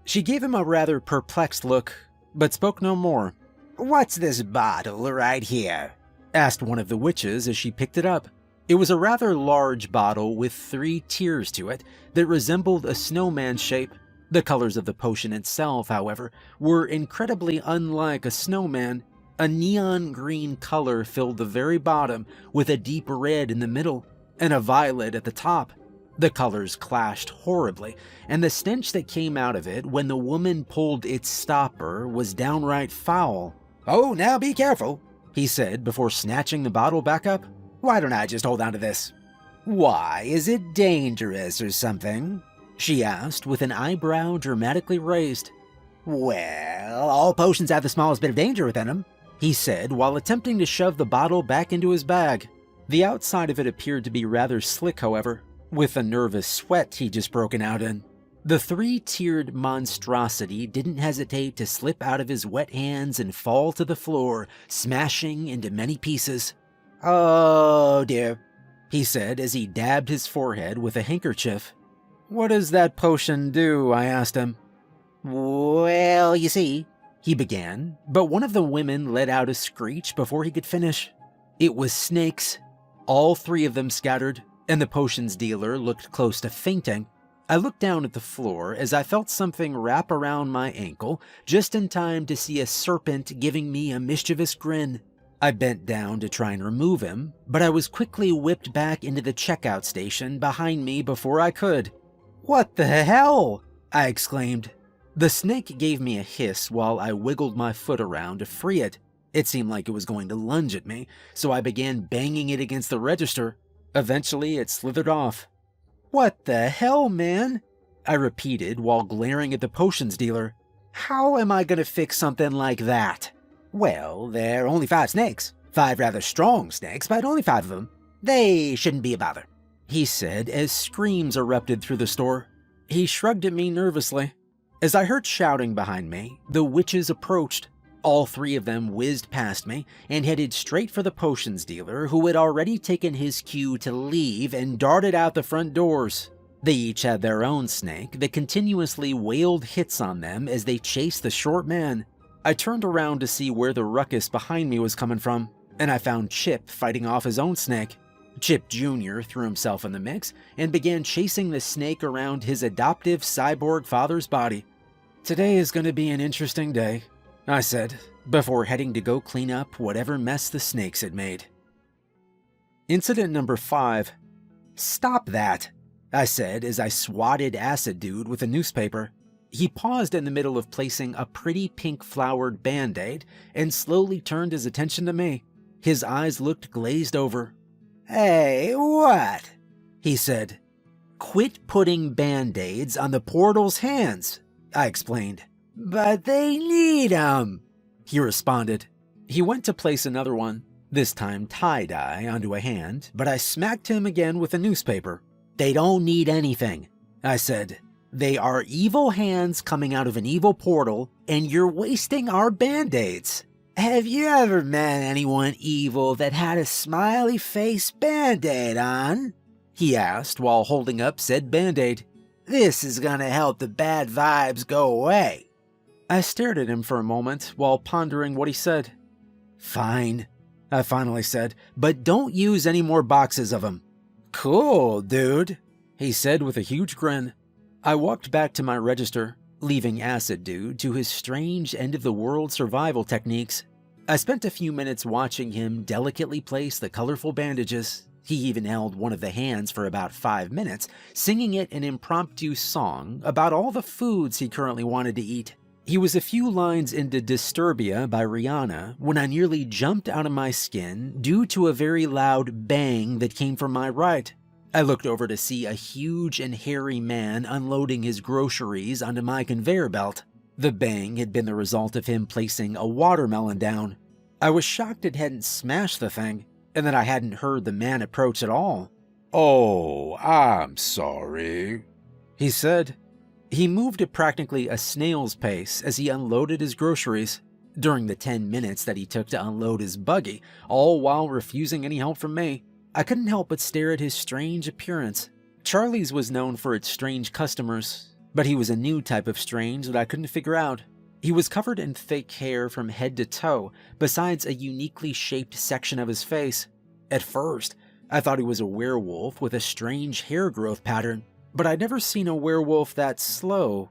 She gave him a rather perplexed look, but spoke no more. "What's this bottle right here?" asked one of the witches as she picked it up. It was a rather large bottle with 3 tiers to it that resembled a snowman's shape. The colors of the potion itself, however, were incredibly unlike a snowman. A neon green color filled the very bottom, with a deep red in the middle, and a violet at the top. The colors clashed horribly, and the stench that came out of it when the woman pulled its stopper was downright foul. "Oh, now be careful," he said before snatching the bottle back up. "Why don't I just hold on to this?" "Why, is it dangerous or something?" she asked with an eyebrow dramatically raised. "Well, all potions have the smallest bit of danger within them," he said while attempting to shove the bottle back into his bag. The outside of it appeared to be rather slick, however, with a nervous sweat he'd just broken out in. The three-tiered monstrosity didn't hesitate to slip out of his wet hands and fall to the floor, smashing into many pieces. "Oh dear," he said as he dabbed his forehead with a handkerchief. "What does that potion do?" I asked him. "Well, you see," he began, but one of the women let out a screech before he could finish. It was snakes. All three of them scattered, and the potions dealer looked close to fainting. I looked down at the floor as I felt something wrap around my ankle, just in time to see a serpent giving me a mischievous grin. I bent down to try and remove him, but I was quickly whipped back into the checkout station behind me before I could. "What the hell?" I exclaimed. The snake gave me a hiss while I wiggled my foot around to free it. It seemed like it was going to lunge at me, so I began banging it against the register. Eventually, it slithered off. "What the hell, man?" I repeated while glaring at the potions dealer. "How am I going to fix something like that?" "Well, there are only 5 snakes. 5 rather strong snakes, but only 5 of them. They shouldn't be a bother," he said as screams erupted through the store. He shrugged at me nervously. As I heard shouting behind me, the witches approached. All 3 of them whizzed past me and headed straight for the potions dealer, who had already taken his cue to leave and darted out the front doors. They each had their own snake that continuously wailed hits on them as they chased the short man. I turned around to see where the ruckus behind me was coming from, and I found Chip fighting off his own snake. Chip Jr. threw himself in the mix and began chasing the snake around his adoptive cyborg father's body. "Today is going to be an interesting day," I said, before heading to go clean up whatever mess the snakes had made. Incident number 5. "Stop that," I said as I swatted Acid Dude with a newspaper. He paused in the middle of placing a pretty pink-flowered Band-Aid and slowly turned his attention to me. His eyes looked glazed over. "Hey, what?" he said. "Quit putting Band-Aids on the portal's hands," I explained. "But they need 'em," he responded. He went to place another one, this time tie-dye, onto a hand, but I smacked him again with a newspaper. "They don't need anything," I said. "They are evil hands coming out of an evil portal, and you're wasting our Band-Aids. Have you ever met anyone evil that had a smiley face Band-Aid on?" he asked while holding up said Band-Aid. "This is gonna help the bad vibes go away." I stared at him for a moment while pondering what he said. "Fine," I finally said, "but don't use any more boxes of them." "Cool, dude," he said with a huge grin. I walked back to my register, leaving Acid Dude to his strange end-of-the-world survival techniques. I spent a few minutes watching him delicately place the colorful bandages. He even held one of the hands for about 5 minutes, singing it an impromptu song about all the foods he currently wanted to eat. He was a few lines into Disturbia by Rihanna when I nearly jumped out of my skin due to a very loud bang that came from my right. I looked over to see a huge and hairy man unloading his groceries onto my conveyor belt. The bang had been the result of him placing a watermelon down. I was shocked it hadn't smashed the thing, and that I hadn't heard the man approach at all. "Oh, I'm sorry," he said. He moved at practically a snail's pace as he unloaded his groceries, during the 10 minutes that he took to unload his buggy, all while refusing any help from me. I couldn't help but stare at his strange appearance. Charlie's was known for its strange customers, but he was a new type of strange that I couldn't figure out. He was covered in thick hair from head to toe, besides a uniquely shaped section of his face. At first, I thought he was a werewolf with a strange hair growth pattern, but I'd never seen a werewolf that slow.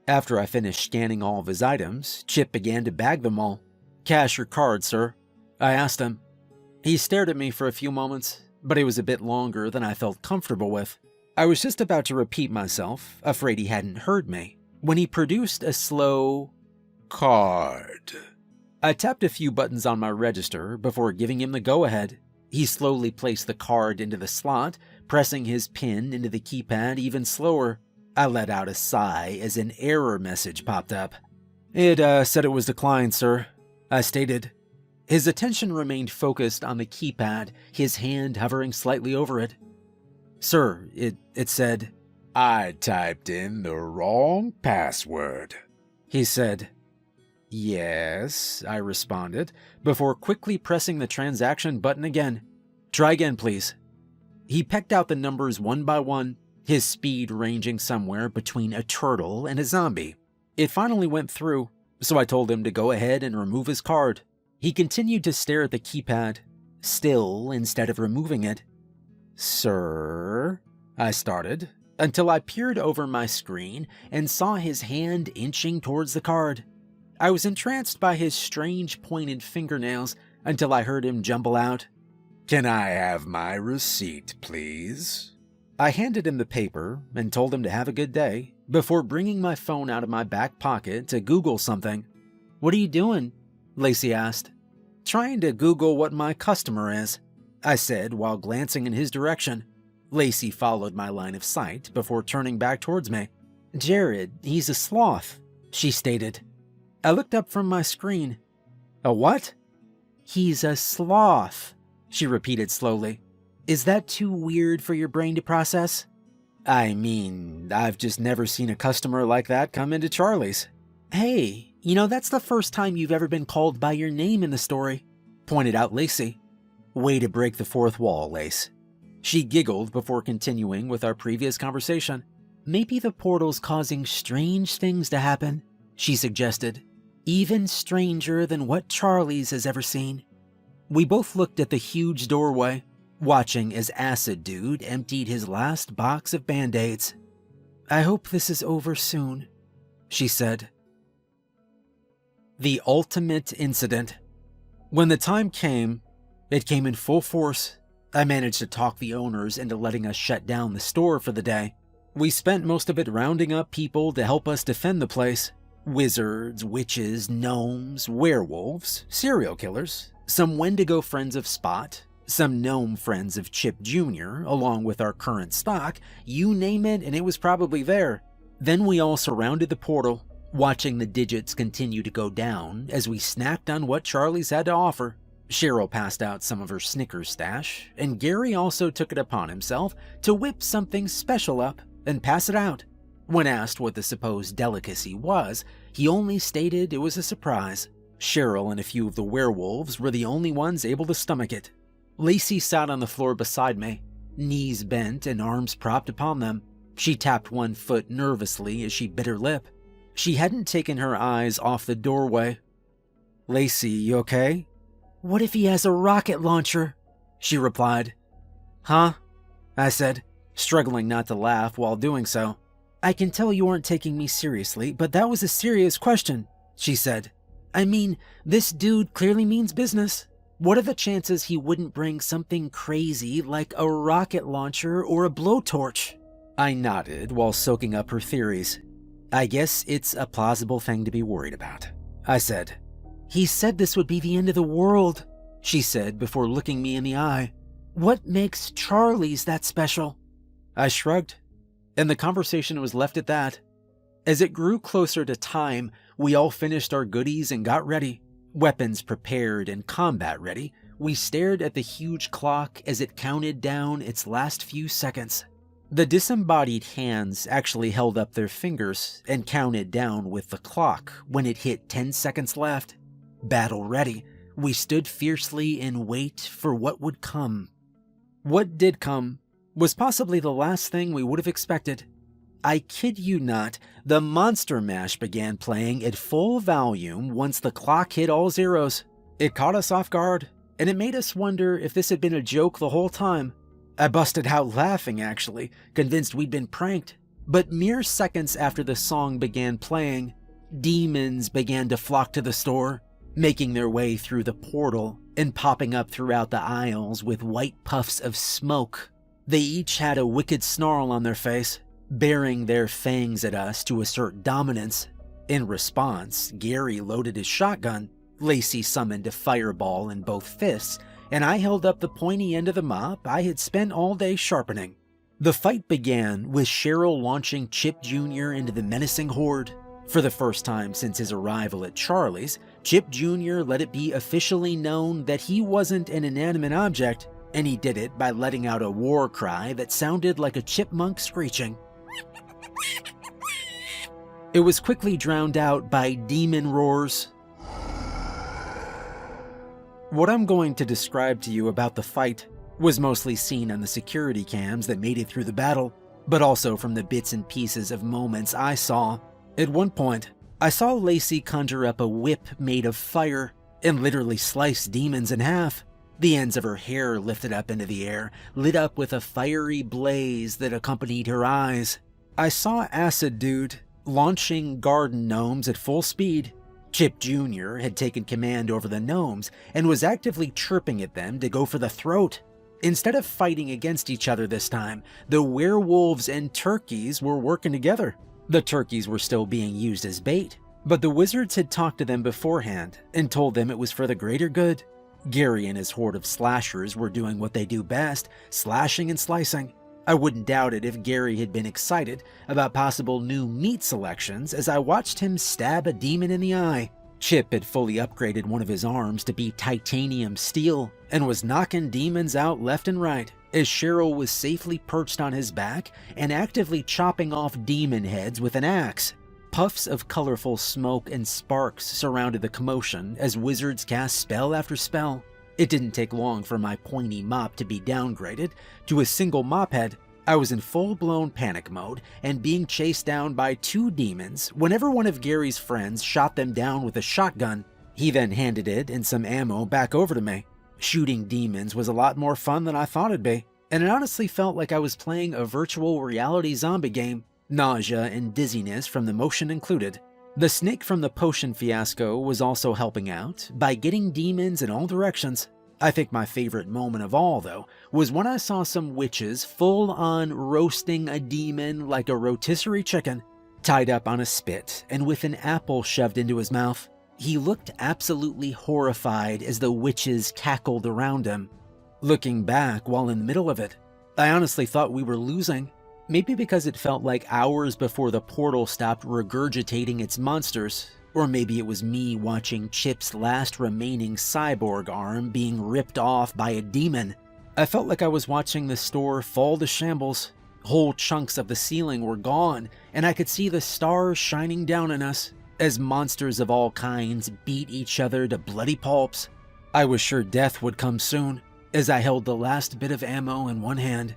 After I finished scanning all of his items, Chip began to bag them all. "Cash or card, sir?" I asked him. He stared at me for a few moments, but it was a bit longer than I felt comfortable with. I was just about to repeat myself, afraid he hadn't heard me, when he produced a slow "Card." I tapped a few buttons on my register before giving him the go-ahead. He slowly placed the card into the slot, pressing his pin into the keypad even slower. I let out a sigh as an error message popped up. It said it was declined, sir, I stated. His attention remained focused on the keypad, his hand hovering slightly over it. Sir, it said, I typed in the wrong password, he said. Yes, I responded, before quickly pressing the transaction button again. Try again, please. He pecked out the numbers one by one, his speed ranging somewhere between a turtle and a zombie. It finally went through, so I told him to go ahead and remove his card. He continued to stare at the keypad, still instead of removing it. Sir, I started, until I peered over my screen and saw his hand inching towards the card. I was entranced by his strange pointed fingernails until I heard him jumble out, Can I have my receipt, please? I handed him the paper and told him to have a good day before bringing my phone out of my back pocket to Google something. What are you doing? Lacey asked. Trying to Google what my customer is, I said while glancing in his direction. Lacey followed my line of sight before turning back towards me. Jared, he's a sloth, she stated. I looked up from my screen. A what? He's a sloth, she repeated slowly. Is that too weird for your brain to process? I mean, I've just never seen a customer like that come into Charlie's. Hey, that's the first time you've ever been called by your name in the story, pointed out Lacey. Way to break the fourth wall, Lace. She giggled before continuing with our previous conversation. Maybe the portal's causing strange things to happen, she suggested. Even stranger than what Charlie's has ever seen. We both looked at the huge doorway, watching as Acid Dude emptied his last box of Band-Aids. I hope this is over soon, she said. The ultimate incident. When the time came, it came in full force. I managed to talk the owners into letting us shut down the store for the day. We spent most of it rounding up people to help us defend the place. Wizards, witches, gnomes, werewolves, serial killers, some Wendigo friends of Spot, some gnome friends of Chip Jr., along with our current stock, you name it and it was probably there. Then we all surrounded the portal, watching the digits continue to go down as we snacked on what Charlie's had to offer. Cheryl passed out some of her Snickers stash, and Gary also took it upon himself to whip something special up and pass it out. When asked what the supposed delicacy was, he only stated it was a surprise. Cheryl and a few of the werewolves were the only ones able to stomach it. Lacey sat on the floor beside me, knees bent and arms propped upon them. She tapped one foot nervously as she bit her lip. She hadn't taken her eyes off the doorway. Lacey, you okay? What if he has a rocket launcher? She replied. Huh? I said, struggling not to laugh while doing so. I can tell you aren't taking me seriously, but that was a serious question, she said. I mean, this dude clearly means business. What are the chances he wouldn't bring something crazy like a rocket launcher or a blowtorch? I nodded while soaking up her theories. I guess it's a plausible thing to be worried about, I said. He said this would be the end of the world, she said before looking me in the eye. What makes Charlie's that special? I shrugged, and the conversation was left at that. As it grew closer to time, we all finished our goodies and got ready. Weapons prepared and combat ready, we stared at the huge clock as it counted down its last few seconds. The disembodied hands actually held up their fingers and counted down with the clock when it hit 10 seconds left. Battle ready, we stood fiercely in wait for what would come. What did come was possibly the last thing we would have expected. I kid you not, the Monster Mash began playing at full volume once the clock hit all zeros. It caught us off guard, and it made us wonder if this had been a joke the whole time. I busted out laughing, actually, convinced we'd been pranked. But mere seconds after the song began playing, demons began to flock to the store, making their way through the portal and popping up throughout the aisles with white puffs of smoke. They each had a wicked snarl on their face, baring their fangs at us to assert dominance. In response, Gary loaded his shotgun, Lacey summoned a fireball in both fists, and I held up the pointy end of the mop I had spent all day sharpening. The fight began with Cheryl launching Chip Jr. into the menacing horde. For the first time since his arrival at Charlie's, Chip Jr. let it be officially known that he wasn't an inanimate object, and he did it by letting out a war cry that sounded like a chipmunk screeching. It was quickly drowned out by demon roars. What I'm going to describe to you about the fight was mostly seen on the security cams that made it through the battle, but also from the bits and pieces of moments I saw. At one point, I saw Lacey conjure up a whip made of fire and literally slice demons in half. The ends of her hair lifted up into the air, lit up with a fiery blaze that accompanied her eyes. I saw Acid Dude launching garden gnomes at full speed. Chip Jr. had taken command over the gnomes and was actively chirping at them to go for the throat. Instead of fighting against each other this time, the werewolves and turkeys were working together. The turkeys were still being used as bait, but the wizards had talked to them beforehand and told them it was for the greater good. Gary and his horde of slashers were doing what they do best, slashing and slicing. I wouldn't doubt it if Gary had been excited about possible new meat selections as I watched him stab a demon in the eye. Chip had fully upgraded one of his arms to be titanium steel and was knocking demons out left and right as Cheryl was safely perched on his back and actively chopping off demon heads with an axe. Puffs of colorful smoke and sparks surrounded the commotion as wizards cast spell after spell. It didn't take long for my pointy mop to be downgraded to a single mop head. I was in full-blown panic mode and being chased down by two demons whenever one of Gary's friends shot them down with a shotgun. He then handed it and some ammo back over to me. Shooting demons was a lot more fun than I thought it'd be, and it honestly felt like I was playing a virtual reality zombie game, nausea and dizziness from the motion included. The snake from the potion fiasco was also helping out by getting demons in all directions. I think my favorite moment of all, though, was when I saw some witches full-on roasting a demon like a rotisserie chicken, tied up on a spit and with an apple shoved into his mouth. He looked absolutely horrified as the witches cackled around him. Looking back while in the middle of it, I honestly thought we were losing. Maybe because it felt like hours before the portal stopped regurgitating its monsters, or maybe it was me watching Chip's last remaining cyborg arm being ripped off by a demon. I felt like I was watching the store fall to shambles. Whole chunks of the ceiling were gone, and I could see the stars shining down on us as monsters of all kinds beat each other to bloody pulps. I was sure death would come soon, as I held the last bit of ammo in one hand.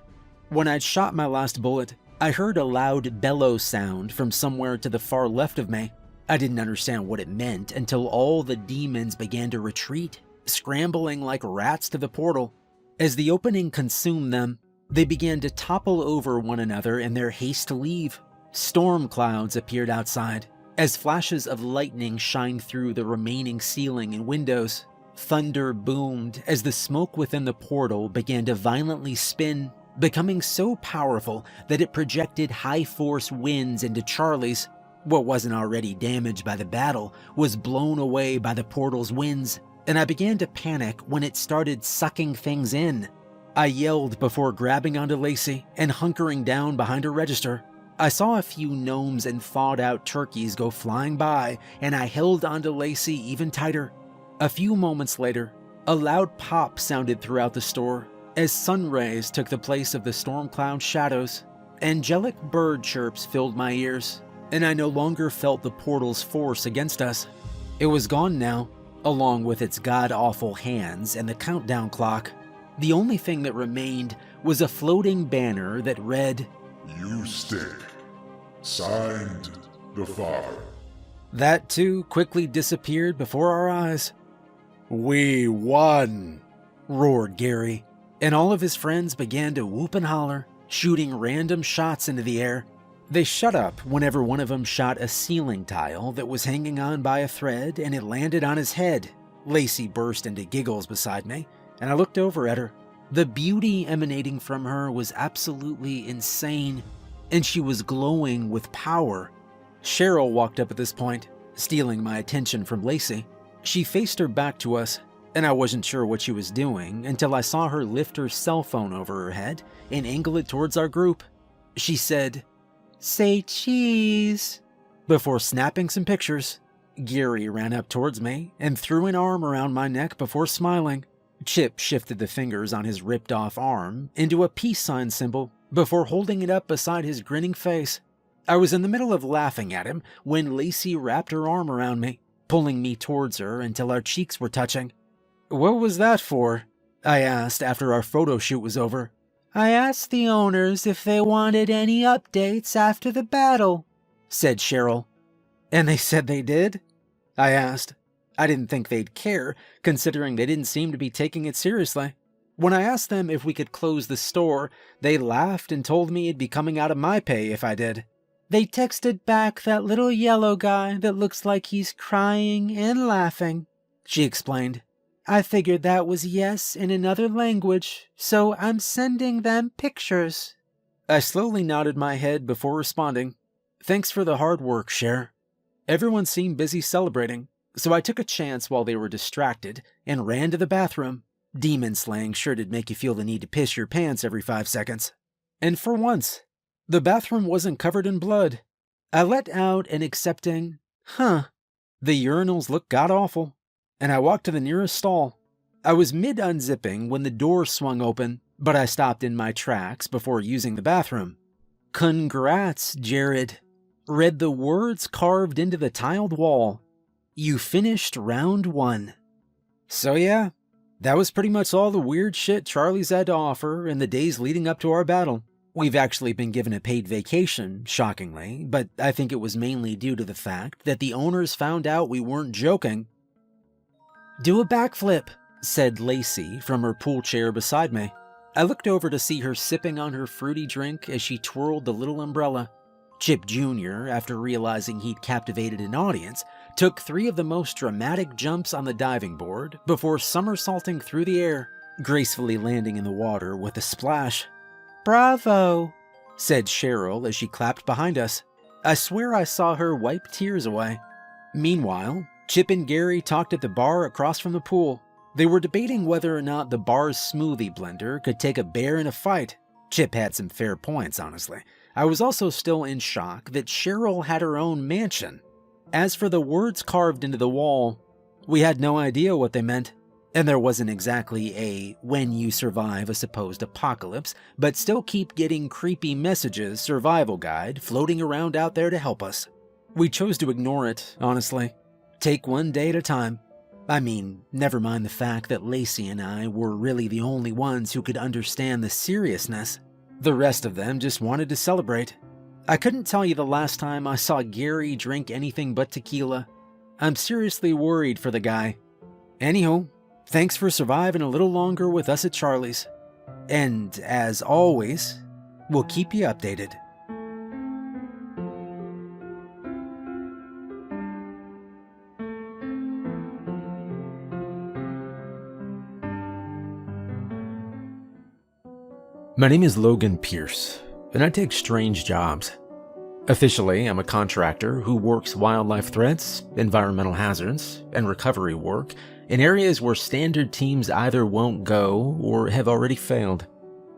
When I'd shot my last bullet, I heard a loud bellow sound from somewhere to the far left of me. I didn't understand what it meant until all the demons began to retreat, scrambling like rats to the portal. As the opening consumed them, they began to topple over one another in their haste to leave. Storm clouds appeared outside, as flashes of lightning shined through the remaining ceiling and windows. Thunder boomed as the smoke within the portal began to violently spin, becoming so powerful that it projected high-force winds into Charlie's. What wasn't already damaged by the battle was blown away by the portal's winds, and I began to panic when it started sucking things in. I yelled before grabbing onto Lacey and hunkering down behind her register. I saw a few gnomes and thawed-out turkeys go flying by, and I held onto Lacey even tighter. A few moments later, a loud pop sounded throughout the store as sun rays took the place of the storm cloud shadows. Angelic bird chirps filled my ears, and I no longer felt the portal's force against us. It was gone now, along with its god-awful hands and the countdown clock. The only thing that remained was a floating banner that read, "You stick. Signed, the Father." That too quickly disappeared before our eyes. "We won!" roared Gary, and all of his friends began to whoop and holler, shooting random shots into the air. They shut up whenever one of them shot a ceiling tile that was hanging on by a thread and it landed on his head. Lacey burst into giggles beside me, and I looked over at her. The beauty emanating from her was absolutely insane, and she was glowing with power. Cheryl walked up at this point, stealing my attention from Lacey. She faced her back to us, and I wasn't sure what she was doing until I saw her lift her cell phone over her head and angle it towards our group. She said, "Say cheese," before snapping some pictures. Gary ran up towards me and threw an arm around my neck before smiling. Chip shifted the fingers on his ripped-off arm into a peace sign symbol before holding it up beside his grinning face. I was in the middle of laughing at him when Lacey wrapped her arm around me, pulling me towards her until our cheeks were touching. "What was that for?" I asked after our photo shoot was over. "I asked the owners if they wanted any updates after the battle," said Cheryl. "And they said they did?" I asked. I didn't think they'd care, considering they didn't seem to be taking it seriously. When I asked them if we could close the store, they laughed and told me it'd be coming out of my pay if I did. "They texted back that little yellow guy that looks like he's crying and laughing," she explained. "I figured that was yes in another language, so I'm sending them pictures." I slowly nodded my head before responding. "Thanks for the hard work, Cher." Everyone seemed busy celebrating, so I took a chance while they were distracted and ran to the bathroom. Demon slaying sure did make you feel the need to piss your pants every 5 seconds. And for once, the bathroom wasn't covered in blood. I let out an accepting, "Huh." The urinals looked god-awful, and I walked to the nearest stall. I was mid-unzipping when the door swung open, but I stopped in my tracks before using the bathroom. "Congrats, Jared," read the words carved into the tiled wall. "You finished round 1. So yeah, that was pretty much all the weird shit Charlie's had to offer in the days leading up to our battle. We've actually been given a paid vacation, shockingly, but I think it was mainly due to the fact that the owners found out we weren't joking. "Do a backflip," said Lacey from her pool chair beside me. I looked over to see her sipping on her fruity drink as she twirled the little umbrella. Chip Jr., after realizing he'd captivated an audience, took 3 of the most dramatic jumps on the diving board before somersaulting through the air, gracefully landing in the water with a splash. "Bravo," said Cheryl as she clapped behind us. I swear I saw her wipe tears away. Meanwhile, Chip and Gary talked at the bar across from the pool. They were debating whether or not the bar's smoothie blender could take a bear in a fight. Chip had some fair points, honestly. I was also still in shock that Cheryl had her own mansion. As for the words carved into the wall, we had no idea what they meant. And there wasn't exactly a "when you survive a supposed apocalypse, but still keep getting creepy messages" survival guide floating around out there to help us. We chose to ignore it, honestly. Take one day at a time. I mean, never mind the fact that Lacey and I were really the only ones who could understand the seriousness. The rest of them just wanted to celebrate. I couldn't tell you the last time I saw Gary drink anything but tequila. I'm seriously worried for the guy. Anywho, thanks for surviving a little longer with us at Charlie's. And as always, we'll keep you updated. My name is Logan Pierce, and I take strange jobs. Officially, I'm a contractor who works wildlife threats, environmental hazards, and recovery work in areas where standard teams either won't go or have already failed.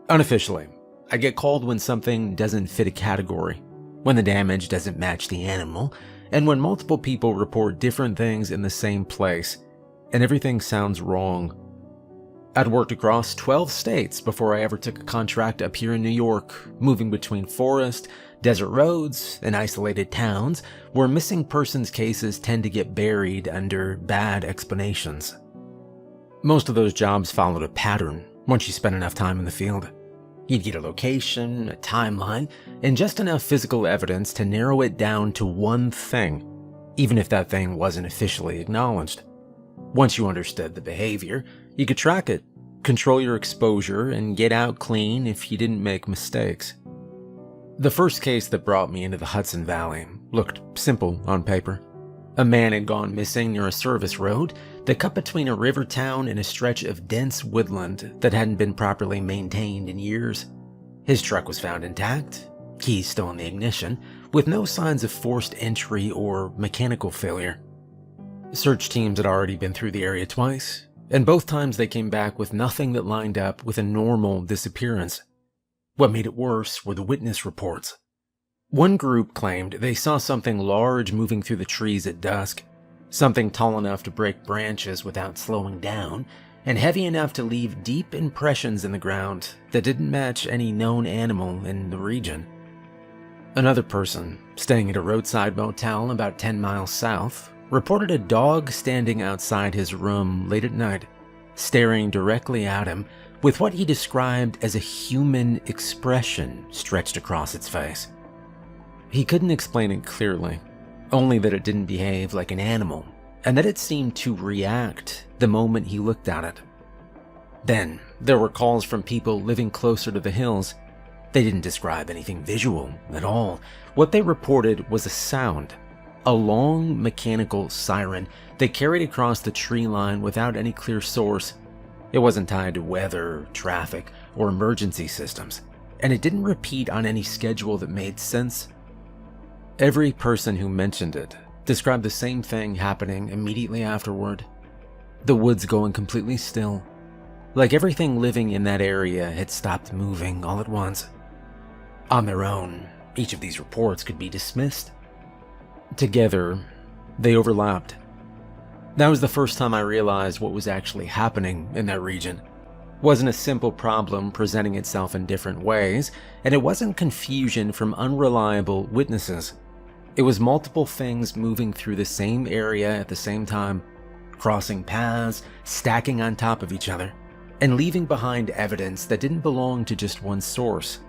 Unofficially, I get called when something doesn't fit a category, when the damage doesn't match the animal, and when multiple people report different things in the same place, and everything sounds wrong. I'd worked across 12 states before I ever took a contract up here in New York, moving between forest, desert roads, and isolated towns where missing persons cases tend to get buried under bad explanations. Most of those jobs followed a pattern once you spent enough time in the field. You'd get a location, a timeline, and just enough physical evidence to narrow it down to one thing, even if that thing wasn't officially acknowledged. Once you understood the behavior, you could track it, control your exposure, and get out clean if you didn't make mistakes. The first case that brought me into the Hudson Valley looked simple on paper. A man had gone missing near a service road that cut between a river town and a stretch of dense woodland that hadn't been properly maintained in years. His truck was found intact, keys still in the ignition, with no signs of forced entry or mechanical failure. Search teams had already been through the area twice, and both times they came back with nothing that lined up with a normal disappearance. What made it worse were the witness reports. One group claimed they saw something large moving through the trees at dusk, something tall enough to break branches without slowing down, and heavy enough to leave deep impressions in the ground that didn't match any known animal in the region. Another person, staying at a roadside motel about 10 miles south, reported a dog standing outside his room late at night, staring directly at him with what he described as a human expression stretched across its face. He couldn't explain it clearly, only that it didn't behave like an animal, and that it seemed to react the moment he looked at it. Then, there were calls from people living closer to the hills. They didn't describe anything visual at all. What they reported was a sound, a long mechanical siren they carried across the tree line without any clear source. It wasn't tied to weather, traffic, or emergency systems, and it didn't repeat on any schedule that made sense. Every person who mentioned it described the same thing happening immediately afterward. The woods going completely still, like everything living in that area had stopped moving all at once. On their own, each of these reports could be dismissed. Together, they overlapped. That was the first time I realized what was actually happening in that region. It wasn't a simple problem presenting itself in different ways, and it wasn't confusion from unreliable witnesses. It was multiple things moving through the same area at the same time, crossing paths, stacking on top of each other, and leaving behind evidence that didn't belong to just one source.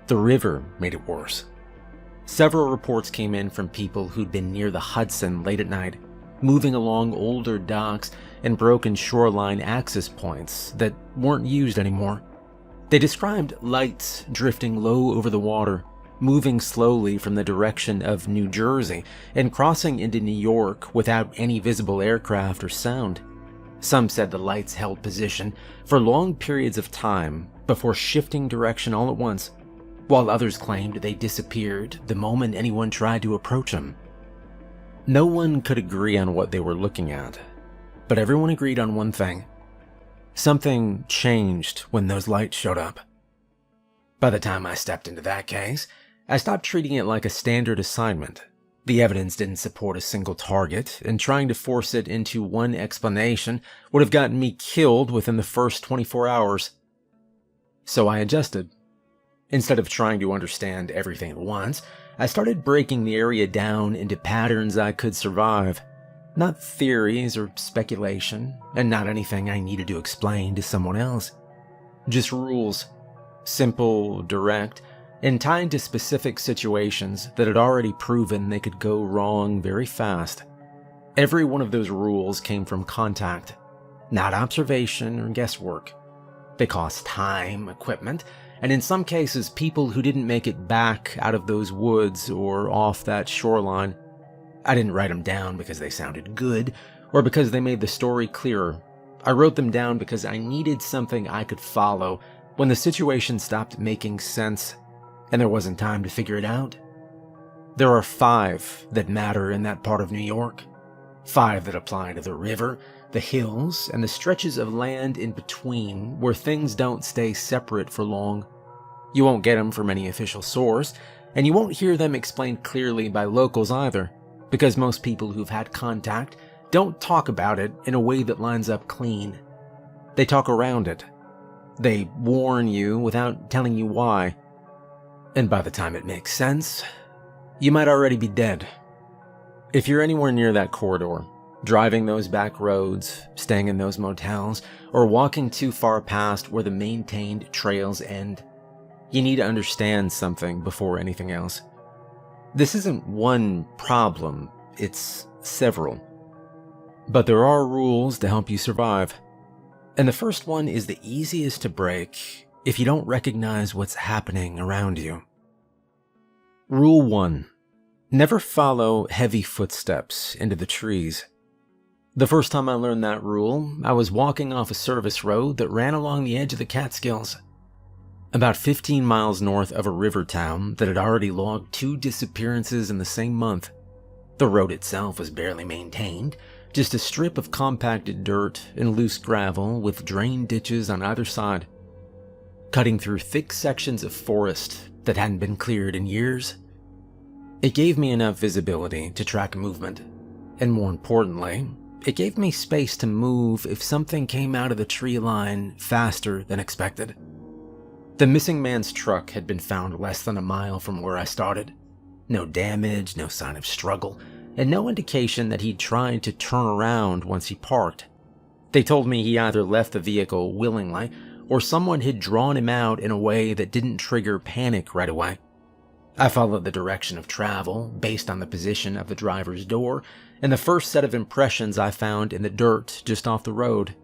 The river made it worse. Several reports came in from people who'd been near the Hudson late at night, moving along older docks and broken shoreline access points that weren't used anymore. They described lights drifting low over the water, moving slowly from the direction of New Jersey and crossing into New York without any visible aircraft or sound. Some said the lights held position for long periods of time before shifting direction all at once, while others claimed they disappeared the moment anyone tried to approach them. No one could agree on what they were looking at, but everyone agreed on one thing. Something changed when those lights showed up. By the time I stepped into that case, I stopped treating it like a standard assignment. The evidence didn't support a single target, and trying to force it into one explanation would have gotten me killed within the first 24 hours. So I adjusted. Instead of trying to understand everything at once, I started breaking the area down into patterns I could survive. Not theories or speculation, and not anything I needed to explain to someone else. Just rules. Simple, direct, and tied to specific situations that had already proven they could go wrong very fast. Every one of those rules came from contact, not observation or guesswork. They cost time, equipment, and in some cases people who didn't make it back out of those woods or off that shoreline. I didn't write them down because they sounded good or because they made the story clearer. I wrote them down because I needed something I could follow when the situation stopped making sense and there wasn't time to figure it out. There are 5 that matter in that part of New York. 5 that apply to the river, the hills, and the stretches of land in between where things don't stay separate for long. You won't get them from any official source, and you won't hear them explained clearly by locals either, because most people who've had contact don't talk about it in a way that lines up clean. They talk around it. They warn you without telling you why. And by the time it makes sense, you might already be dead. If you're anywhere near that corridor, driving those back roads, staying in those motels, or walking too far past where the maintained trails end, you need to understand something before anything else. This isn't one problem, it's several. But there are rules to help you survive. And the first one is the easiest to break if you don't recognize what's happening around you. Rule 1. Never follow heavy footsteps into the trees. The first time I learned that rule, I was walking off a service road that ran along the edge of the Catskills, about 15 miles north of a river town that had already logged 2 disappearances in the same month. The road itself was barely maintained, just a strip of compacted dirt and loose gravel with drain ditches on either side. Cutting through thick sections of forest that hadn't been cleared in years. It gave me enough visibility to track movement, and more importantly, it gave me space to move if something came out of the tree line faster than expected. The missing man's truck had been found less than a mile from where I started. No damage, no sign of struggle, and no indication that he'd tried to turn around once he parked. They told me he either left the vehicle willingly, or someone had drawn him out in a way that didn't trigger panic right away. I followed the direction of travel based on the position of the driver's door and the first set of impressions I found in the dirt just off the road.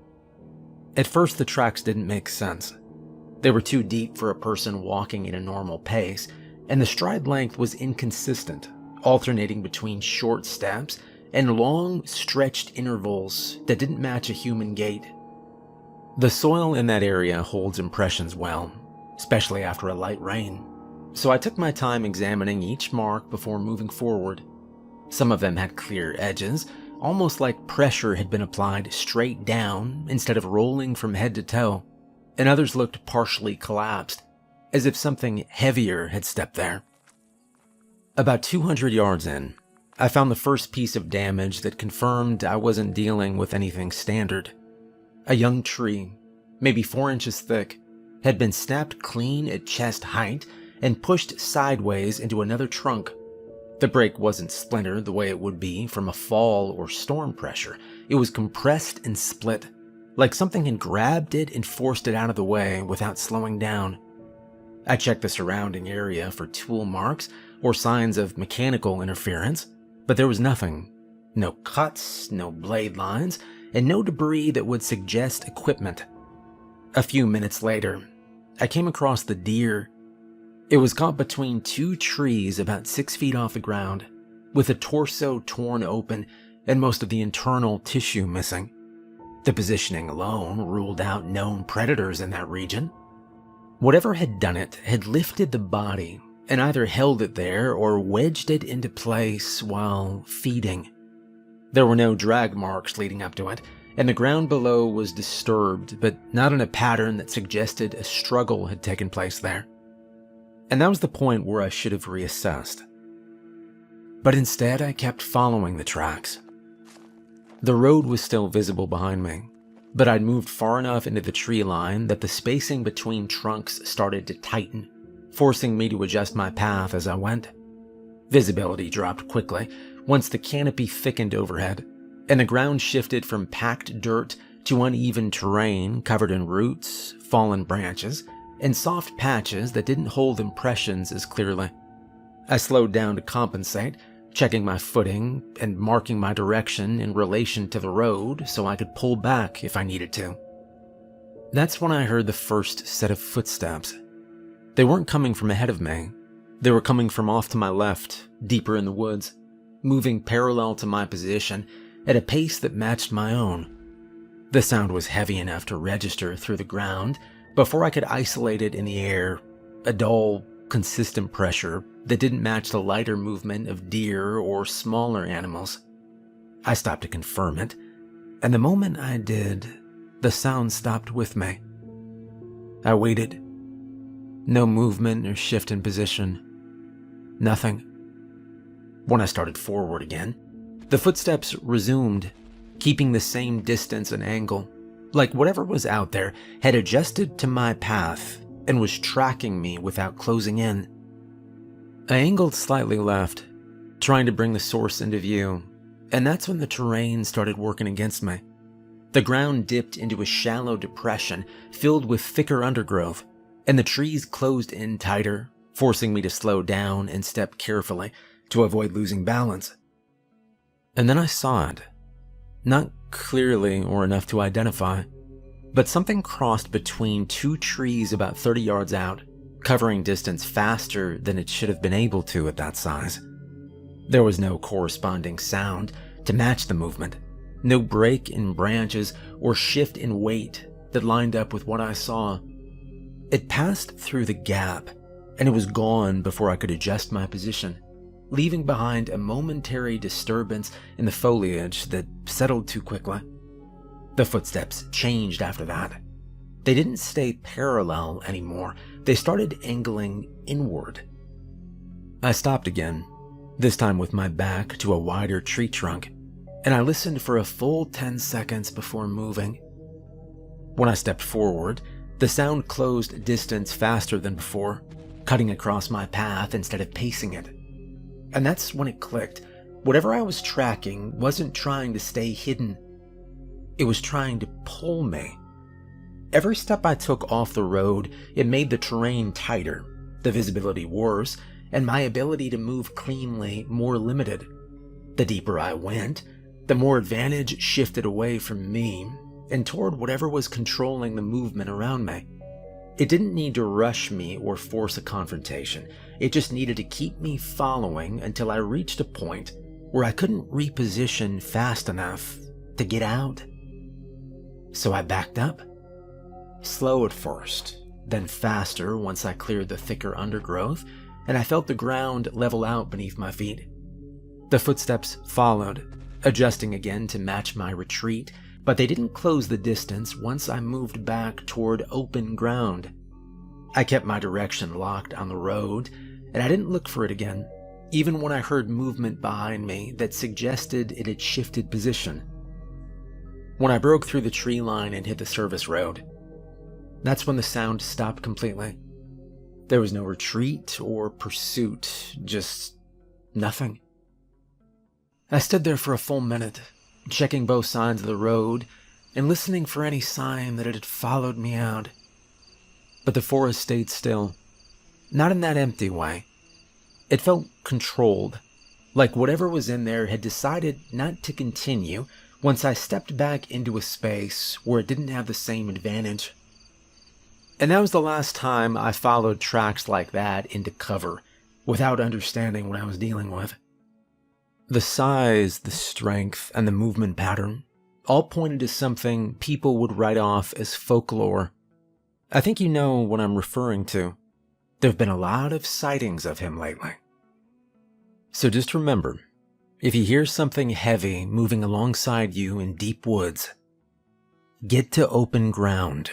At first, the tracks didn't make sense. They were too deep for a person walking at a normal pace, and the stride length was inconsistent, alternating between short steps and long, stretched intervals that didn't match a human gait. The soil in that area holds impressions well, especially after a light rain, so I took my time examining each mark before moving forward. Some of them had clear edges, almost like pressure had been applied straight down instead of rolling from head to toe, and others looked partially collapsed, as if something heavier had stepped there. About 200 yards in, I found the first piece of damage that confirmed I wasn't dealing with anything standard. A young tree, maybe 4 inches thick, had been snapped clean at chest height and pushed sideways into another trunk. The break wasn't splintered the way it would be from a fall or storm pressure. It was compressed and split, like something had grabbed it and forced it out of the way without slowing down. I checked the surrounding area for tool marks or signs of mechanical interference, but there was nothing. No cuts, no blade lines, and no debris that would suggest equipment. A few minutes later, I came across the deer. It was caught between 2 trees about 6 feet off the ground, with the torso torn open and most of the internal tissue missing. The positioning alone ruled out known predators in that region. Whatever had done it had lifted the body and either held it there or wedged it into place while feeding. There were no drag marks leading up to it, and the ground below was disturbed, but not in a pattern that suggested a struggle had taken place there. And that was the point where I should have reassessed. But instead, I kept following the tracks. The road was still visible behind me, but I'd moved far enough into the tree line that the spacing between trunks started to tighten, forcing me to adjust my path as I went. Visibility dropped quickly once the canopy thickened overhead, and the ground shifted from packed dirt to uneven terrain covered in roots, fallen branches, and soft patches that didn't hold impressions as clearly. I slowed down to compensate, checking my footing and marking my direction in relation to the road so I could pull back if I needed to. That's when I heard the first set of footsteps. They weren't coming from ahead of me. They were coming from off to my left, deeper in the woods, moving parallel to my position at a pace that matched my own. The sound was heavy enough to register through the ground before I could isolate it in the air, a dull, consistent pressure that didn't match the lighter movement of deer or smaller animals. I stopped to confirm it, and the moment I did, the sound stopped with me. I waited. No movement or shift in position. Nothing. When I started forward again, the footsteps resumed, keeping the same distance and angle, like whatever was out there had adjusted to my path and was tracking me without closing in. I angled slightly left, trying to bring the source into view, and that's when the terrain started working against me. The ground dipped into a shallow depression filled with thicker undergrowth, and the trees closed in tighter, forcing me to slow down and step carefully to avoid losing balance. And then I saw it. Not clearly or enough to identify, but something crossed between 2 trees about 30 yards out, covering distance faster than it should have been able to at that size. There was no corresponding sound to match the movement, no break in branches or shift in weight that lined up with what I saw. It passed through the gap, and it was gone before I could adjust my position. leaving behind a momentary disturbance in the foliage that settled too quickly. The footsteps changed after that. They didn't stay parallel anymore. They started angling inward. I stopped again, this time with my back to a wider tree trunk, and I listened for a full 10 seconds before moving. When I stepped forward, the sound closed distance faster than before, cutting across my path instead of pacing it. And that's when it clicked. Whatever I was tracking wasn't trying to stay hidden. It was trying to pull me. Every step I took off the road, it made the terrain tighter, the visibility worse, and my ability to move cleanly more limited. The deeper I went, the more advantage shifted away from me and toward whatever was controlling the movement around me. It didn't need to rush me or force a confrontation. It just needed to keep me following until I reached a point where I couldn't reposition fast enough to get out. So I backed up. Slow at first, then faster once I cleared the thicker undergrowth, and I felt the ground level out beneath my feet. The footsteps followed, adjusting again to match my retreat, but they didn't close the distance once I moved back toward open ground. I kept my direction locked on the road, and I didn't look for it again, even when I heard movement behind me that suggested it had shifted position. When I broke through the tree line and hit the service road, that's when the sound stopped completely. There was no retreat or pursuit, just nothing. I stood there for a full minute, checking both sides of the road and listening for any sign that it had followed me out. But the forest stayed still, not in that empty way. It felt controlled, like whatever was in there had decided not to continue once I stepped back into a space where it didn't have the same advantage. And that was the last time I followed tracks like that into cover without understanding what I was dealing with. The size, the strength, and the movement pattern all pointed to something people would write off as folklore. I think you know what I'm referring to. There have been a lot of sightings of him lately. So just remember, if you hear something heavy moving alongside you in deep woods, get to open ground.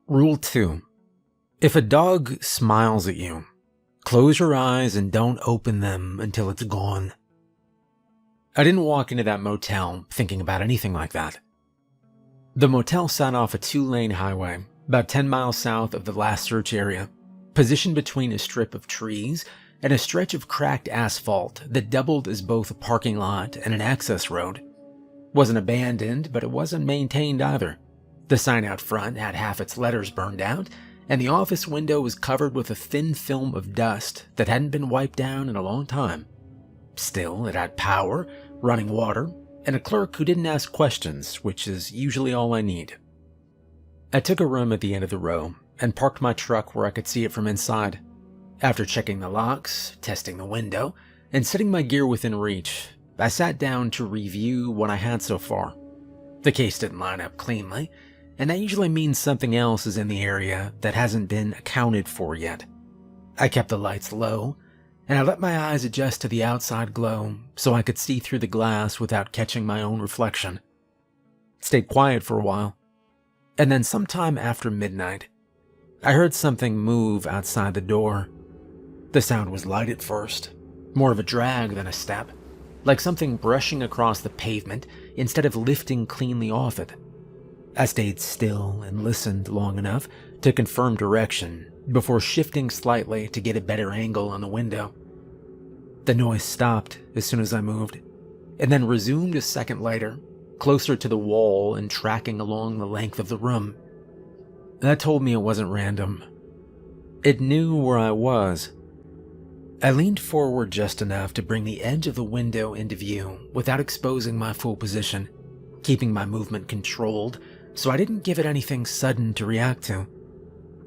Rule 2. If a dog smiles at you, close your eyes and don't open them until it's gone. I didn't walk into that motel thinking about anything like that. The motel sat off a 2-lane highway, about 10 miles south of the last search area, positioned between a strip of trees and a stretch of cracked asphalt that doubled as both a parking lot and an access road. Wasn't abandoned, but it wasn't maintained either. The sign out front had half its letters burned out, and the office window was covered with a thin film of dust that hadn't been wiped down in a long time. Still, it had power, running water, and a clerk who didn't ask questions, which is usually all I need. I took a room at the end of the row and parked my truck where I could see it from inside. After checking the locks, testing the window, and setting my gear within reach, I sat down to review what I had so far. The case didn't line up cleanly, and that usually means something else is in the area that hasn't been accounted for yet. I kept the lights low, and I let my eyes adjust to the outside glow so I could see through the glass without catching my own reflection. Stayed quiet for a while, and then sometime after midnight, I heard something move outside the door. The sound was light at first, more of a drag than a step, like something brushing across the pavement instead of lifting cleanly off it. I stayed still and listened long enough to confirm direction before shifting slightly to get a better angle on the window. The noise stopped as soon as I moved, and then resumed a second later, closer to the wall and tracking along the length of the room. That told me it wasn't random. It knew where I was. I leaned forward just enough to bring the edge of the window into view without exposing my full position, keeping my movement controlled so I didn't give it anything sudden to react to.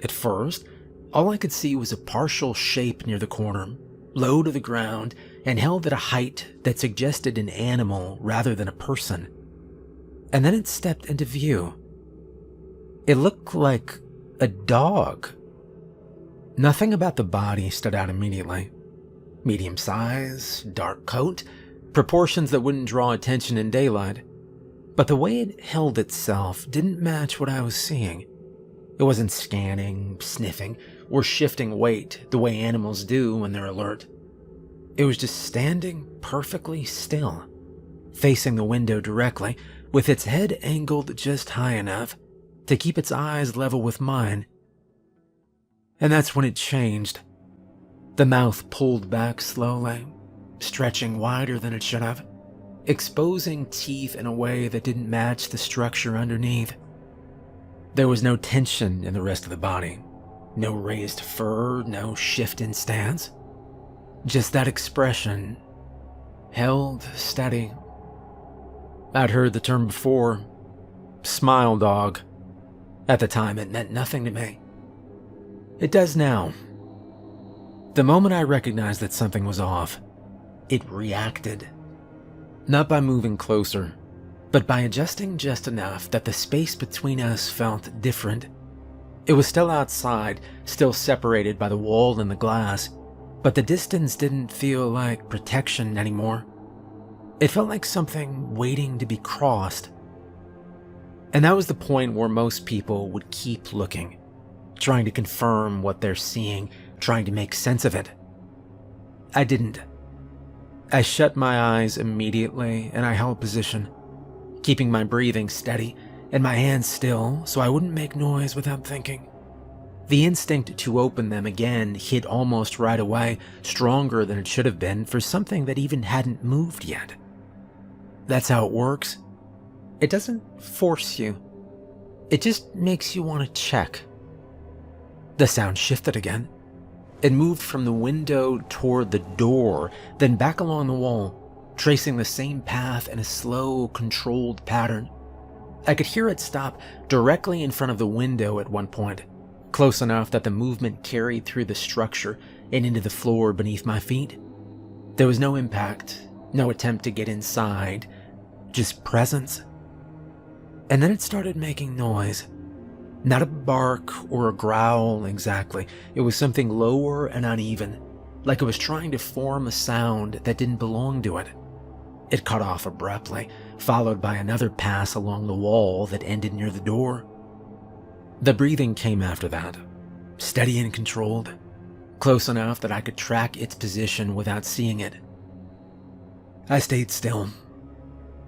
At first, all I could see was a partial shape near the corner, low to the ground and held at a height that suggested an animal rather than a person. And then it stepped into view. It looked like a dog. Nothing about the body stood out immediately. Medium size, dark coat, proportions that wouldn't draw attention in daylight. But the way it held itself didn't match what I was seeing. It wasn't scanning, sniffing, or shifting weight the way animals do when they're alert. It was just standing perfectly still, facing the window directly, with its head angled just high enough to keep its eyes level with mine. And that's when it changed. The mouth pulled back slowly, stretching wider than it should have, exposing teeth in a way that didn't match the structure underneath. There was no tension in the rest of the body, no raised fur, no shift in stance. Just that expression, held steady. I'd heard the term before, smile dog. At the time, it meant nothing to me. It does now. The moment I recognized that something was off, it reacted. Not by moving closer, but by adjusting just enough that the space between us felt different. It was still outside, still separated by the wall and the glass, but the distance didn't feel like protection anymore. It felt like something waiting to be crossed. And that was the point where most people would keep looking, trying to confirm what they're seeing, trying to make sense of it. I didn't. I shut my eyes immediately and I held position, keeping my breathing steady and my hands still so I wouldn't make noise without thinking. The instinct to open them again hit almost right away, stronger than it should have been for something that even hadn't moved yet. That's how it works. It doesn't force you. It just makes you want to check. The sound shifted again. It moved from the window toward the door, then back along the wall, tracing the same path in a slow, controlled pattern. I could hear it stop directly in front of the window at one point, close enough that the movement carried through the structure and into the floor beneath my feet. There was no impact, no attempt to get inside, just presence. And then it started making noise. Not a bark or a growl exactly. It was something lower and uneven, like it was trying to form a sound that didn't belong to it. It cut off abruptly, followed by another pass along the wall that ended near the door. The breathing came after that, steady and controlled, close enough that I could track its position without seeing it. I stayed still.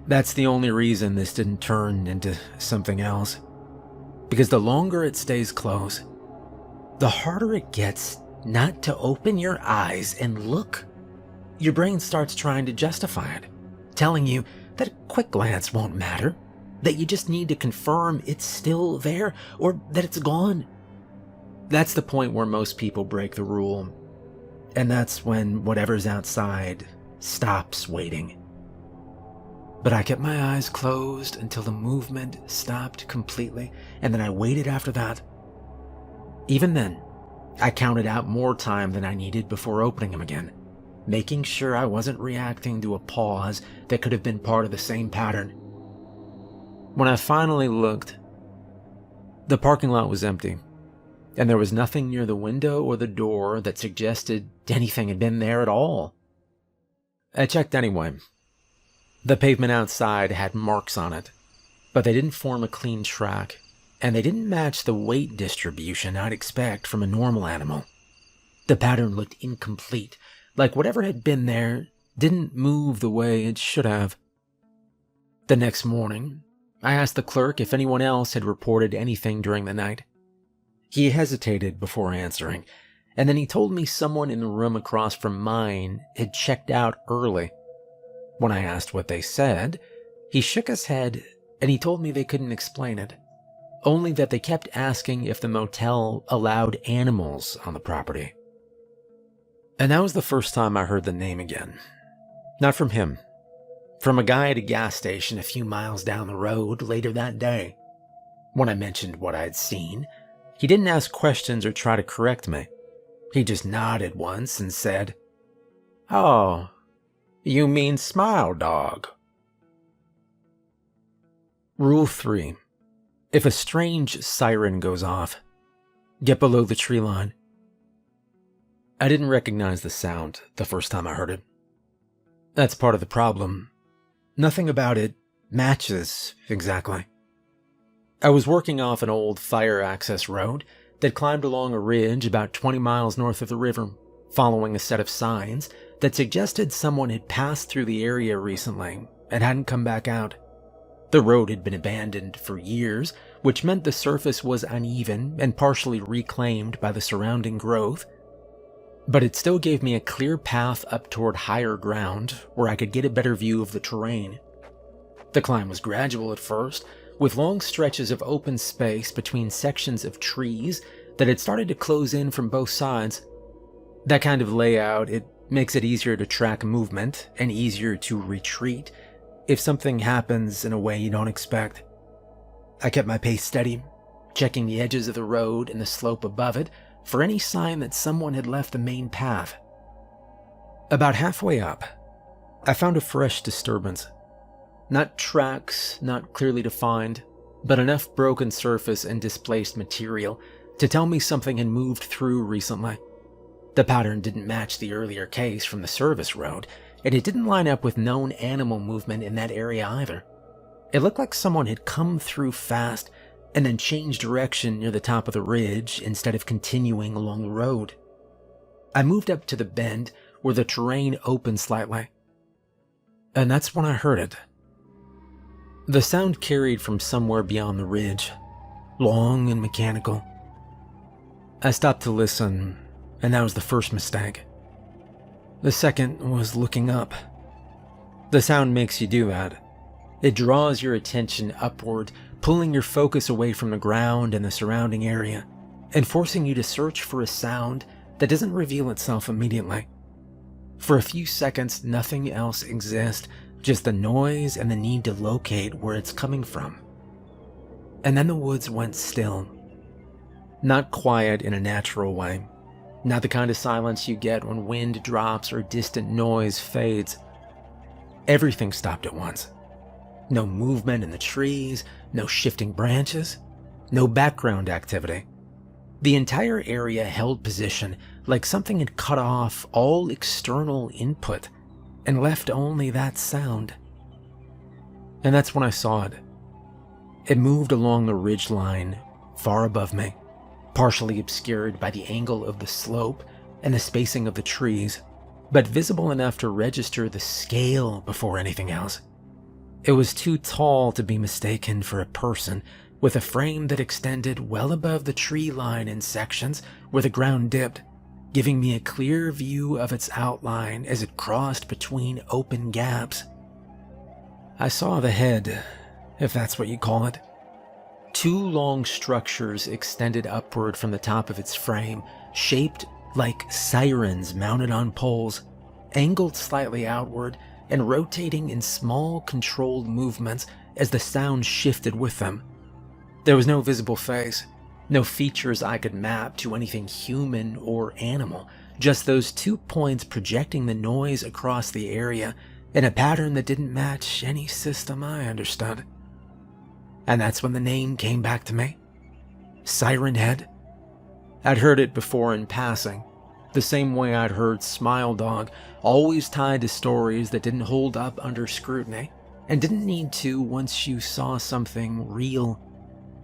That's the only reason this didn't turn into something else. Because the longer it stays close, the harder it gets not to open your eyes and look. Your brain starts trying to justify it, telling you that a quick glance won't matter, that you just need to confirm it's still there or that it's gone. That's the point where most people break the rule, and that's when whatever's outside stops waiting. But I kept my eyes closed until the movement stopped completely, and then I waited after that. Even then, I counted out more time than I needed before opening them again, making sure I wasn't reacting to a pause that could have been part of the same pattern. When I finally looked, the parking lot was empty, and there was nothing near the window or the door that suggested anything had been there at all. I checked anyway. The pavement outside had marks on it, but they didn't form a clean track, and they didn't match the weight distribution I'd expect from a normal animal. The pattern looked incomplete, like whatever had been there didn't move the way it should have. The next morning, I asked the clerk if anyone else had reported anything during the night. He hesitated before answering, and then he told me someone in the room across from mine had checked out early. When I asked what they said, he shook his head and he told me they couldn't explain it, only that they kept asking if the motel allowed animals on the property. And that was the first time I heard the name again. Not from him. From a guy at a gas station a few miles down the road later that day. When I mentioned what I'd seen, he didn't ask questions or try to correct me. He just nodded once and said, "Oh, you mean Smile Dog." Rule 3. If a strange siren goes off, get below the tree line. I didn't recognize the sound the first time I heard it. That's part of the problem. Nothing about it matches exactly. I was working off an old fire access road that climbed along a ridge about 20 miles north of the river, following a set of signs that suggested someone had passed through the area recently and hadn't come back out. The road had been abandoned for years, which meant the surface was uneven and partially reclaimed by the surrounding growth, but it still gave me a clear path up toward higher ground where I could get a better view of the terrain. The climb was gradual at first, with long stretches of open space between sections of trees that had started to close in from both sides. That kind of layout, it makes it easier to track movement and easier to retreat if something happens in a way you don't expect. I kept my pace steady, checking the edges of the road and the slope above it for any sign that someone had left the main path. About halfway up, I found a fresh disturbance. Not tracks, not clearly defined, but enough broken surface and displaced material to tell me something had moved through recently. The pattern didn't match the earlier case from the service road, and it didn't line up with known animal movement in that area either. It looked like someone had come through fast and then changed direction near the top of the ridge instead of continuing along the road. I moved up to the bend where the terrain opened slightly, and that's when I heard it. The sound carried from somewhere beyond the ridge, long and mechanical. I stopped to listen, and that was the first mistake. The second was looking up. The sound makes you do that. It draws your attention upward, pulling your focus away from the ground and the surrounding area, and forcing you to search for a sound that doesn't reveal itself immediately. For a few seconds, nothing else exists, just the noise and the need to locate where it's coming from. And then the woods went still. Not quiet in a natural way. Not the kind of silence you get when wind drops or distant noise fades. Everything stopped at once. No movement in the trees, no shifting branches, no background activity. The entire area held position like something had cut off all external input and left only that sound. And that's when I saw it. It moved along the ridgeline far above me, partially obscured by the angle of the slope and the spacing of the trees, but visible enough to register the scale before anything else. It was too tall to be mistaken for a person, with a frame that extended well above the tree line in sections where the ground dipped, giving me a clear view of its outline as it crossed between open gaps. I saw the head, if that's what you call it. Two long structures extended upward from the top of its frame, shaped like sirens mounted on poles, angled slightly outward and rotating in small, controlled movements as the sound shifted with them. There was no visible face, no features I could map to anything human or animal, just those 2 points projecting the noise across the area in a pattern that didn't match any system I understood. And that's when the name came back to me. Siren Head. I'd heard it before in passing, the same way I'd heard Smile Dog, always tied to stories that didn't hold up under scrutiny, and didn't need to once you saw something real.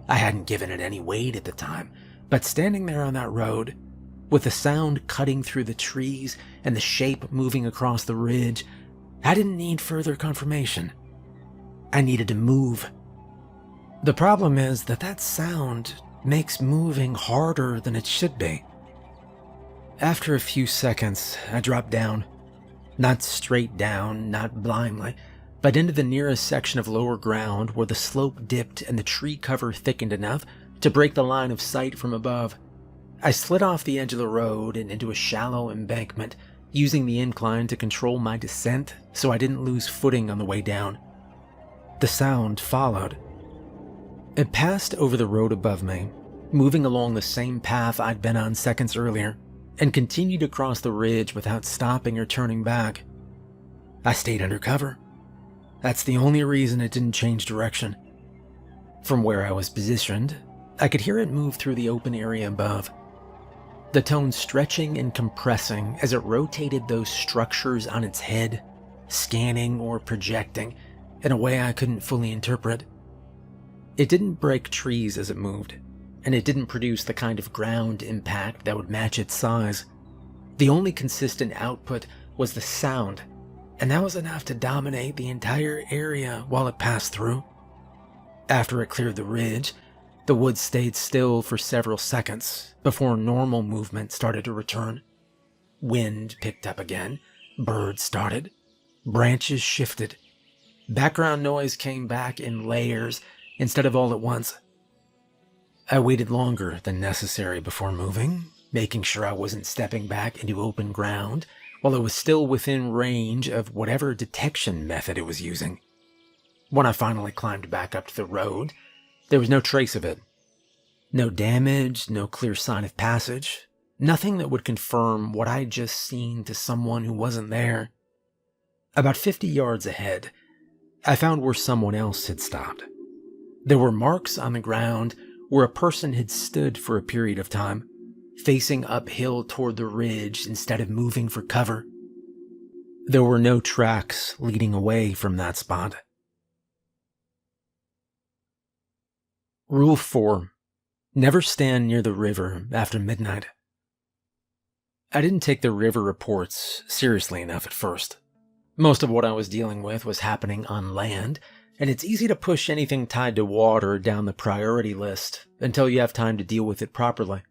I hadn't given it any weight at the time, but standing there on that road, with the sound cutting through the trees and the shape moving across the ridge, I didn't need further confirmation. I needed to move. The problem is that sound makes moving harder than it should be. After a few seconds, I dropped down. Not straight down, not blindly, but into the nearest section of lower ground where the slope dipped and the tree cover thickened enough to break the line of sight from above. I slid off the edge of the road and into a shallow embankment, using the incline to control my descent so I didn't lose footing on the way down. The sound followed. It passed over the road above me, moving along the same path I'd been on seconds earlier, and continued across the ridge without stopping or turning back. I stayed under cover. That's the only reason it didn't change direction. From where I was positioned, I could hear it move through the open area above. the tone stretching and compressing as it rotated those structures on its head, scanning or projecting in a way I couldn't fully interpret. It didn't break trees as it moved, and it didn't produce the kind of ground impact that would match its size. The only consistent output was the sound, and that was enough to dominate the entire area while it passed through. After it cleared the ridge, the woods stayed still for several seconds before normal movement started to return. Wind picked up again, birds started, branches shifted. Background noise came back in layers instead of all at once. I waited longer than necessary before moving, making sure I wasn't stepping back into open ground while it was still within range of whatever detection method it was using. When I finally climbed back up to the road, there was no trace of it. No damage, no clear sign of passage, nothing that would confirm what I'd just seen to someone who wasn't there. About 50 yards ahead, I found where someone else had stopped. There were marks on the ground where a person had stood for a period of time, facing uphill toward the ridge instead of moving for cover. There were no tracks leading away from that spot. Rule 4. Never stand near the river after midnight. I didn't take the river reports seriously enough at first. Most of what I was dealing with was happening on land, and it's easy to push anything tied to water down the priority list until you have time to deal with it properly.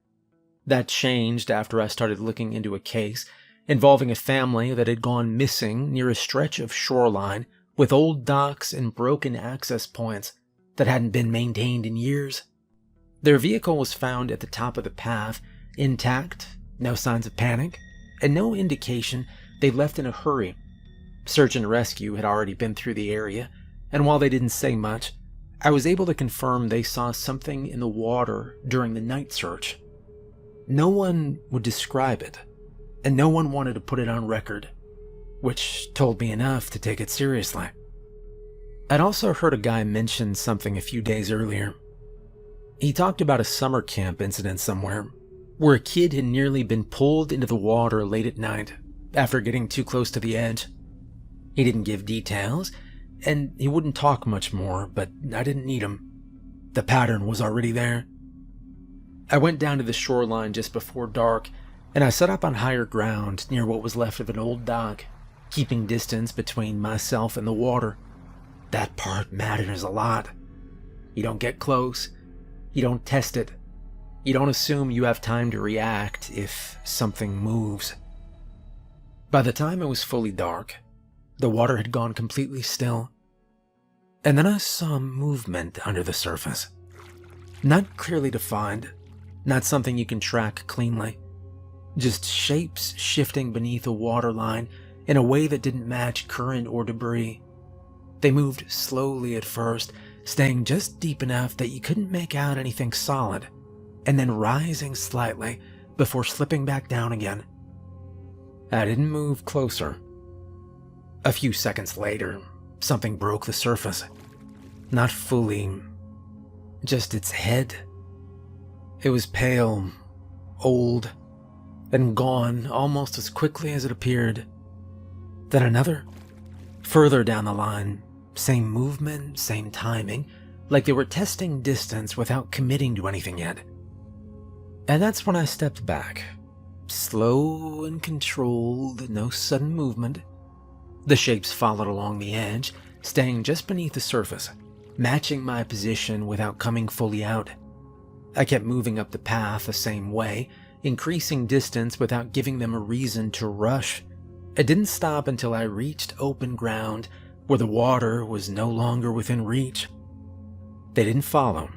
That changed after I started looking into a case involving a family that had gone missing near a stretch of shoreline with old docks and broken access points that hadn't been maintained in years. Their vehicle was found at the top of the path, intact, no signs of panic, and no indication they left in a hurry. Search and rescue had already been through the area, and while they didn't say much, I was able to confirm they saw something in the water during the night search. No one would describe it, and no one wanted to put it on record, which told me enough to take it seriously. I'd also heard a guy mention something a few days earlier. He talked about a summer camp incident somewhere, where a kid had nearly been pulled into the water late at night after getting too close to the edge. He didn't give details, and he wouldn't talk much more, but I didn't need him. The pattern was already there. I went down to the shoreline just before dark, and I set up on higher ground near what was left of an old dock, keeping distance between myself and the water. That part matters a lot. You don't get close. You don't test it. You don't assume you have time to react if something moves. By the time it was fully dark, the water had gone completely still. And then I saw movement under the surface. Not clearly defined, not something you can track cleanly. Just shapes shifting beneath a waterline in a way that didn't match current or debris. They moved slowly at first, staying just deep enough that you couldn't make out anything solid, and then rising slightly before slipping back down again. I didn't move closer. A few seconds later, something broke the surface. Not fully, just its head. It was pale, old, and gone almost as quickly as it appeared. Then another. Further down the line, same movement, same timing, like they were testing distance without committing to anything yet. And that's when I stepped back. Slow and controlled, no sudden movement. The shapes followed along the edge, staying just beneath the surface, matching my position without coming fully out. I kept moving up the path the same way, increasing distance without giving them a reason to rush. I didn't stop until I reached open ground where the water was no longer within reach. They didn't follow.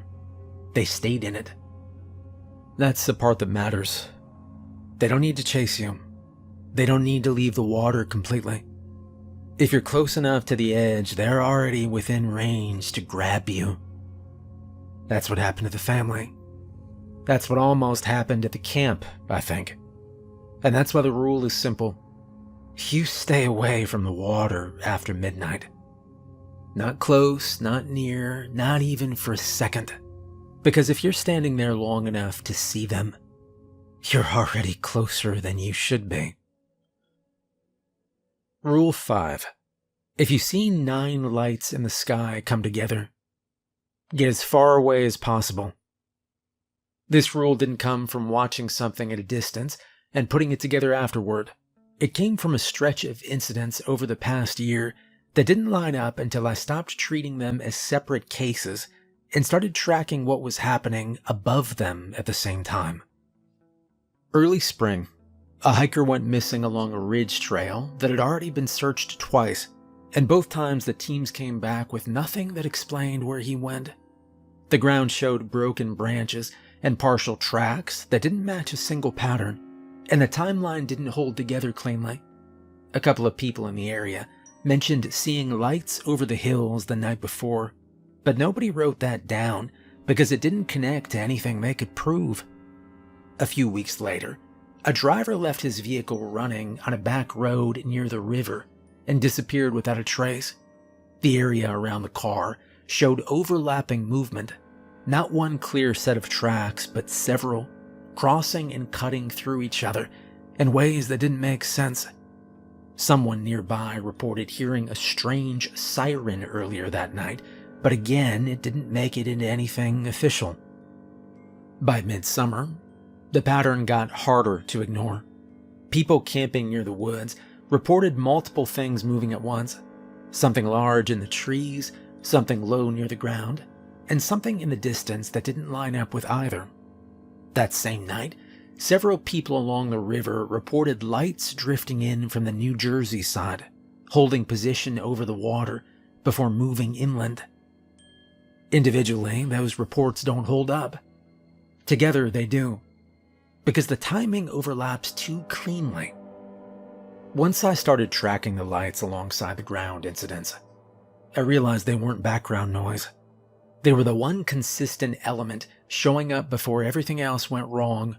They stayed in it. That's the part that matters. They don't need to chase you. They don't need to leave the water completely. If you're close enough to the edge, they're already within range to grab you. That's what happened to the family. That's what almost happened at the camp, I think. And that's why the rule is simple. You stay away from the water after midnight. Not close, not near, not even for a second. Because if you're standing there long enough to see them, You're already closer than you should be. Rule 5. If you see 9 lights in the sky come together, get as far away as possible. This rule didn't come from watching something at a distance and putting it together afterward. It came from a stretch of incidents over the past year that didn't line up until I stopped treating them as separate cases and started tracking what was happening above them at the same time. Early spring, a hiker went missing along a ridge trail that had already been searched twice, and both times the teams came back with nothing that explained where he went. The ground showed broken branches and partial tracks that didn't match a single pattern, and the timeline didn't hold together cleanly. A couple of people in the area mentioned seeing lights over the hills the night before, but nobody wrote that down because it didn't connect to anything they could prove. A few weeks later, a driver left his vehicle running on a back road near the river and disappeared without a trace. The area around the car showed overlapping movement, not one clear set of tracks, but several, crossing and cutting through each other in ways that didn't make sense. Someone nearby reported hearing a strange siren earlier that night, but again, it didn't make it into anything official. By midsummer, the pattern got harder to ignore. People camping near the woods reported multiple things moving at once. Something large in the trees, something low near the ground, and something in the distance that didn't line up with either. That same night, several people along the river reported lights drifting in from the New Jersey side, holding position over the water before moving inland. Individually, those reports don't hold up. Together, they do, because the timing overlaps too cleanly. Once I started tracking the lights alongside the ground incidents, I realized they weren't background noise. They were the one consistent element showing up before everything else went wrong.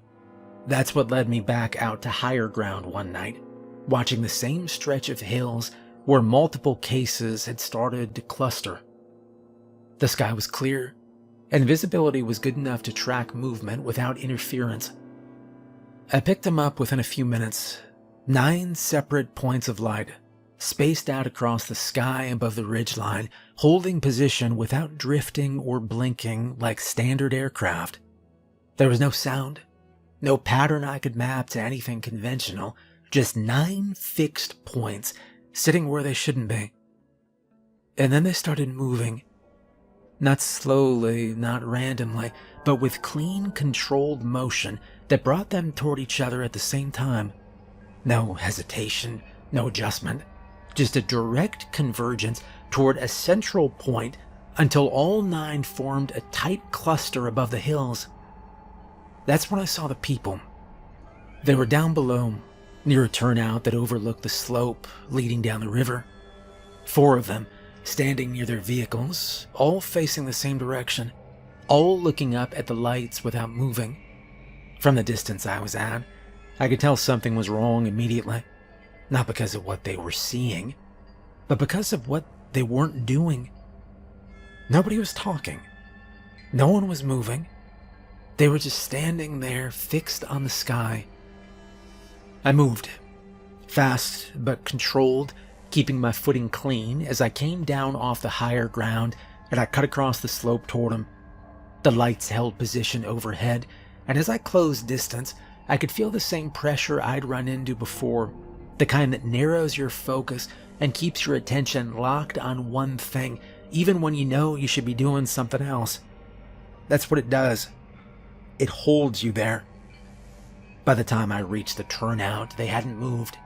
That's what led me back out to higher ground one night, watching the same stretch of hills where multiple cases had started to cluster. The sky was clear, and visibility was good enough to track movement without interference. I picked them up within a few minutes. 9 separate points of light, spaced out across the sky above the ridgeline, holding position without drifting or blinking like standard aircraft. There was no sound, no pattern I could map to anything conventional, just 9 fixed points sitting where they shouldn't be. And then they started moving. Not slowly, not randomly, but with clean, controlled motion that brought them toward each other at the same time. No hesitation, no adjustment, just a direct convergence toward a central point until all 9 formed a tight cluster above the hills. That's when I saw the people. They were down below, near a turnout that overlooked the slope leading down the river. 4 of them, standing near their vehicles, all facing the same direction, all looking up at the lights without moving. From the distance I was at, I could tell something was wrong immediately, not because of what they were seeing, but because of what they weren't doing. Nobody was talking. No one was moving. They were just standing there, fixed on the sky. I moved, fast but controlled, keeping my footing clean as I came down off the higher ground and I cut across the slope toward them. The lights held position overhead, and as I closed distance, I could feel the same pressure I'd run into before, the kind that narrows your focus and keeps your attention locked on one thing, even when you know you should be doing something else. That's what it does. It holds you there. By the time I reached the turnout, they hadn't moved.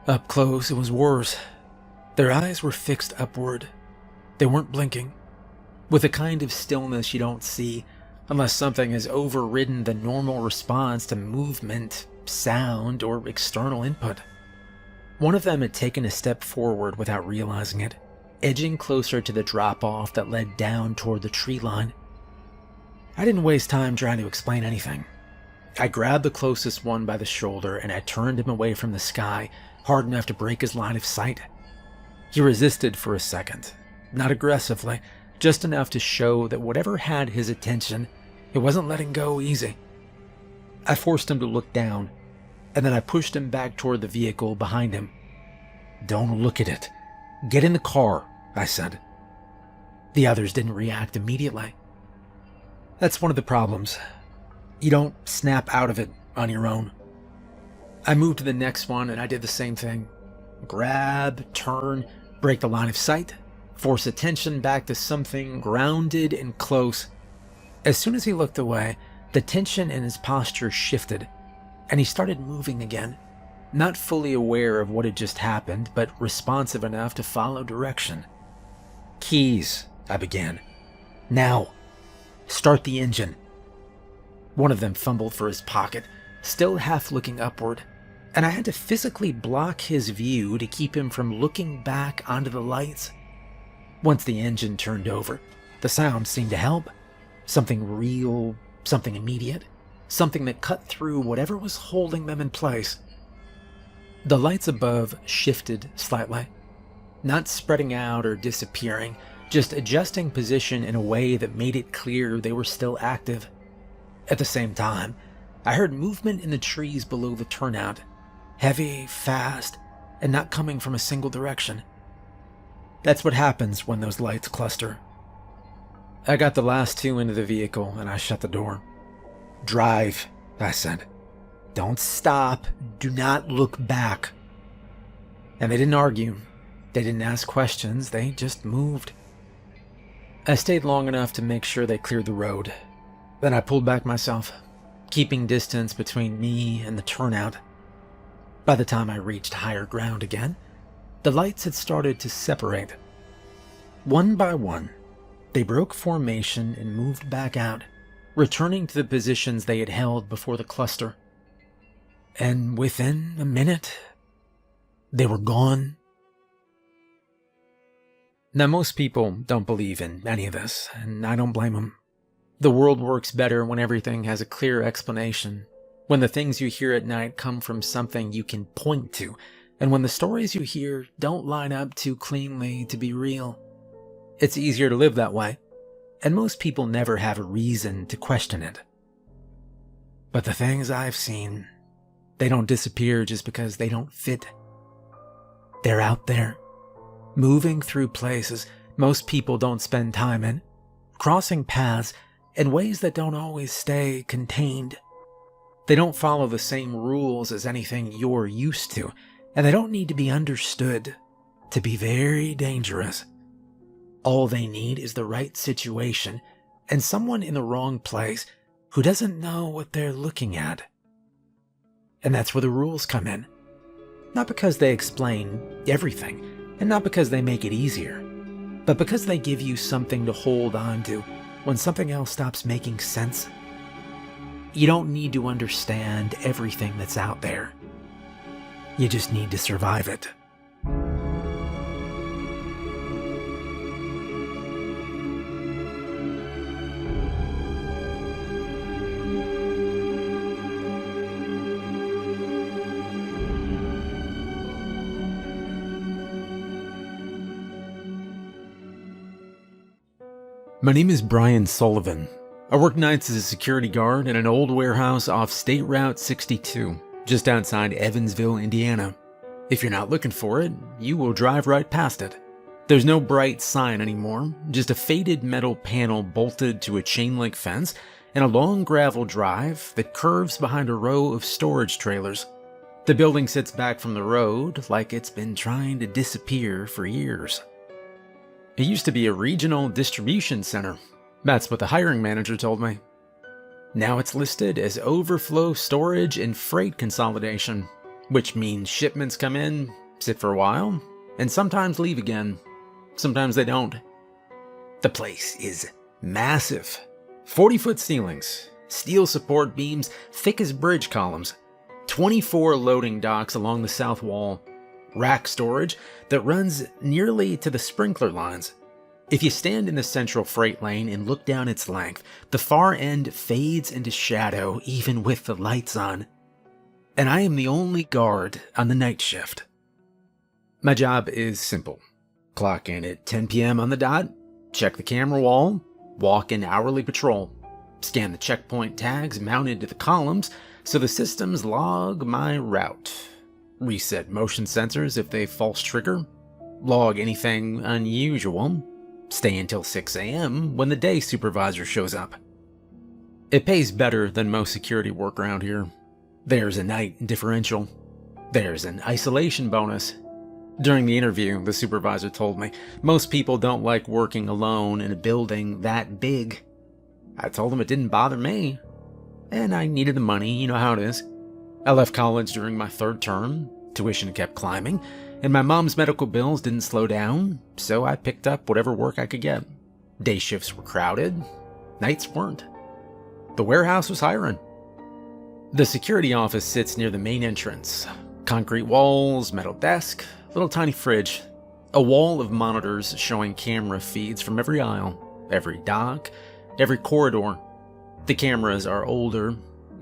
Up close, it was worse. Their eyes were fixed upward. They weren't blinking, with a kind of stillness you don't see unless something has overridden the normal response to movement, sound, or external input. One of them had taken a step forward without realizing it, edging closer to the drop-off that led down toward the tree line. I didn't waste time trying to explain anything. I grabbed the closest one by the shoulder and I turned him away from the sky, hard enough to break his line of sight. He resisted for a second, not aggressively, just enough to show that whatever had his attention, it wasn't letting go easy. I forced him to look down, and then I pushed him back toward the vehicle behind him. "Don't look at it. Get in the car," I said. The others didn't react immediately. That's one of the problems. You don't snap out of it on your own. I moved to the next one and I did the same thing. Grab, turn, break the line of sight, force attention back to something grounded and close. As soon as he looked away, the tension in his posture shifted, and he started moving again, not fully aware of what had just happened, but responsive enough to follow direction. "Keys," I began. "Now. Start the engine." One of them fumbled for his pocket, still half looking upward, and I had to physically block his view to keep him from looking back onto the lights. Once the engine turned over, the sound seemed to help. Something real, something immediate, something that cut through whatever was holding them in place. The lights above shifted slightly, not spreading out or disappearing, just adjusting position in a way that made it clear they were still active. At the same time, I heard movement in the trees below the turnout, heavy, fast, and not coming from a single direction. That's what happens when those lights cluster. I got the last two into the vehicle and I shut the door. "Drive," I said. "Don't stop. Do not look back." And they didn't argue. They didn't ask questions. They just moved. I stayed long enough to make sure they cleared the road. Then I pulled back myself, keeping distance between me and the turnout. By the time I reached higher ground again, the lights had started to separate. One by one, they broke formation and moved back out, returning to the positions they had held before the cluster. And within a minute, they were gone. Now, most people don't believe in any of this, and I don't blame them. The world works better when everything has a clear explanation, when the things you hear at night come from something you can point to, and when the stories you hear don't line up too cleanly to be real. It's easier to live that way, and most people never have a reason to question it. But the things I've seen, they don't disappear just because they don't fit. They're out there, moving through places most people don't spend time in, crossing paths in ways that don't always stay contained. They don't follow the same rules as anything you're used to, and they don't need to be understood to be very dangerous. All they need is the right situation and someone in the wrong place who doesn't know what they're looking at. And that's where the rules come in. Not because they explain everything, and not because they make it easier, but because they give you something to hold on to when something else stops making sense. You don't need to understand everything that's out there. You just need to survive it. My name is Brian Sullivan. I work nights as a security guard in an old warehouse off State Route 62, just outside Evansville, Indiana. If you're not looking for it, you will drive right past it. There's no bright sign anymore, just a faded metal panel bolted to a chain-link fence and a long gravel drive that curves behind a row of storage trailers. The building sits back from the road like it's been trying to disappear for years. It used to be a regional distribution center. That's what the hiring manager told me. Now it's listed as overflow storage and freight consolidation, which means shipments come in, sit for a while, and sometimes leave again. Sometimes they don't. The place is massive. 40-foot ceilings, steel support beams thick as bridge columns, 24 loading docks along the south wall, rack storage that runs nearly to the sprinkler lines. If you stand in the central freight lane and look down its length, the far end fades into shadow even with the lights on. And I am the only guard on the night shift. My job is simple. Clock in at 10 p.m. on the dot, check the camera wall, walk an hourly patrol, scan the checkpoint tags mounted to the columns So the systems log my route, reset motion sensors if they false trigger, log anything unusual, stay until 6 a.m. when the day supervisor shows up. It pays better than most security work around here. There's a night differential. There's an isolation bonus. During the interview, the supervisor told me most people don't like working alone in a building that big. I told him it didn't bother me. And I needed the money, you know how it is. I left college during my 3rd term, tuition kept climbing, and my mom's medical bills didn't slow down, so I picked up whatever work I could get. Day shifts were crowded, nights weren't. The warehouse was hiring. The security office sits near the main entrance. Concrete walls, metal desk, little tiny fridge, a wall of monitors showing camera feeds from every aisle, every dock, every corridor. The cameras are older,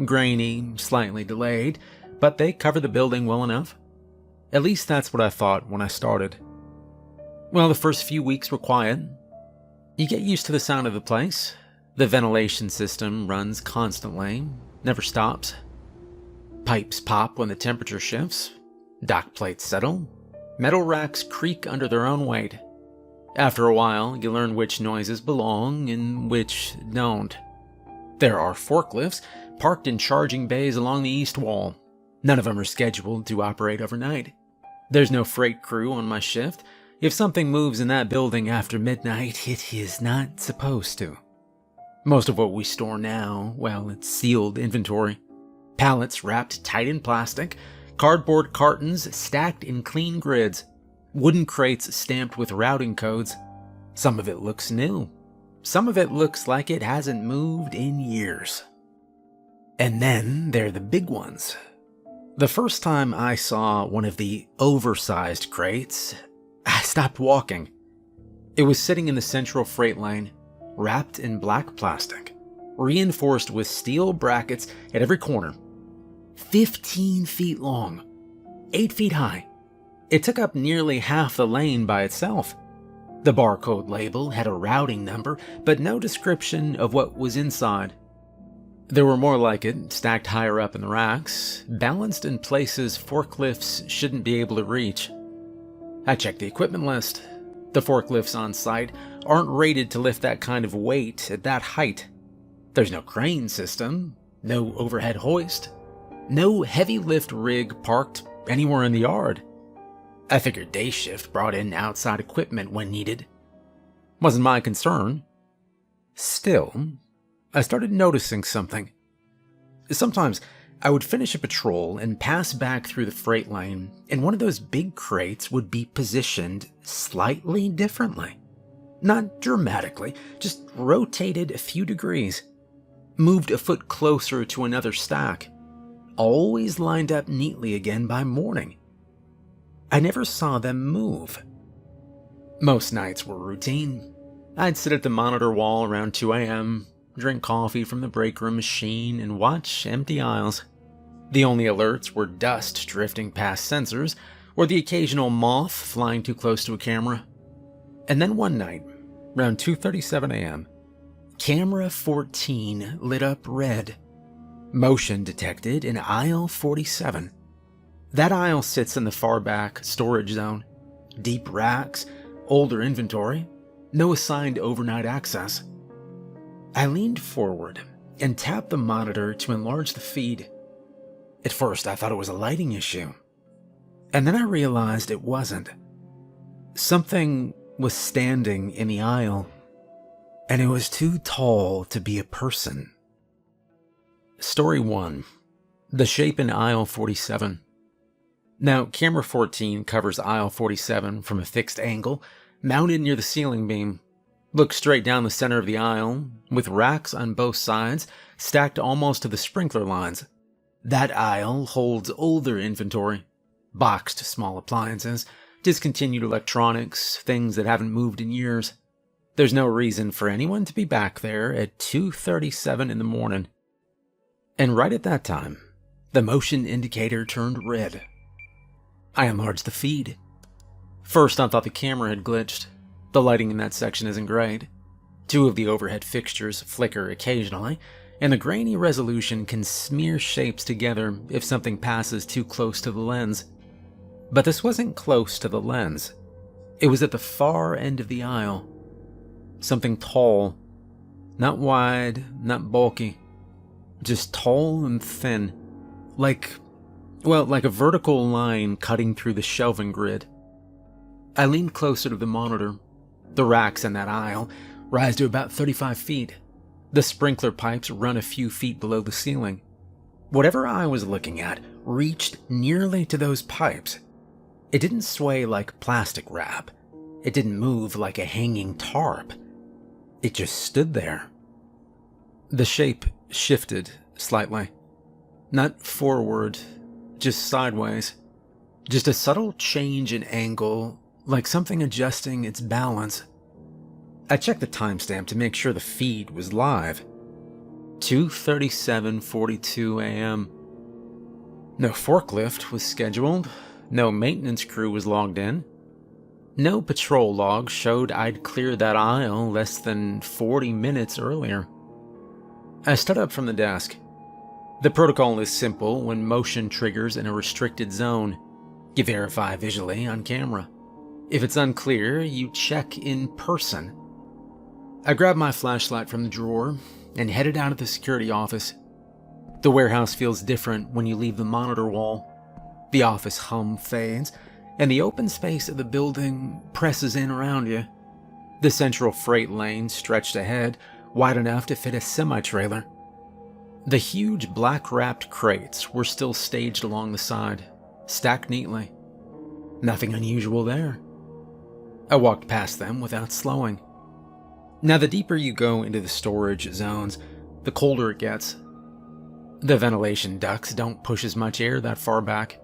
grainy, slightly delayed, but they cover the building well enough. At least that's what I thought when I started. Well, the first few weeks were quiet. You get used to the sound of the place. The ventilation system runs constantly, never stops. Pipes pop when the temperature shifts. Dock plates settle. Metal racks creak under their own weight. After a while, you learn which noises belong and which don't. There are forklifts parked in charging bays along the east wall. None of them are scheduled to operate overnight. There's no freight crew on my shift. If something moves in that building after midnight, it is not supposed to. Most of what we store now, well, it's sealed inventory. Pallets wrapped tight in plastic, cardboard cartons stacked in clean grids, wooden crates stamped with routing codes. Some of it looks new. Some of it looks like it hasn't moved in years. And then there are the big ones. The first time I saw one of the oversized crates, I stopped walking. It was sitting in the central freight lane, wrapped in black plastic, reinforced with steel brackets at every corner. 15 feet long, 8 feet high. It took up nearly half the lane by itself. The barcode label had a routing number, but no description of what was inside. There were more like it, stacked higher up in the racks, balanced in places forklifts shouldn't be able to reach. I checked the equipment list. The forklifts on site aren't rated to lift that kind of weight at that height. There's no crane system, no overhead hoist, no heavy lift rig parked anywhere in the yard. I figured day shift brought in outside equipment when needed. Wasn't my concern. Still, I started noticing something. Sometimes I would finish a patrol and pass back through the freight lane, and one of those big crates would be positioned slightly differently. Not dramatically, just rotated a few degrees. Moved a foot closer to another stack. Always lined up neatly again by morning. I never saw them move. Most nights were routine. I'd sit at the monitor wall around 2 a.m., drink coffee from the break room machine, and watch empty aisles. The only alerts were dust drifting past sensors, or the occasional moth flying too close to a camera. And then one night, around 2:37 a.m., camera 14 lit up red. Motion detected in aisle 47. That aisle sits in the far back storage zone. Deep racks, older inventory, no assigned overnight access. I leaned forward and tapped the monitor to enlarge the feed. At first, I thought it was a lighting issue. And then I realized it wasn't. Something was standing in the aisle, and it was too tall to be a person. Story 1. The shape in aisle 47. Now, camera 14 covers aisle 47 from a fixed angle, mounted near the ceiling beam. Looks straight down the center of the aisle, with racks on both sides, stacked almost to the sprinkler lines. That aisle holds older inventory. Boxed small appliances, discontinued electronics, things that haven't moved in years. There's no reason for anyone to be back there at 2:37 in the morning. And right at that time, the motion indicator turned red. I enlarged the feed. First, I thought the camera had glitched. The lighting in that section isn't great. 2 of the overhead fixtures flicker occasionally, and the grainy resolution can smear shapes together if something passes too close to the lens. But this wasn't close to the lens. It was at the far end of the aisle. Something tall, not wide, not bulky, just tall and thin, like a vertical line cutting through the shelving grid. I leaned closer to the monitor. The racks in that aisle rise to about 35 feet. The sprinkler pipes run a few feet below the ceiling. Whatever I was looking at reached nearly to those pipes. It didn't sway like plastic wrap. It didn't move like a hanging tarp. It just stood there. The shape shifted slightly. Not forward, just sideways. Just a subtle change in angle, like something adjusting its balance. I checked the timestamp to make sure the feed was live. 2:37:42 a.m. No forklift was scheduled. No maintenance crew was logged in. No patrol log showed I'd cleared that aisle less than 40 minutes earlier. I stood up from the desk. The protocol is simple when motion triggers in a restricted zone. You verify visually on camera. If it's unclear, you check in person. I grabbed my flashlight from the drawer and headed out of the security office. The warehouse feels different when you leave the monitor wall. The office hum fades, and the open space of the building presses in around you. The central freight lane stretched ahead, wide enough to fit a semi-trailer. The huge black-wrapped crates were still staged along the side, stacked neatly. Nothing unusual there. I walked past them without slowing. Now, the deeper you go into the storage zones, the colder it gets. The ventilation ducts don't push as much air that far back,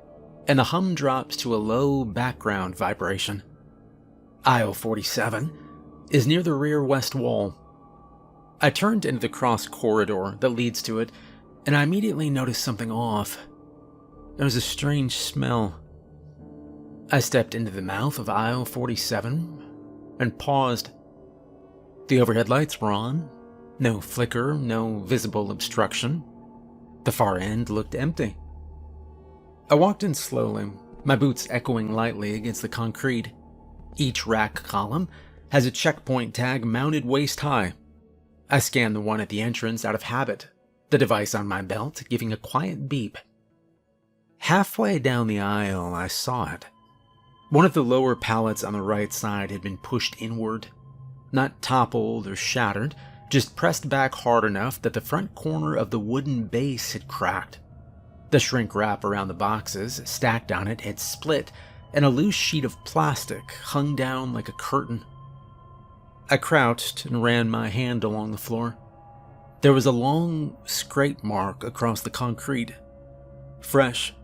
and the hum drops to a low background vibration. Aisle 47 is near the rear west wall. I turned into the cross corridor that leads to it, and I immediately noticed something off. There was a strange smell. I stepped into the mouth of aisle 47 and paused. The overhead lights were on. No flicker, no visible obstruction. The far end looked empty. I walked in slowly, my boots echoing lightly against the concrete. Each rack column has a checkpoint tag mounted waist high. I scanned the one at the entrance out of habit, the device on my belt giving a quiet beep. Halfway down the aisle, I saw it. One of the lower pallets on the right side had been pushed inward. Not toppled or shattered, just pressed back hard enough that the front corner of the wooden base had cracked. The shrink wrap around the boxes stacked on it had split, and a loose sheet of plastic hung down like a curtain. I crouched and ran my hand along the floor. There was a long scrape mark across the concrete. Fresh,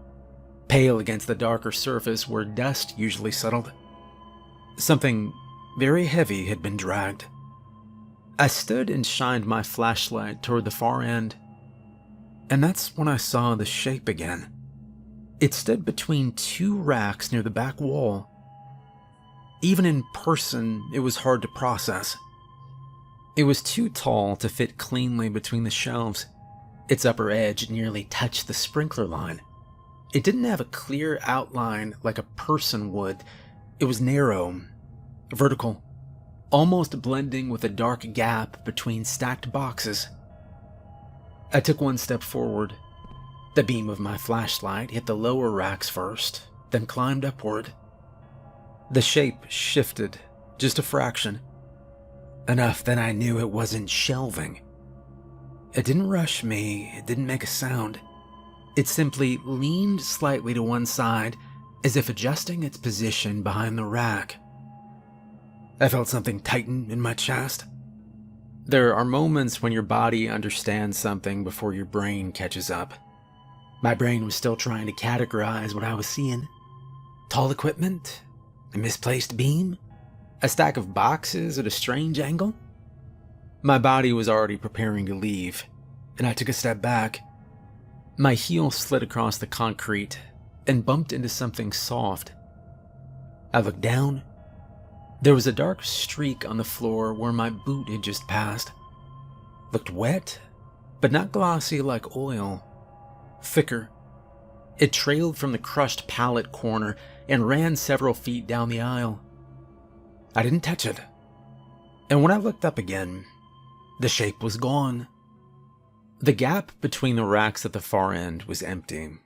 pale against the darker surface where dust usually settled. Something very heavy had been dragged. I stood and shined my flashlight toward the far end, and that's when I saw the shape again. It stood between two racks near the back wall. Even in person, it was hard to process. It was too tall to fit cleanly between the shelves. Its upper edge nearly touched the sprinkler line. It didn't have a clear outline like a person would. It was narrow, vertical, almost blending with a dark gap between stacked boxes. I took one step forward. The beam of my flashlight hit the lower racks first, then climbed upward. The shape shifted, just a fraction. Enough that I knew it wasn't shelving. It didn't rush me, it didn't make a sound. It simply leaned slightly to one side, as if adjusting its position behind the rack. I felt something tighten in my chest. There are moments when your body understands something before your brain catches up. My brain was still trying to categorize what I was seeing. Tall equipment? A misplaced beam? A stack of boxes at a strange angle? My body was already preparing to leave, and I took a step back. My heel slid across the concrete and bumped into something soft. I looked down. There was a dark streak on the floor where my boot had just passed. Looked wet, but not glossy like oil. Thicker. It trailed from the crushed pallet corner and ran several feet down the aisle. I didn't touch it. And when I looked up again, the shape was gone. The gap between the racks at the far end was empty.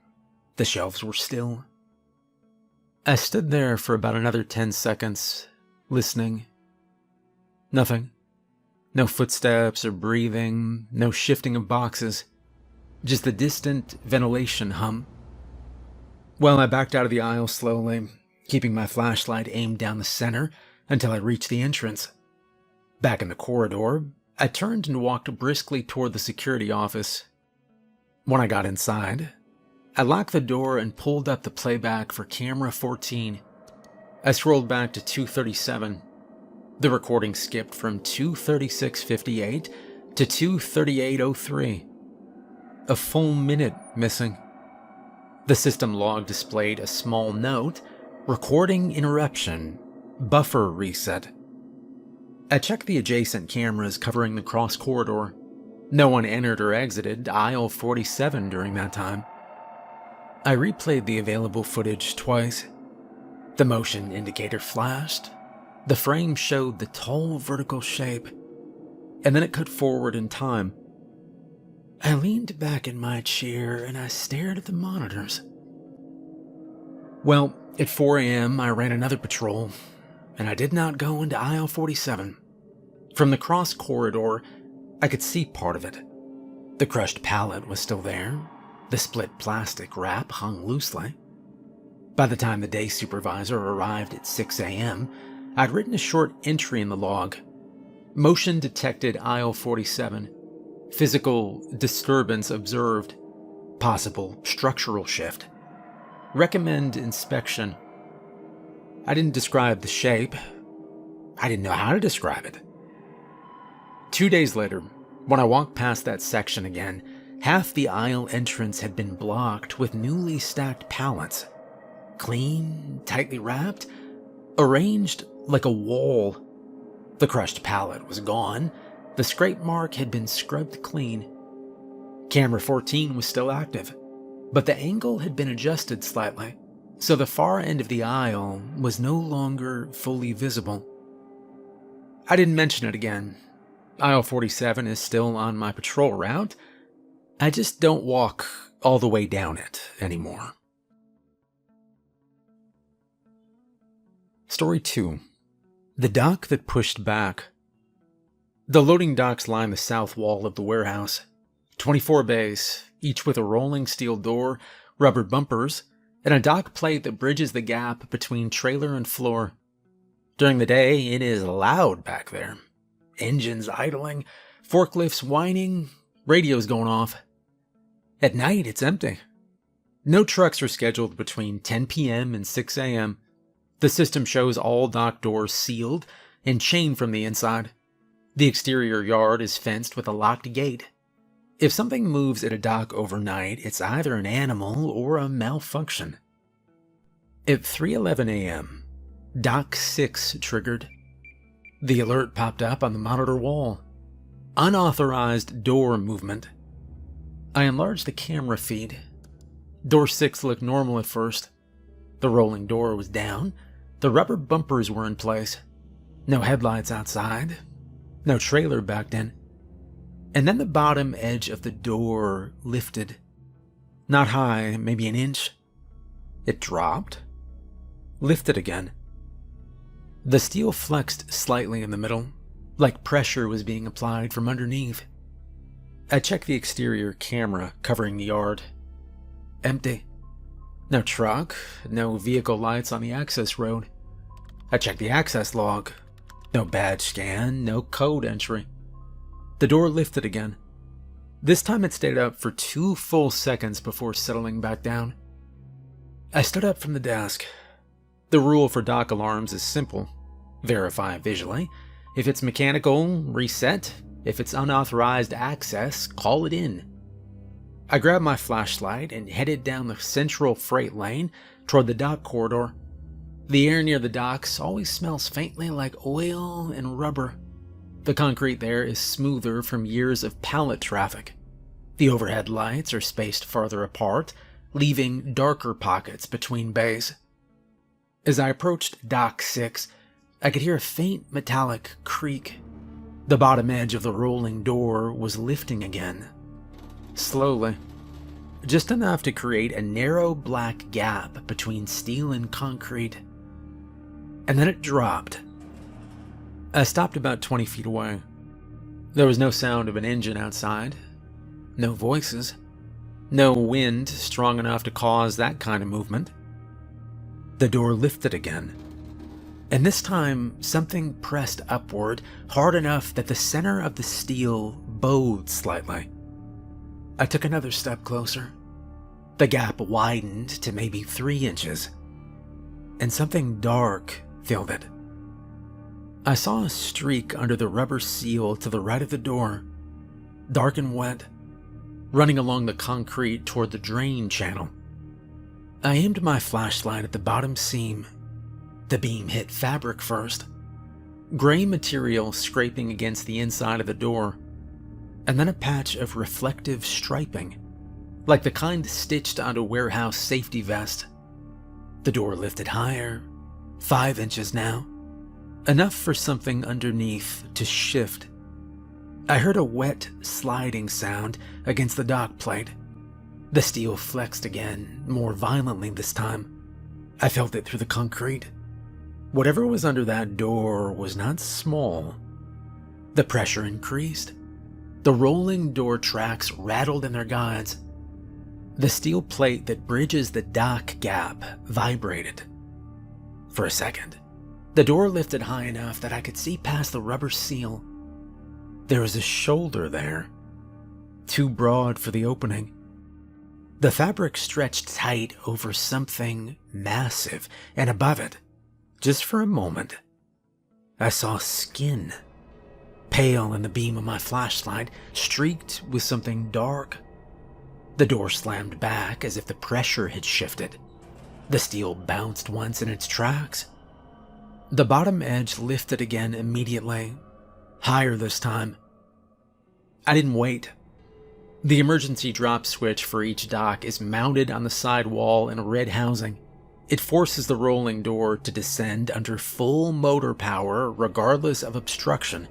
The shelves were still. I stood there for about another 10 seconds, listening. Nothing. No footsteps or breathing, no shifting of boxes. Just the distant ventilation hum. Well, I backed out of the aisle slowly, keeping my flashlight aimed down the center until I reached the entrance. Back in the corridor, I turned and walked briskly toward the security office. When I got inside, I locked the door and pulled up the playback for camera 14. I scrolled back to 2:37. The recording skipped from 2:36:58 to 2:38:03. A full minute missing. The system log displayed a small note, recording interruption, buffer reset. I checked the adjacent cameras covering the cross corridor. No one entered or exited aisle 47 during that time. I replayed the available footage twice. The motion indicator flashed. The frame showed the tall vertical shape, and then it cut forward in time. I leaned back in my chair and I stared at the monitors. Well, at 4 a.m. I ran another patrol, and I did not go into aisle 47. From the cross corridor, I could see part of it. The crushed pallet was still there. The split plastic wrap hung loosely. By the time the day supervisor arrived at 6 a.m., I'd written a short entry in the log. Motion detected aisle 47. Physical disturbance observed. Possible structural shift. Recommend inspection. I didn't describe the shape. I didn't know how to describe it. 2 days later, when I walked past that section again, half the aisle entrance had been blocked with newly stacked pallets. Clean, tightly wrapped, arranged like a wall. The crushed pallet was gone. The scrape mark had been scrubbed clean. Camera 14 was still active, but the angle had been adjusted slightly, so the far end of the aisle was no longer fully visible. I didn't mention it again. Aisle 47 is still on my patrol route. I just don't walk all the way down it anymore. Story 2. The dock that pushed back. The loading docks line the south wall of the warehouse. 24 bays, each with a rolling steel door, rubber bumpers, and a dock plate that bridges the gap between trailer and floor. During the day, it is loud back there. Engines idling, forklifts whining, radios going off. At night, it's empty. No trucks are scheduled between 10 p.m. and 6 a.m. The system shows all dock doors sealed and chained from the inside. The exterior yard is fenced with a locked gate. If something moves at a dock overnight, it's either an animal or a malfunction. At 3:11 a.m., Dock 6 triggered. The alert popped up on the monitor wall. Unauthorized door movement. I enlarged the camera feed. Door 6 looked normal at first. The rolling door was down. The rubber bumpers were in place. No headlights outside. No trailer backed in. And then the bottom edge of the door lifted. Not high, maybe an inch. It dropped. Lifted again. The steel flexed slightly in the middle, like pressure was being applied from underneath. I checked the exterior camera covering the yard. Empty. No truck, no vehicle lights on the access road. I checked the access log. No badge scan, no code entry. The door lifted again. This time it stayed up for 2 full seconds before settling back down. I stood up from the desk. The rule for dock alarms is simple. Verify visually. If it's mechanical, reset. If it's unauthorized access, call it in. I grabbed my flashlight and headed down the central freight lane toward the dock corridor. The air near the docks always smells faintly like oil and rubber. The concrete there is smoother from years of pallet traffic. The overhead lights are spaced farther apart, leaving darker pockets between bays. As I approached Dock 6, I could hear a faint metallic creak. The bottom edge of the rolling door was lifting again. Slowly. Just enough to create a narrow black gap between steel and concrete. And then it dropped. I stopped about 20 feet away. There was no sound of an engine outside. No voices. No wind strong enough to cause that kind of movement. The door lifted again. And this time, something pressed upward hard enough that the center of the steel bowed slightly. I took another step closer. The gap widened to maybe 3 inches. And something dark filled it. I saw a streak under the rubber seal to the right of the door, dark and wet, running along the concrete toward the drain channel. I aimed my flashlight at the bottom seam. The beam hit fabric first, gray material scraping against the inside of the door, and then a patch of reflective striping, like the kind stitched onto a warehouse safety vest. The door lifted higher, 5 inches now, enough for something underneath to shift. I heard a wet, sliding sound against the dock plate. The steel flexed again, more violently this time. I felt it through the concrete. Whatever was under that door was not small. The pressure increased. The rolling door tracks rattled in their guides. The steel plate that bridges the dock gap vibrated. For a second, the door lifted high enough that I could see past the rubber seal. There was a shoulder there, too broad for the opening. The fabric stretched tight over something massive, and above it, just for a moment, I saw skin, pale in the beam of my flashlight, streaked with something dark. The door slammed back as if the pressure had shifted. The steel bounced once in its tracks. The bottom edge lifted again immediately, higher this time. I didn't wait. The emergency drop switch for each dock is mounted on the side wall in a red housing. It forces the rolling door to descend under full motor power regardless of obstruction.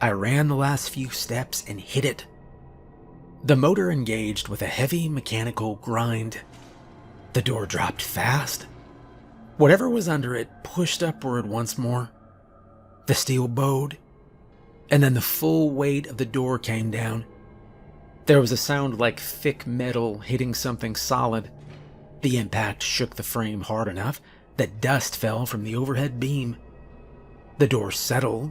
I ran the last few steps and hit it. The motor engaged with a heavy mechanical grind. The door dropped fast. Whatever was under it pushed upward once more. The steel bowed, and then the full weight of the door came down. There was a sound like thick metal hitting something solid. The impact shook the frame hard enough that dust fell from the overhead beam. The door settled